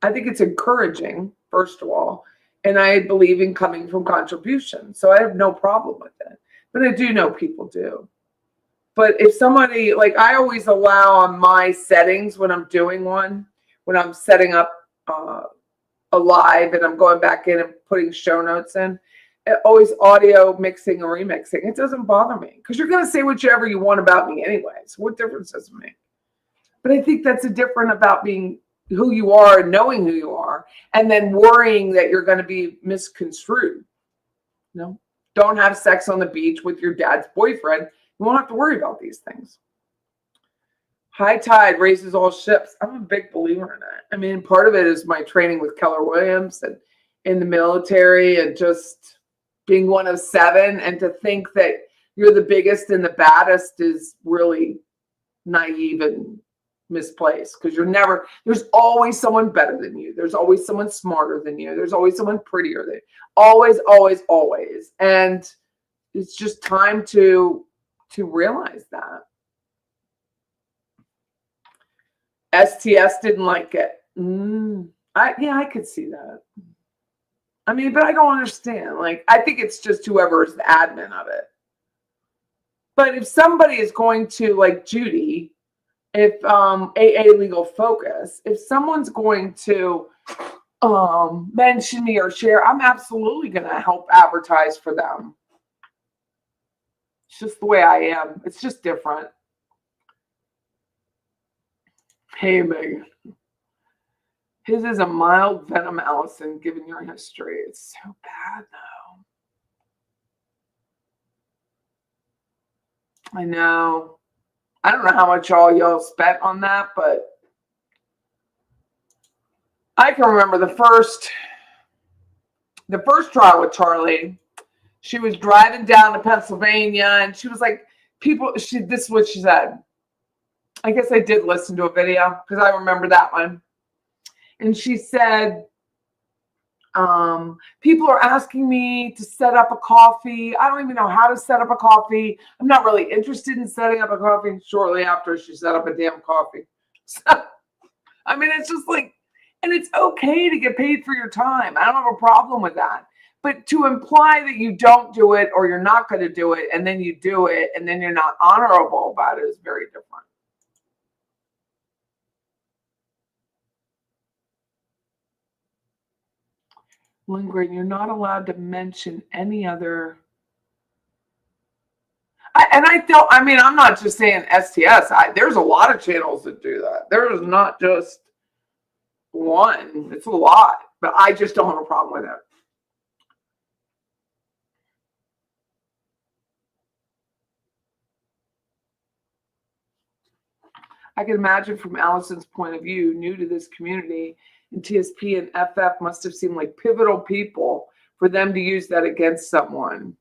I think it's encouraging, first of all. And I believe in coming from contribution. So I have no problem with it. But I do know people do. But if somebody, like I always allow on my settings when I'm doing one, when I'm setting up a live and I'm going back in and putting show notes in, always audio mixing or remixing. It doesn't bother me because you're going to say whichever you want about me anyway. So what difference does it make? But I think that's a different about being who you are and knowing who you are and then worrying that you're going to be misconstrued. No, don't have sex on the beach with your dad's boyfriend. You won't have to worry about these things. High tide raises all ships. I'm a big believer in that. I mean, part of it is my training with Keller Williams and in the military and just being one of 7. And to think that you're the biggest and the baddest is really naive and misplaced, because there's always someone better than you. There's always someone smarter than you. There's always someone prettier than you. Always, always, always. And it's just time to realize that. STS didn't like it. I could see that. I mean, but I don't understand. Like, I think it's just whoever is the admin of it. But if somebody is going to, like Judy, if AA Legal Focus, if someone's going to mention me or share, I'm absolutely going to help advertise for them. It's just the way I am. It's just different. Hey, Megan. His is a mild venom, Adelson, given your history. It's so bad, though. I know. I don't know how much y'all spent on that, but I can remember the first trial with Charlie. She was driving down to Pennsylvania, and she was like, this is what she said. I guess I did listen to a video because I remember that one. And she said, people are asking me to set up a coffee. I don't even know how to set up a coffee. I'm not really interested in setting up a coffee. Shortly after, she set up a damn coffee. So, I mean, it's just like, and it's okay to get paid for your time. I don't have a problem with that. But to imply that you don't do it or you're not going to do it, and then you do it, and then you're not honorable about it is very different. Lindgren, you're not allowed to mention any other. I'm not just saying STS. There's a lot of channels that do that. There is not just one. It's a lot, but I just don't have a problem with it. I can imagine from Allison's point of view, new to this community, and TSP and FF must have seemed like pivotal people for them to use that against someone.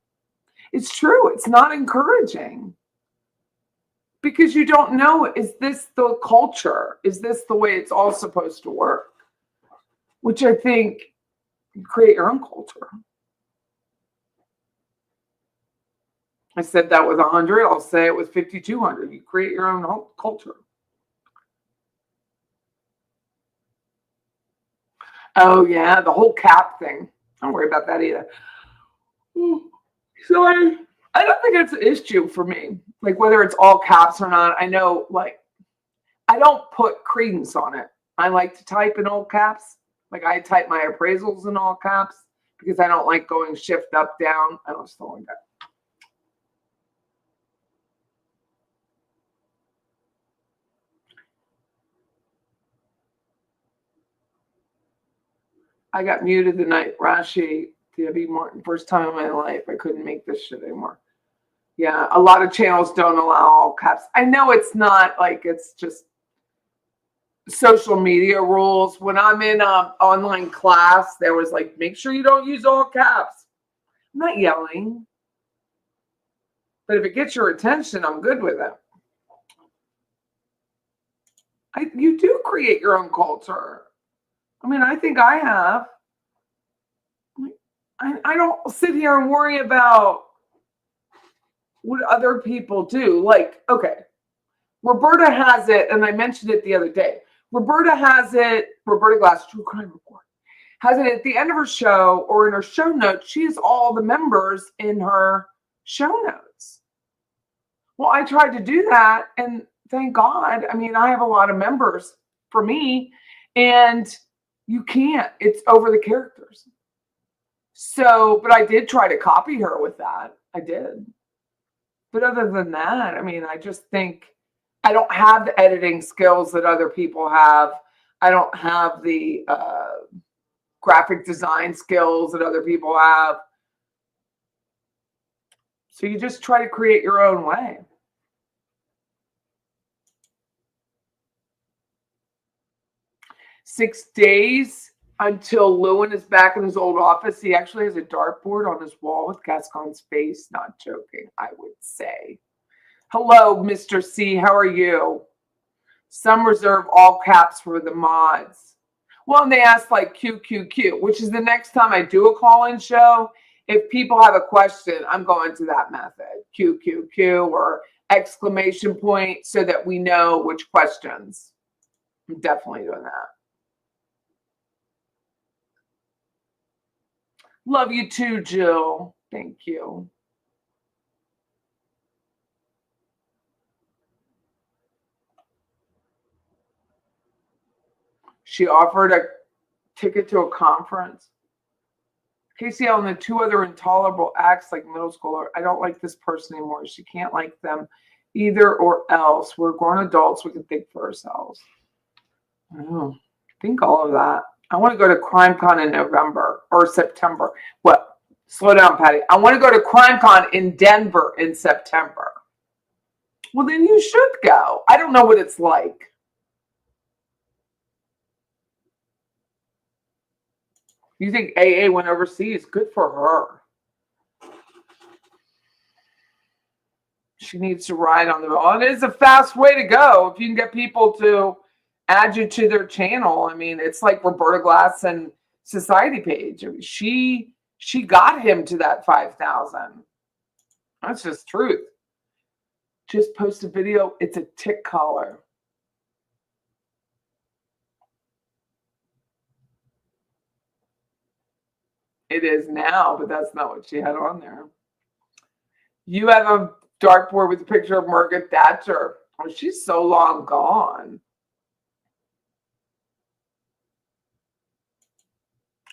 It's true. It's not encouraging because you don't know, is this the culture? Is this the way it's all supposed to work? Which I think you create your own culture. I said that with 100. I'll say it with 5,200. You create your own culture. Oh, yeah, the whole cap thing. Don't worry about that either. So I don't think it's an issue for me, like whether it's all caps or not. I know, like, I don't put credence on it. I like to type in all caps. Like, I type my appraisals in all caps because I don't like going shift up, down. I don't like that. I got muted the night Rashi, Debbie Martin, first time in my life. I couldn't make this shit anymore. Yeah, a lot of channels don't allow all caps. I know it's not like, it's just social media rules. When I'm in an online class, there was like, make sure you don't use all caps. I'm not yelling. But if it gets your attention, I'm good with it. You do create your own culture. I mean, I think I have. I don't sit here and worry about what other people do. Like, okay, Roberta has it, and I mentioned it the other day. Roberta has it, Roberta Glass, True Crime Report, has it at the end of her show or in her show notes. She has all the members in her show notes. Well, I tried to do that, and thank God. I mean, I have a lot of members for me, and you can't. It's over the characters. So, but I did try to copy her with that. I did. But other than that, I mean, I just think I don't have the editing skills that other people have. I don't have the graphic design skills that other people have. So you just try to create your own way. Six days until Lewin is back in his old office. He actually has a dartboard on his wall with Gascon's face. Not joking, I would say. Hello, Mr. C. How are you? Some reserve all caps for the mods. Well, and they asked like QQQ, which is the next time I do a call-in show. If people have a question, I'm going to that method, QQQ or exclamation point, so that we know which questions. I'm definitely doing that. Love you too, Jill. Thank you. She offered a ticket to a conference. KCL and the two other intolerable acts like middle schooler. I don't like this person anymore. She can't like them either or else. We're grown adults. We can think for ourselves. I don't think all of that. I want to go to CrimeCon in November or September. What? Slow down, Patty. I want to go to CrimeCon in Denver in September. Well, then you should go. I don't know what it's like. You think AA went overseas? Good for her. She needs to ride on the road. It is a fast way to go. If you can get people to add you to their channel. I mean, it's like Roberta Glass and Society Page. I mean, she got him to that 5,000. That's just truth. Just post a video. It's a tick collar. It is now, but that's not what she had on there. You have a dartboard with a picture of Margaret Thatcher. Oh, she's so long gone.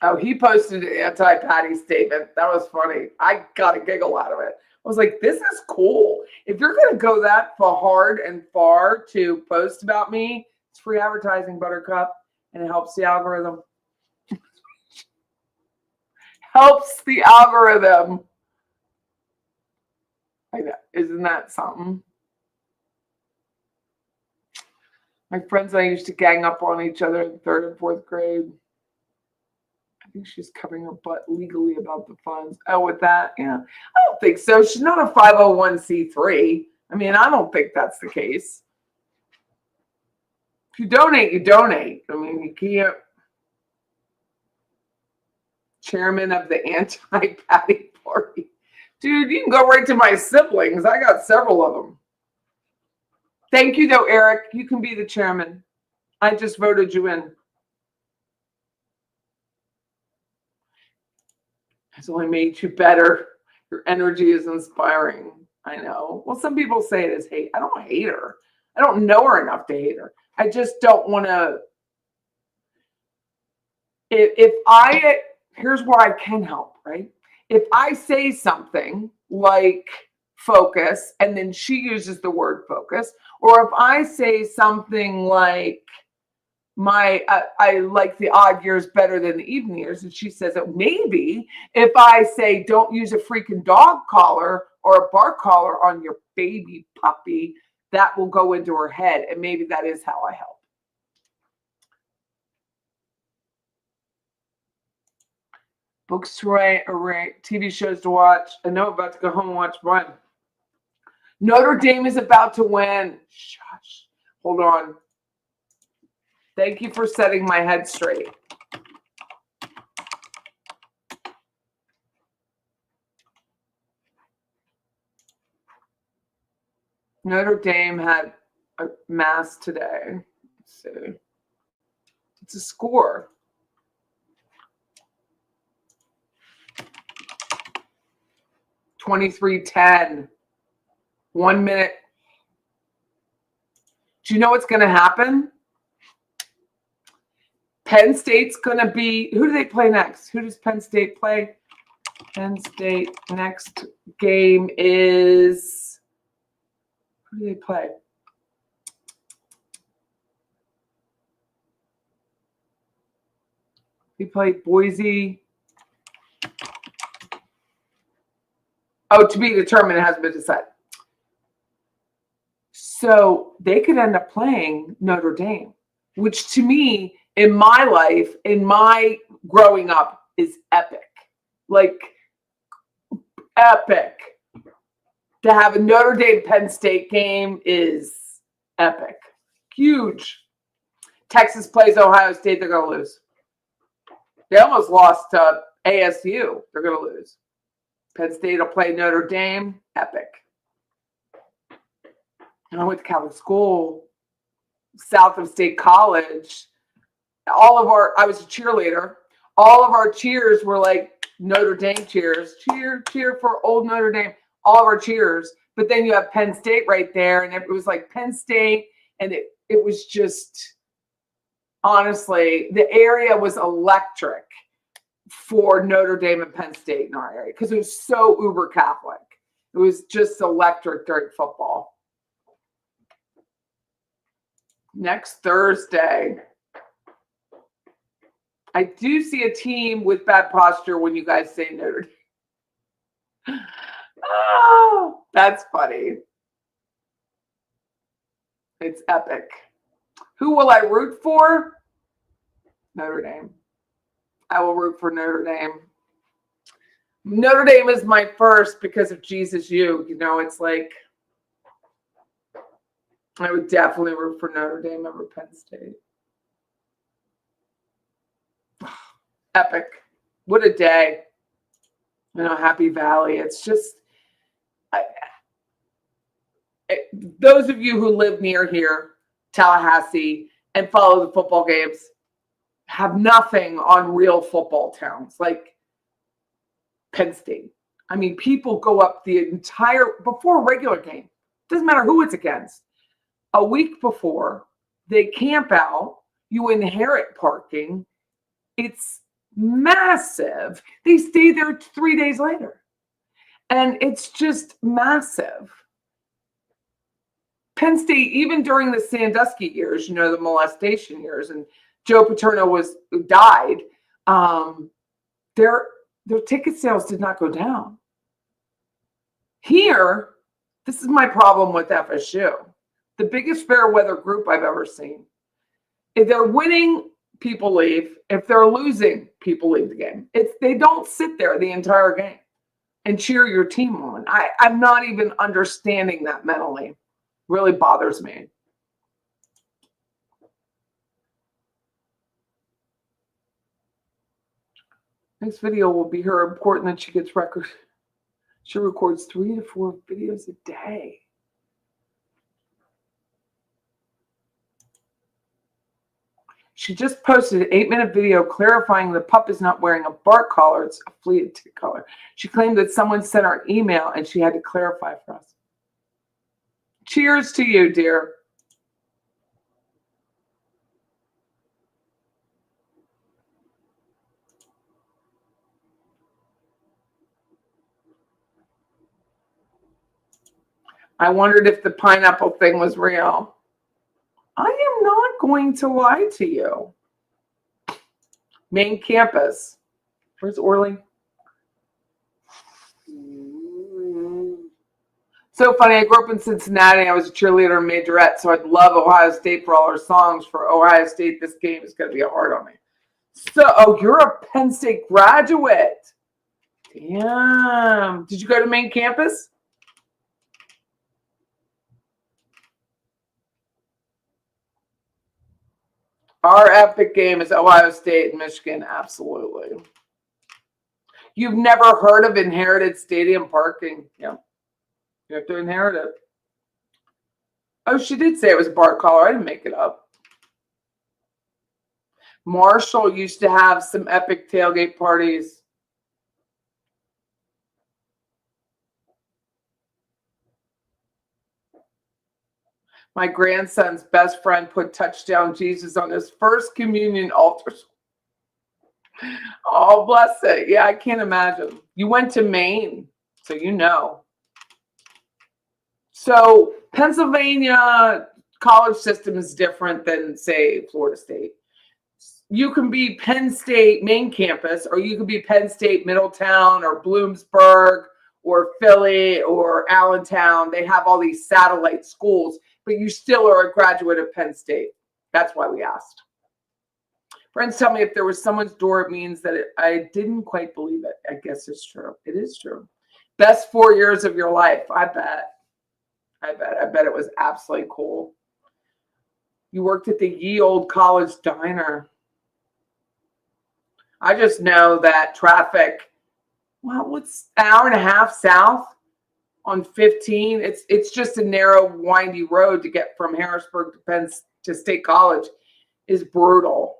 Oh, he posted an anti-Patty statement. That was funny. I got a giggle out of it. I was like, this is cool. If you're going to go that hard and far to post about me, it's free advertising, Buttercup, and it helps the algorithm. Helps the algorithm. I know. Isn't that something? My friends and I used to gang up on each other in 3rd and 4th grade. I think she's covering her butt legally about the funds. Oh, with that? Yeah. I don't think so. She's not a 501c3. I mean, I don't think that's the case. If you donate, you donate. I mean, you can't. Chairman of the anti-Patty party. Dude, you can go right to my siblings. I got several of them. Thank you, though, Eric. You can be the chairman. I just voted you in. It's only made you better. Your energy is inspiring. I know. Well, some people say it is hate. I don't hate her. I don't know her enough to hate her. I just don't want to. Here's where I can help, right? If I say something like focus and then she uses the word focus, or if I say something like I like the odd years better than the even years, and she says it, maybe if I say don't use a freaking dog collar or a bark collar on your baby puppy, that will go into her head, and maybe that is how I help. Books to write, TV shows to watch. I know I'm about to go home and watch one. Notre Dame is about to win. Shush. Hold on. Thank you for setting my head straight. Notre Dame had a mass today. Let's see. It's a score. $23-10. 1 minute. Do you know what's going to happen? Penn State's going to be, who do they play next? Who does Penn State play? Penn State next game is, who do they play? They play Boise. Oh, to be determined, it hasn't been decided. So they could end up playing Notre Dame, which to me, in my life, in my growing up, is epic. Like, epic. To have a Notre Dame Penn State game is epic. Huge. Texas plays Ohio State, they're going to lose. They almost lost to ASU. They're going to lose. Penn State will play Notre Dame. Epic. And I went to Catholic school, south of State College. I was a cheerleader. All of our cheers were like Notre Dame cheers. Cheer, cheer for old Notre Dame. All of our cheers. But then you have Penn State right there. And it was like Penn State. And it was just, honestly, the area was electric for Notre Dame and Penn State in our area because it was so uber Catholic. It was just electric during football. Next Thursday, I do see a team with bad posture when you guys say Notre Dame. Oh, that's funny. It's epic. Who will I root for? Notre Dame. I will root for Notre Dame. Notre Dame is my first because of Jesus U. You know, it's like I would definitely root for Notre Dame over Penn State. Epic. What a day. You know, Happy Valley. It's just, those of you who live near here, Tallahassee, and follow the football games, have nothing on real football towns like Penn State. I mean, people go up before a regular game, doesn't matter who it's against, a week before, they camp out, you inherit parking, it's massive. They stay there 3 days later. And it's just massive. Penn State, even during the Sandusky years, you know, the molestation years, and Joe Paterno died, their ticket sales did not go down. Here, this is my problem with FSU. The biggest fair weather group I've ever seen. If they're winning, people leave. If they're losing, people leave the game. They don't sit there the entire game and cheer your team on. I'm not even understanding that mentally. Really bothers me. Next video will be her important that she gets records. She records 3 to 4 videos a day. She just posted an 8-minute video clarifying the pup is not wearing a bark collar. It's a flea tick collar. She claimed that someone sent her an email and she had to clarify for us. Cheers to you, dear. I wondered if the pineapple thing was real. I am not going to lie to you. Main campus. Where's Orly? So funny. I grew up in Cincinnati. I was a cheerleader and majorette, so I'd love Ohio State for all our songs. For Ohio State, this game is going to be hard on me. So, you're a Penn State graduate. Damn. Did you go to main campus? Our epic game is Ohio State and Michigan. Absolutely. You've never heard of inherited stadium parking? Yeah. You have to inherit it. Oh, she did say it was a bark collar. I didn't make it up. Marshall used to have some epic tailgate parties. My grandson's best friend put touchdown Jesus on his first communion altar. Oh, bless it. Yeah, I can't imagine. You went to Maine, so you know. So Pennsylvania college system is different than, say, Florida State. You can be Penn State main campus, or you can be Penn State Middletown or Bloomsburg or Philly or Allentown. They have all these satellite schools, but you still are a graduate of Penn State. That's why we asked. Friends tell me if there was someone's door, it means that I didn't quite believe it. I guess it's true. It is true. Best 4 years of your life. I bet it was absolutely cool. You worked at the Ye Old College Diner. I just know that traffic, well, what's an hour and a half south on 15? It's just a narrow, windy road to get from Harrisburg to State College is brutal.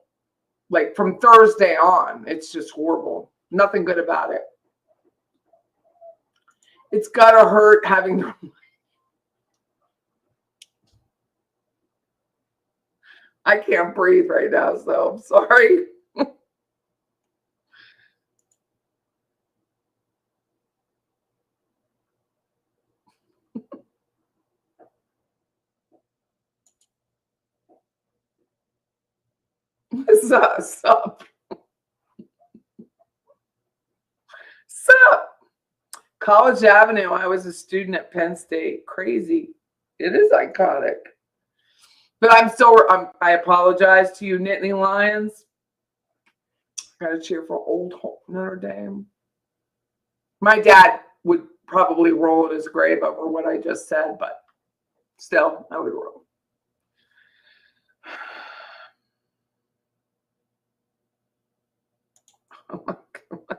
Like from Thursday on, it's just horrible. Nothing good about it. It's gotta hurt having to. I can't breathe right now, so I'm sorry. Sup? College Avenue. I was a student at Penn State. Crazy. It is iconic. But I apologize to you, Nittany Lions. Gotta cheer for old Notre Dame. My dad would probably roll in his grave over what I just said, but still, I would roll. Oh my God.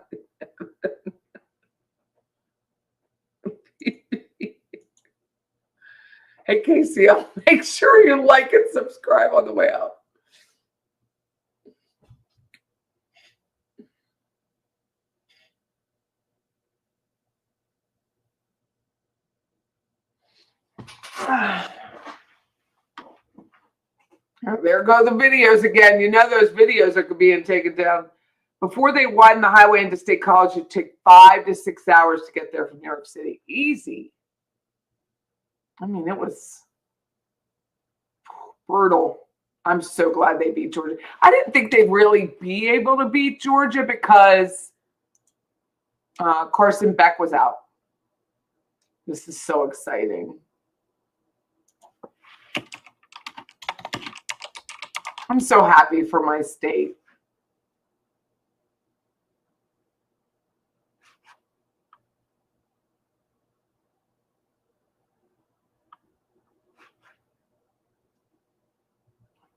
Hey, Casey, I'll make sure you like and subscribe on the way out. There go the videos again. You know those videos are being taken down. Before they widen the highway into State College, it took 5 to 6 hours to get there from New York City. Easy. I mean, it was brutal. I'm so glad they beat Georgia. I didn't think they'd really be able to beat Georgia because Carson Beck was out. This is so exciting. I'm so happy for my state.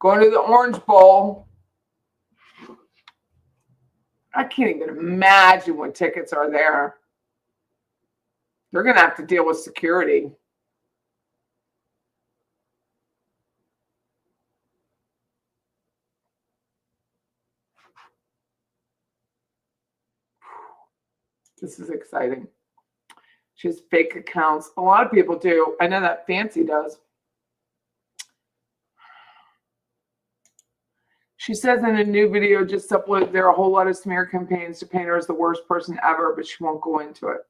Going to the Orange Bowl. I can't even imagine what tickets are there. They're going to have to deal with security. This is exciting. She has fake accounts. A lot of people do. I know that Fancy does. She says in a new video just uploaded there are a whole lot of smear campaigns to paint her as the worst person ever, but she won't go into it.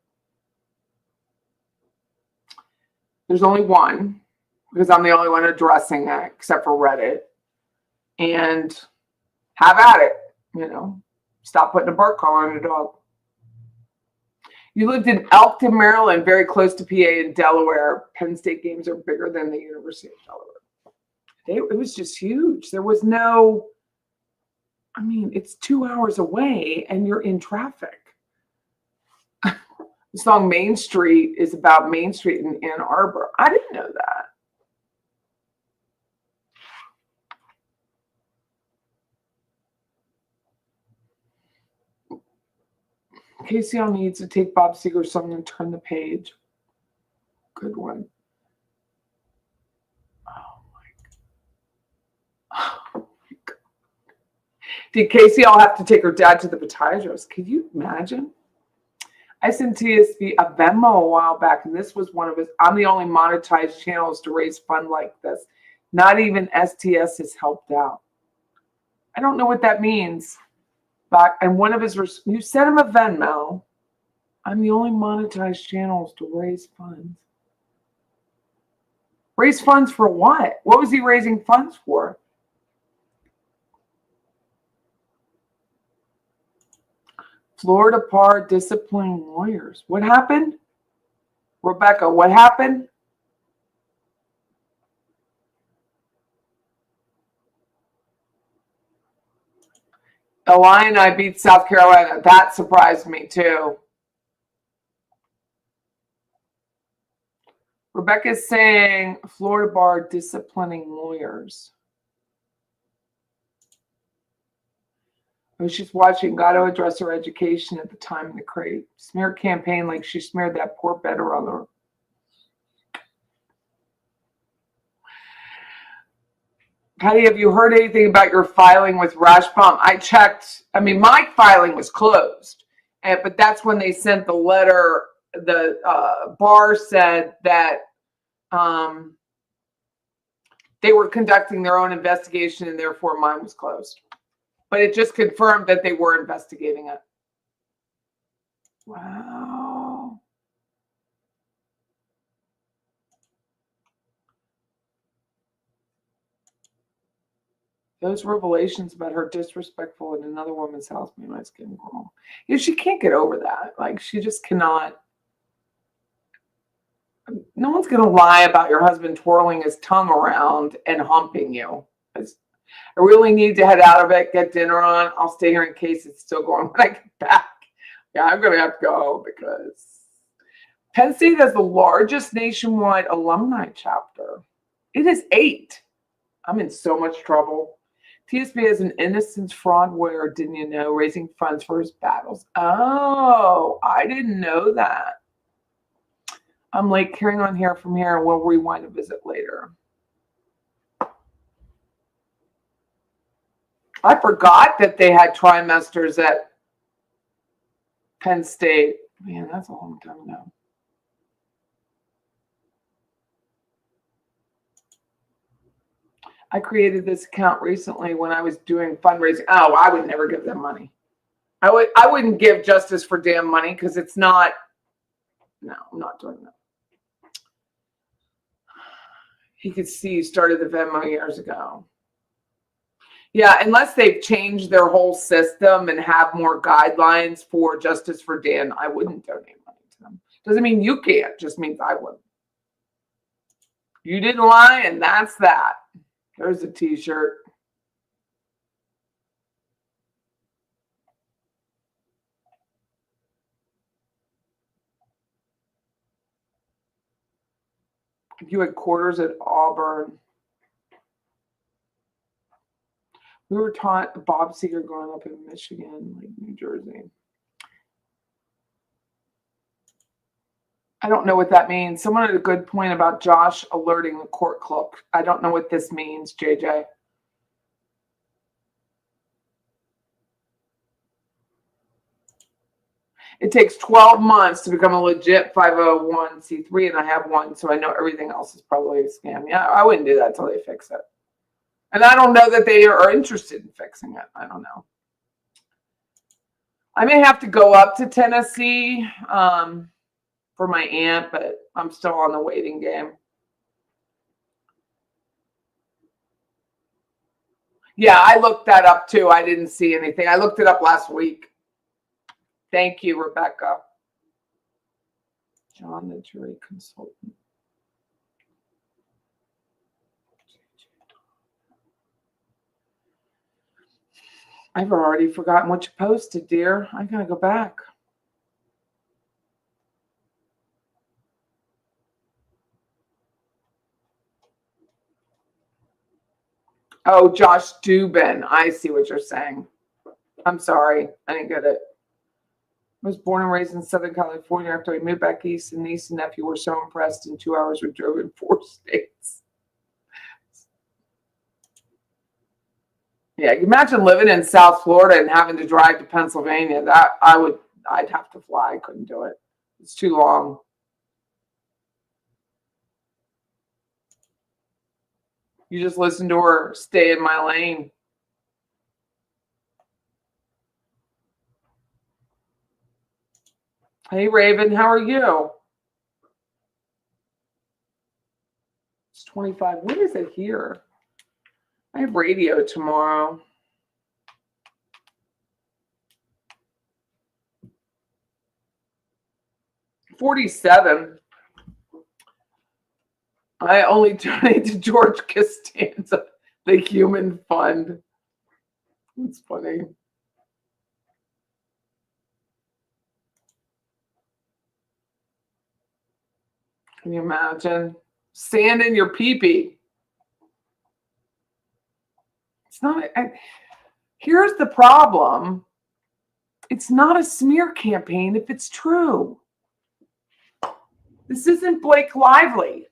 There's only one, because I'm the only one addressing that, except for Reddit. And have at it, you know. Stop putting a bark collar on a dog. You lived in Elkton, Maryland, very close to PA and Delaware. Penn State games are bigger than the University of Delaware. It was just huge. There was no, I mean, it's 2 hours away and you're in traffic. The song Main Street is about Main Street in Ann Arbor. I didn't know that. Casey needs to take Bob Seger's song and turn the page. Good one. Oh my God. Did Casey have to take her dad to the podiatrist? Can you imagine? I sent TSB a Venmo a while back, and this was one of his. I'm the only monetized channels to raise fund like this. Not even STS has helped out. I don't know what that means. And one of his, you sent him a Venmo. I'm the only monetized channels to raise funds. Raise funds for what? What was he raising funds for? Florida Par disciplining lawyers. What happened? Rebecca, what happened? Illini beat South Carolina. That surprised me too. Rebecca's saying Florida bar disciplining lawyers. I was just watching. Got to address her education at the time in the crate. Smear campaign like she smeared that poor better on her. Patty, have you heard anything about your filing with Rashbaum? I checked. I mean, my filing was closed, but that's when they sent the letter. The bar said that they were conducting their own investigation and therefore mine was closed. But it just confirmed that they were investigating it. Wow. Those revelations about her disrespectful in another woman's house made my skin crawl. You know, she can't get over that. Like, she just cannot. No one's going to lie about your husband twirling his tongue around and humping you. I really need to head out of it, get dinner on. I'll stay here in case it's still going when I get back. Yeah, I'm going to have to go because Penn State has the largest nationwide alumni chapter. It is 8. I'm in so much trouble. TSB has an innocence fraud lawyer, didn't you know, raising funds for his battles. Oh, I didn't know that. I'm late carrying on here from here, and we'll rewind a visit later. I forgot that they had trimesters at Penn State. Man, that's a long time ago. I created this account recently when I was doing fundraising. Oh, I would never give them money. I wouldn't give Justice for Damn money because it's not. No, I'm not doing that. He could see you started the Venmo years ago. Yeah, unless they've changed their whole system and have more guidelines for Justice for Dan, I wouldn't donate money to them. Doesn't mean you can't, just means I wouldn't. You didn't lie, and that's that. There's a t-shirt. You had quarters at Auburn. We were taught Bob Seger growing up in Michigan, like New Jersey. I don't know what that means. Someone had a good point about Josh alerting the court clerk. I don't know what this means, JJ. It takes 12 months to become a legit 501c3, and I have one, so I know everything else is probably a scam. Yeah, I wouldn't do that until they fix it. And I don't know that they are interested in fixing it. I don't know. I may have to go up to Tennessee for my aunt, but I'm still on the waiting game. Yeah, I looked that up too. I didn't see anything. I looked it up last week. Thank you, Rebecca. John, the jury consultant. I've already forgotten what you posted, dear. I gotta go back. Oh, Josh Dubin. I see what you're saying. I'm sorry. I didn't get it. I was born and raised in Southern California. After we moved back east, and niece and nephew were so impressed. In 2 hours, we drove in 4 states. Yeah, imagine living in South Florida and having to drive to Pennsylvania. That I'd have to fly. I couldn't do it. It's too long. You just listen to her, stay in my lane. Hey, Raven, how are you? It's 25. What is it here? I have radio tomorrow. $47. I only donate to George Costanza, the Human Fund. It's funny. Can you imagine? Sand in your pee-pee. It's not. Here's the problem. It's not a smear campaign if it's true. This isn't Blake Lively.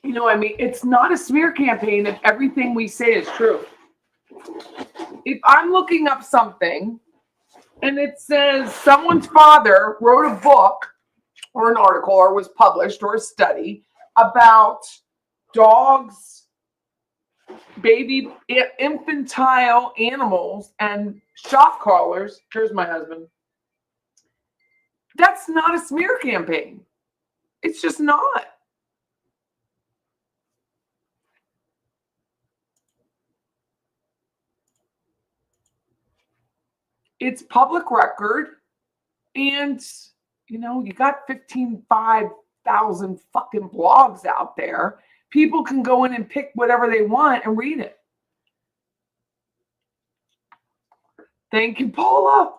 You know what I mean? It's not a smear campaign if everything we say is true. If I'm looking up something and it says someone's father wrote a book or an article or was published or a study about dogs, baby infantile animals and shop callers. Here's my husband. That's not a smear campaign. It's just not. It's public record. And, you got 5,000 fucking blogs out there. People can go in and pick whatever they want and read it. Thank you, Paula.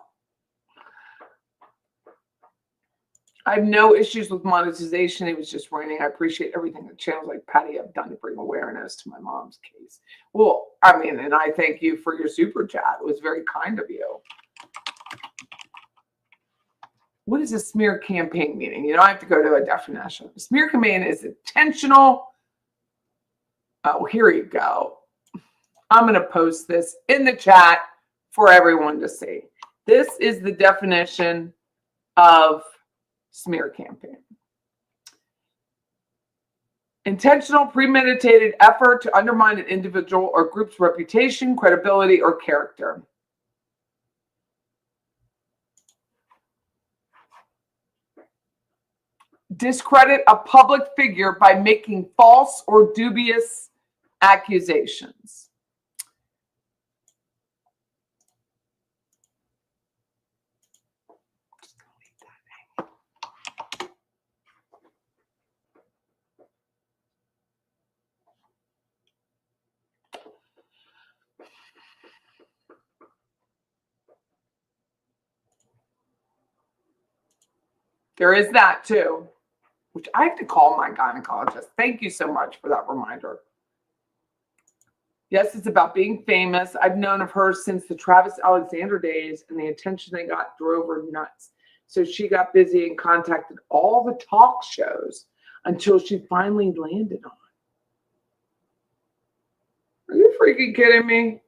I have no issues with monetization. It was just raining. I appreciate everything that channels like Patty have done to bring awareness to my mom's case. Well, and I thank you for your super chat. It was very kind of you. What does a smear campaign meaning? I have to go to a definition. A smear campaign is intentional. Oh, here you go. I'm going to post this in the chat for everyone to see. This is the definition of smear campaign. Intentional, premeditated effort to undermine an individual or group's reputation, credibility, or character. Discredit a public figure by making false or dubious accusations. There is that too, which I have to call my gynecologist. Thank you so much for that reminder. Yes, it's about being famous. I've known of her since the Travis Alexander days, and the attention they got drove her nuts. So she got busy and contacted all the talk shows until she finally landed on. Are you freaking kidding me?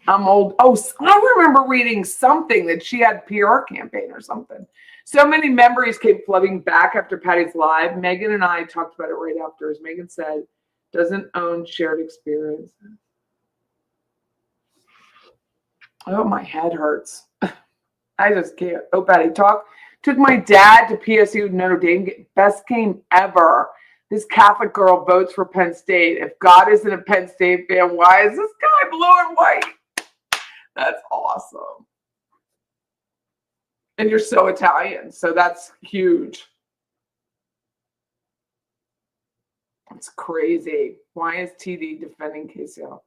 I'm old. Oh, I remember reading something that she had a PR campaign or something. So many memories came flooding back after Patty's live. Megan and I talked about it right after. As Megan said, doesn't own shared experience. Oh, my head hurts. I just can't. Oh, Patty, took my dad to PSU Notre Dame. Best game ever. This Catholic girl votes for Penn State. If God isn't a Penn State fan, why is this guy blue and white? That's awesome. And you're so Italian, so that's huge. It's crazy. Why is TD defending KCL?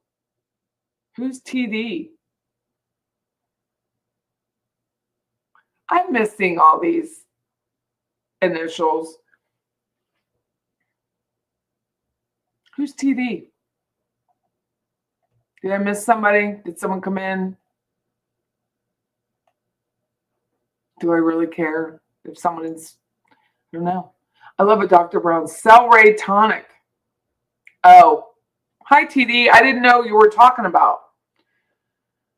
Who's TD? I'm missing all these initials. Who's TD? Did I miss somebody? Did someone come in? Do I really care if someone is? I don't know. I love it, Dr. Brown. Celery tonic. Oh, hi, TD. I didn't know you were talking about.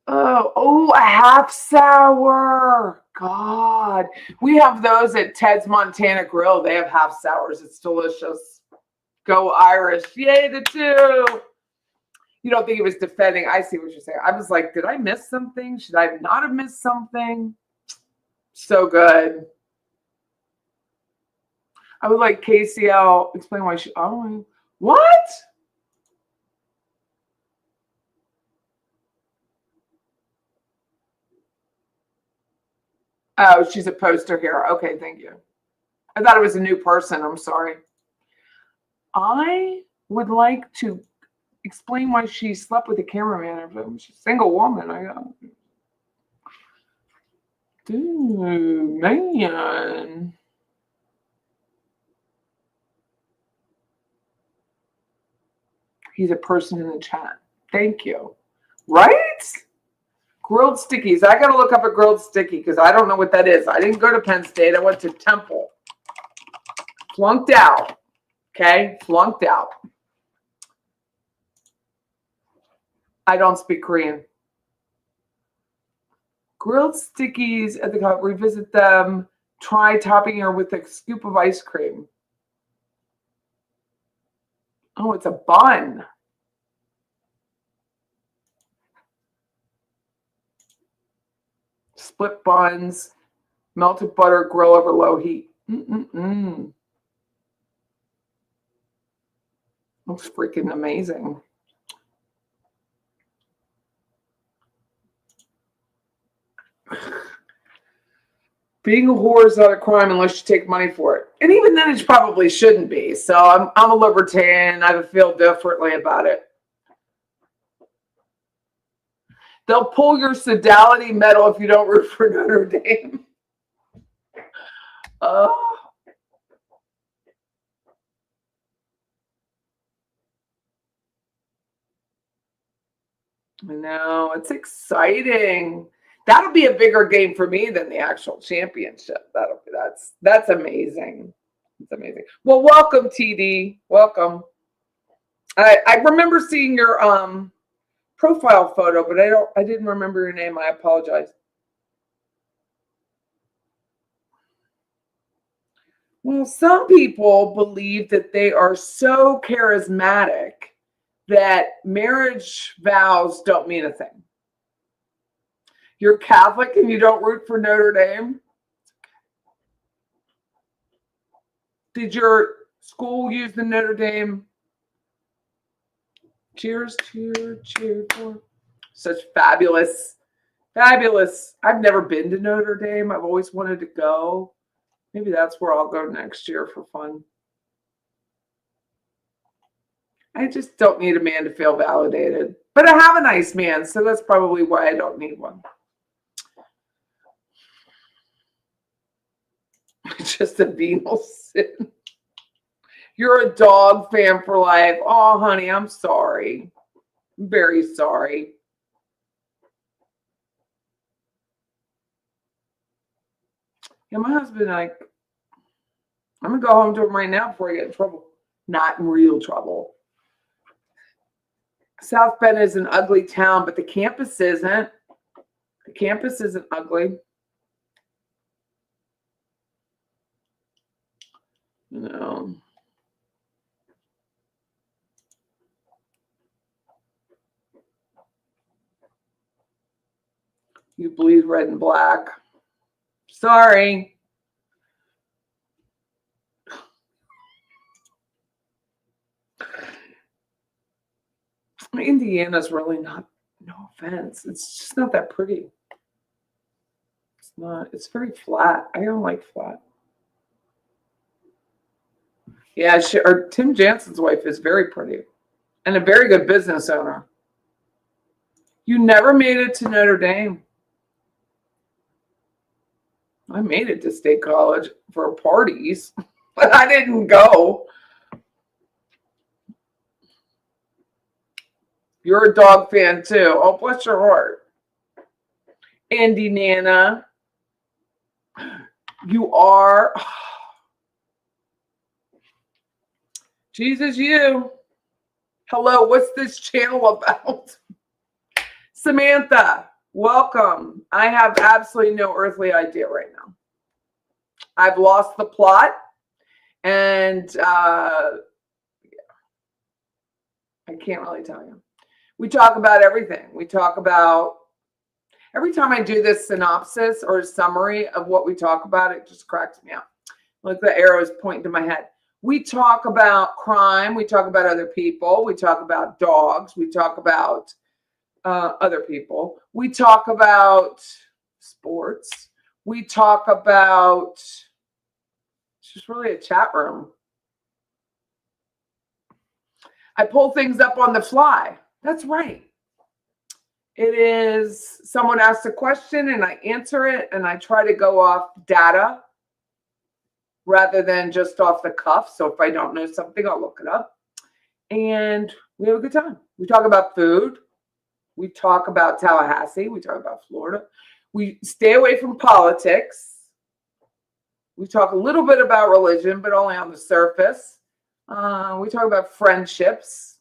Oh, a half sour. God. We have those at Ted's Montana Grill. They have half sours. It's delicious. Go Irish. Yay, the two. You don't think he was defending. I see what you're saying. I was like, did I miss something? Should I not have missed something? So good. I would like KCL explain why she. Oh, what? Oh, she's a poster here. Okay, thank you. I thought it was a new person. I'm sorry. I would like to explain why she slept with a cameraman. She's a single woman. I go, dude, man. He's a person in the chat. Thank you. Right? Grilled stickies. I got to look up a grilled sticky because I don't know what that is. I didn't go to Penn State. I went to Temple. Flunked out. Okay? Flunked out. I don't speak Korean. Grilled stickies at the cup. Revisit them. Try topping her with a scoop of ice cream. Oh, it's a bun. Split buns. Melted butter. Grill over low heat. Looks freaking amazing. Being a whore is not a crime unless you take money for it. And even then, it probably shouldn't be. So I'm a libertarian. I feel differently about it. They'll pull your sodality medal if you don't root for Notre Dame. Oh. I know. It's exciting. That'll be a bigger game for me than the actual championship. That's amazing. It's amazing. Well, welcome, TD. Welcome. I remember seeing your profile photo, but I didn't remember your name. I apologize. Well, some people believe that they are so charismatic that marriage vows don't mean a thing. You're Catholic and you don't root for Notre Dame? Did your school use the Notre Dame? Cheers, cheer, cheer for such fabulous. I've never been to Notre Dame. I've always wanted to go. Maybe that's where I'll go next year for fun. I just don't need a man to feel validated. But I have a nice man, so that's probably why I don't need one. Just a venal sin. You're a dog fan for life. Oh, honey, I'm sorry. I'm very sorry. Yeah, my husband, I'm going to go home to him right now before I get in trouble. Not in real trouble. South Bend is an ugly town, but the campus isn't. The campus isn't ugly. No. You bleed red and black. Sorry. Indiana's really not, no offense. It's just not that pretty. It's not. It's very flat. I don't like flat. Yeah, Tim Jansen's wife is very pretty and a very good business owner. You never made it to Notre Dame. I made it to State College for parties, but I didn't go. You're a dog fan too. Oh, bless your heart. Andy Nana. You are. Jesus, you. Hello, what's this channel about? Samantha, welcome. I have absolutely no earthly idea right now. I've lost the plot, and I can't really tell you. We talk about everything. We talk about, every time I do this synopsis or summary of what we talk about, it just cracks me up. Like the arrows pointing to my head. We talk about crime. We talk about other people. We talk about dogs. We talk about other people. We talk about sports. We talk about, it's just really a chat room. I pull things up on the fly. That's right. It is someone asks a question and I answer it, and I try to go off data rather than just off the cuff. So if I don't know something, I'll look it up. And we have a good time. We talk about food. We talk about Tallahassee. We talk about Florida. We stay away from politics. We talk a little bit about religion, but only on the surface. We talk about friendships,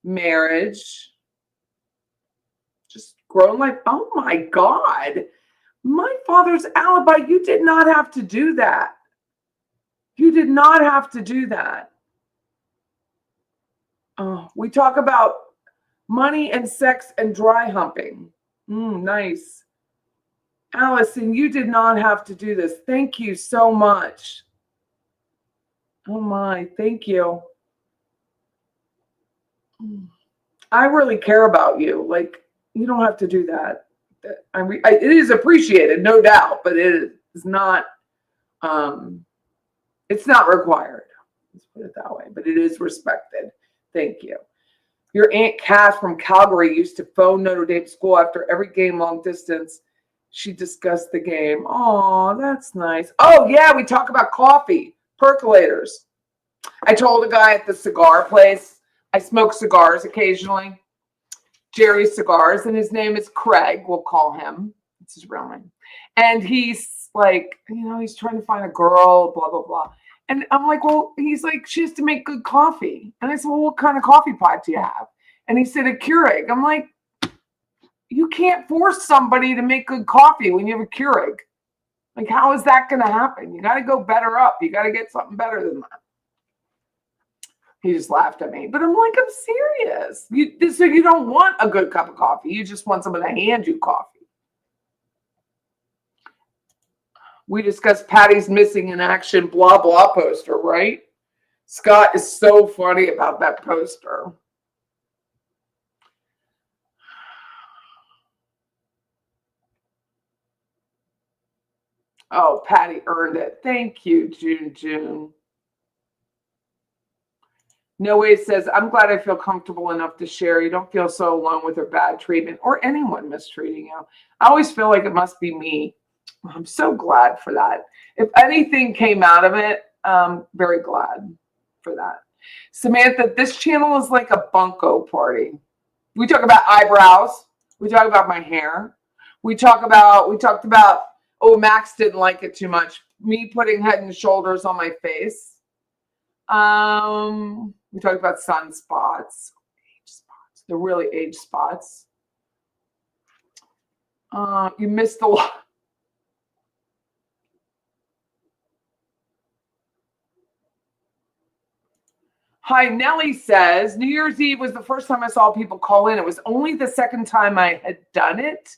marriage, just growing life. Oh my God. My father's alibi. You did not have to do that. You did not have to do that. We talk about money and sex and dry humping. Nice. Allison, you did not have to do this. Thank you so much. Oh my, thank you. I really care about you. Like, you don't have to do that. It is appreciated, no doubt, but it is not, it's not required. Let's put it that way, but it is respected. Thank you. Your Aunt Kath from Calgary used to phone Notre Dame school after every game long distance. She discussed the game. Oh, that's nice. Oh, yeah, we talk about coffee, percolators. I told a guy at the cigar place, I smoke cigars occasionally, Jerry's Cigars, and his name is Craig, we'll call him. It's his real name. And he's like, he's trying to find a girl, blah, blah, blah. And I'm like, well, he's like, she has to make good coffee. And I said, well, what kind of coffee pot do you have? And he said, a Keurig. I'm like, you can't force somebody to make good coffee when you have a Keurig. Like, how is that going to happen? You got to go better up. You got to get something better than that. He just laughed at me. But I'm like, I'm serious. So you don't want a good cup of coffee. You just want someone to hand you coffee. We discussed Patty's missing in action blah, blah poster, right? Scott is so funny about that poster. Oh, Patty earned it. Thank you, June. No Way says, I'm glad I feel comfortable enough to share. You don't feel so alone with her bad treatment or anyone mistreating you. I always feel like it must be me. I'm so glad for that. If anything came out of it, I'm very glad for that. Samantha, this channel is like a bunko party. We talk about eyebrows. We talk about my hair. We talked about, oh, Max didn't like it too much. Me putting Head and Shoulders on my face. We talked about sunspots, age spots, the really age spots. You missed a lot. Hi, Nellie says, New Year's Eve was the first time I saw people call in. It was only the second time I had done it.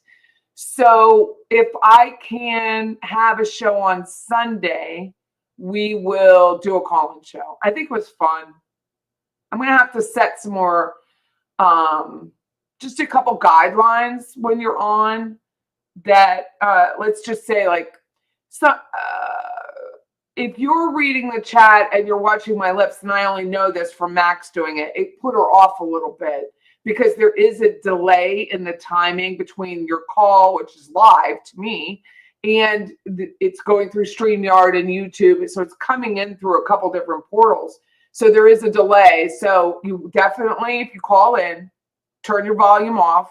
So if I can have a show on Sunday, we will do a call-in show. I think it was fun. I'm going to have to set some more, just a couple guidelines when you're on that, let's just say if you're reading the chat and you're watching my lips, and I only know this from Max doing it, it put her off a little bit because there is a delay in the timing between your call, which is live to me, and it's going through StreamYard and YouTube. So it's coming in through a couple different portals. So there is a delay. So you definitely, if you call in, turn your volume off,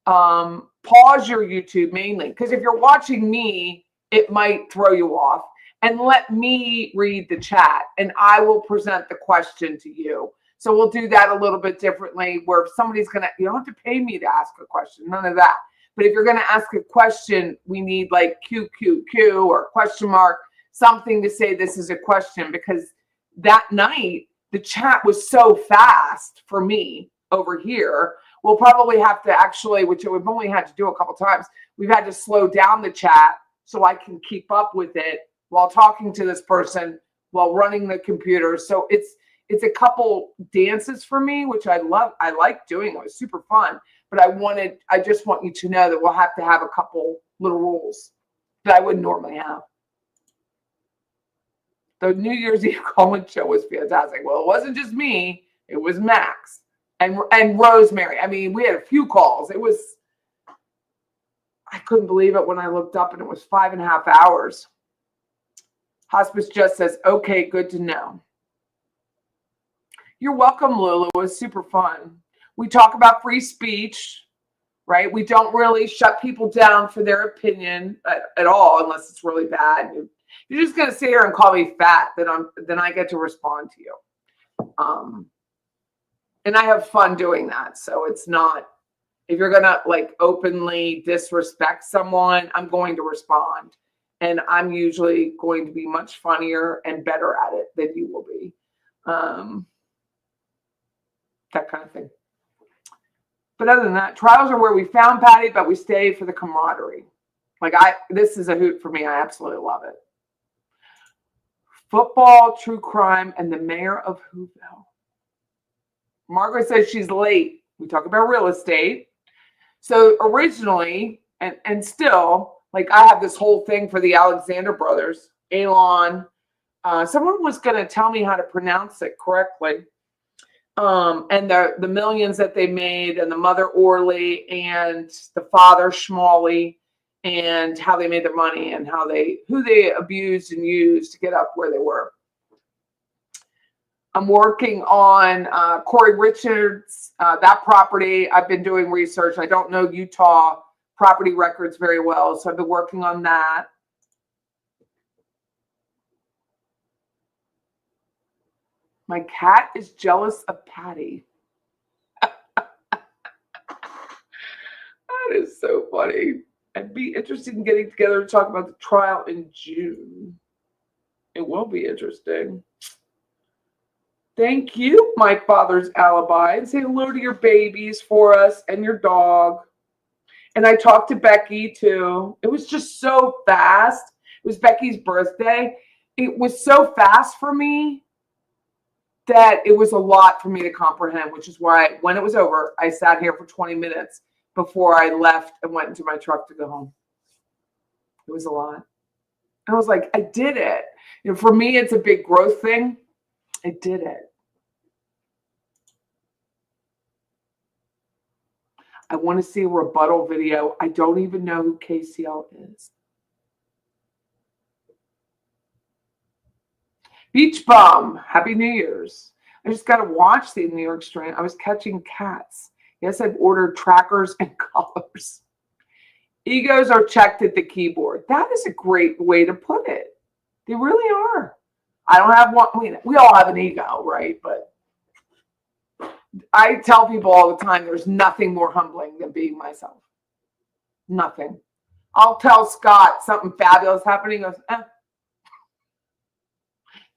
pause your YouTube mainly, because if you're watching me, it might throw you off. And let me read the chat and I will present the question to you. So we'll do that a little bit differently where if somebody's you don't have to pay me to ask a question, none of that. But if you're going to ask a question, we need like QQQ or question mark, something to say this is a question, because that night the chat was so fast for me over here. We'll probably have to actually, which we've only had to do a couple times, we've had to slow down the chat so I can keep up with it while talking to this person, while running the computer. So it's a couple dances for me, which I love. I like doing. It was super fun. But I just want you to know that we'll have to have a couple little rules. that I wouldn't normally have. The New Year's Eve call-in show was fantastic. Well, it wasn't just me. It was Max and Rosemary. I mean, we had a few calls. It was, I couldn't believe it when I looked up and it was 5.5 hours. Hospice just says, okay, good to know. You're welcome, Lulu. It was super fun. We talk about free speech, right? We don't really shut people down for their opinion at all, unless it's really bad. You're just going to sit here and call me fat, then I get to respond to you. And I have fun doing that. So it's not, if you're going to like openly disrespect someone, I'm going to respond. And I'm usually going to be much funnier and better at it than you will be. That kind of thing. But other than that, trials are where we found Patty, but we stay for the camaraderie. This is a hoot for me. I absolutely love it. Football, true crime, and the mayor of Whoville. Margaret says she's late. We talk about real estate. So originally, and still, like I have this whole thing for the Alexander brothers, Elon. Someone was going to tell me how to pronounce it correctly. And the millions that they made, and the mother Orly and the father Schmally, and how they made their money, and who they abused and used to get up where they were. I'm working on Corey Richards, that property. I've been doing research. I don't know Utah property records very well, so I've been working on that. My cat is jealous of Patty. That is so funny. I'd be interested in getting together to talk about the trial in June. It will be interesting. Thank you, my father's alibi. And say hello to your babies for us and your dog. And I talked to Becky too. It was just so fast. It was Becky's birthday. It was so fast for me that it was a lot for me to comprehend, which is why when it was over, I sat here for 20 minutes before I left and went into my truck to go home. It was a lot. I was like, I did it. For me, it's a big growth thing. I did it. I want to see a rebuttal video. I don't even know who KCL is. Beach Bum, Happy New Year's. I just got to watch the New York strain. I was catching cats. Yes, I've ordered trackers and collars. Egos are checked at the keyboard. That is a great way to put it. They really are. I don't have one. We all have an ego, right? But I tell people all the time, there's nothing more humbling than being myself. Nothing. I'll tell Scott something fabulous happening. He goes,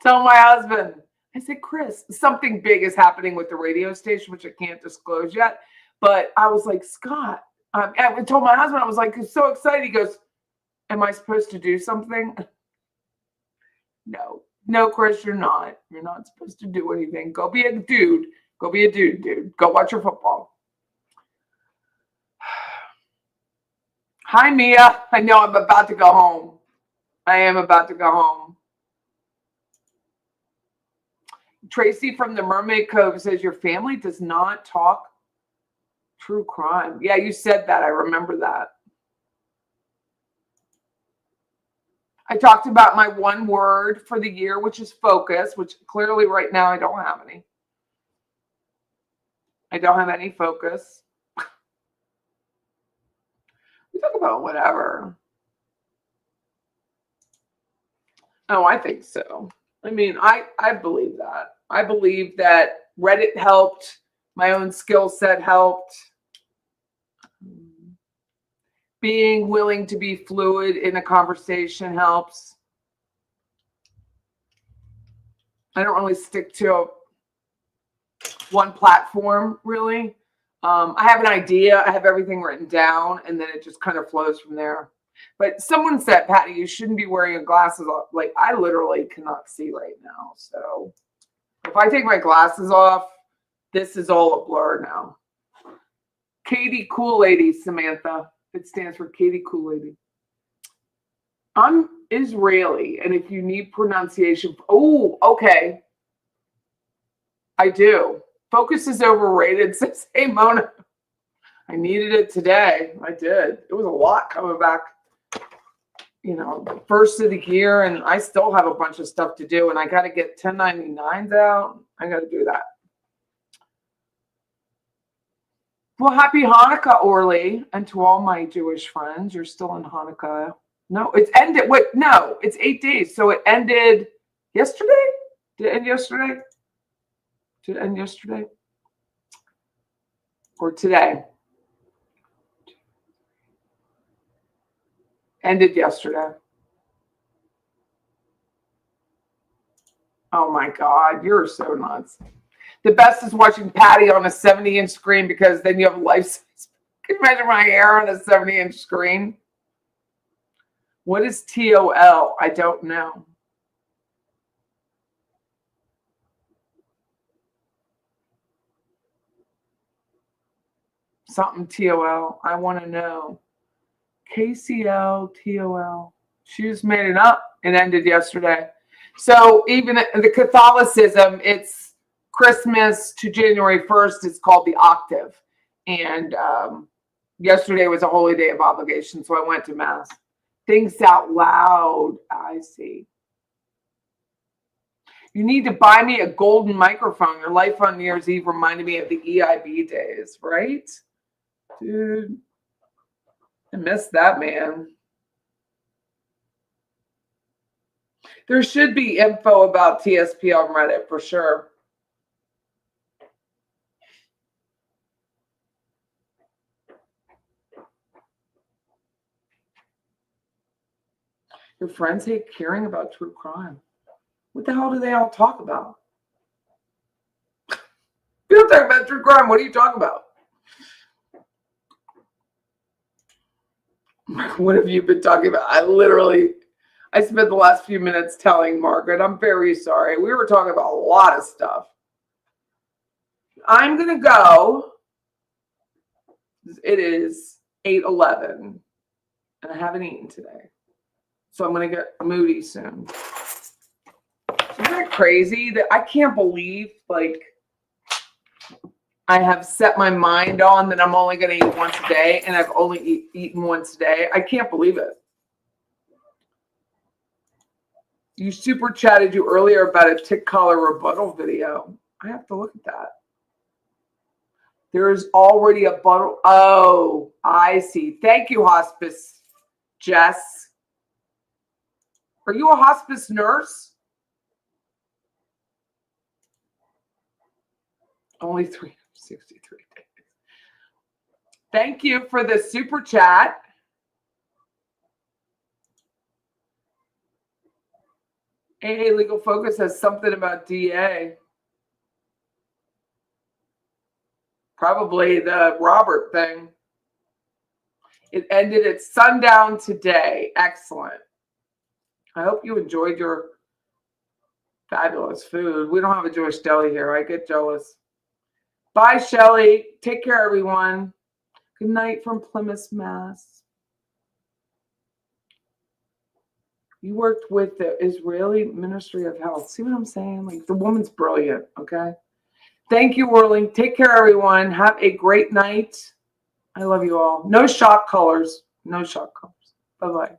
Tell my husband. I said, Chris, something big is happening with the radio station, which I can't disclose yet. But I was like, Scott. I told my husband, I was like, so excited. He goes, am I supposed to do something? No, Chris, you're not. You're not supposed to do anything. Go be a dude. Go be a dude. Go watch your football. Hi, Mia. I know I'm about to go home. I am about to go home. Tracy from the Mermaid Cove says, your family does not talk true crime. Yeah, you said that. I remember that. I talked about my one word for the year, which is focus, which clearly right now I don't have any. I don't have any focus. We talk about whatever. Oh, I think so. I mean, I believe that. I believe that Reddit helped. My own skill set helped. Being willing to be fluid in a conversation helps. I don't really stick to one platform, really. I have an idea. I have everything written down, and then it just kind of flows from there. But someone said, Patty, you shouldn't be wearing your glasses off. Like, I literally cannot see right now. So if I take my glasses off, this is all a blur now. Katie Cool Lady, Samantha. It stands for Katie Cool Lady. I'm Israeli, and if you need pronunciation, oh, okay. I do. Focus is overrated, says Hey Mona. I needed it today. I did. It was a lot coming back, the first of the year, and I still have a bunch of stuff to do, and I got to get 1099s out. I got to do that. Well, happy Hanukkah, Orly, and to all my Jewish friends. You're still in Hanukkah. No, it's ended. Wait, no, it's 8 days. So it ended yesterday? Did it end yesterday? Did it end yesterday? Or today? Ended yesterday. Oh my God, you're so nuts. The best is watching Patty on a 70-inch screen because then you have life size. Can you imagine my hair on a 70-inch screen? What is TOL? I don't know. Something TOL. I want to know. KCL, TOL. She just made it up. It ended yesterday. So even the Catholicism, it's Christmas to January 1st. It's called the octave. And yesterday was a holy day of obligation, so I went to Mass. Thinks out loud. I see. You need to buy me a golden microphone. Your life on New Year's Eve reminded me of the EIB days, right? Dude, I miss that, man. There should be info about TSP on Reddit for sure. Your friends hate hearing about true crime. What the hell do they all talk about? We don't talk about true crime. What are you talking about? What have you been talking about? I spent the last few minutes telling Margaret, I'm very sorry. We were talking about a lot of stuff. I'm going to go. It is 8:11, and I haven't eaten today. So I'm going to get moody soon. Isn't that crazy that I can't believe, I have set my mind on that I'm only going to eat once a day, and I've only eaten once a day. I can't believe it. You super chatted you earlier about a tick collar rebuttal video. I have to look at that. There's already a bottle. Oh, I see. Thank you, hospice, Jess. Are you a hospice nurse? Only 363 days. Thank you for the super chat. AA Legal Focus has something about DA. Probably the Robert thing. It ended at sundown today. Excellent. I hope you enjoyed your fabulous food. We don't have a Jewish deli here. I get jealous. Bye, Shelly. Take care, everyone. Good night from Plymouth, Mass. You worked with the Israeli Ministry of Health. See what I'm saying? The woman's brilliant, okay? Thank you, Whirling. Take care, everyone. Have a great night. I love you all. No shock colors. No shock colors. Bye-bye.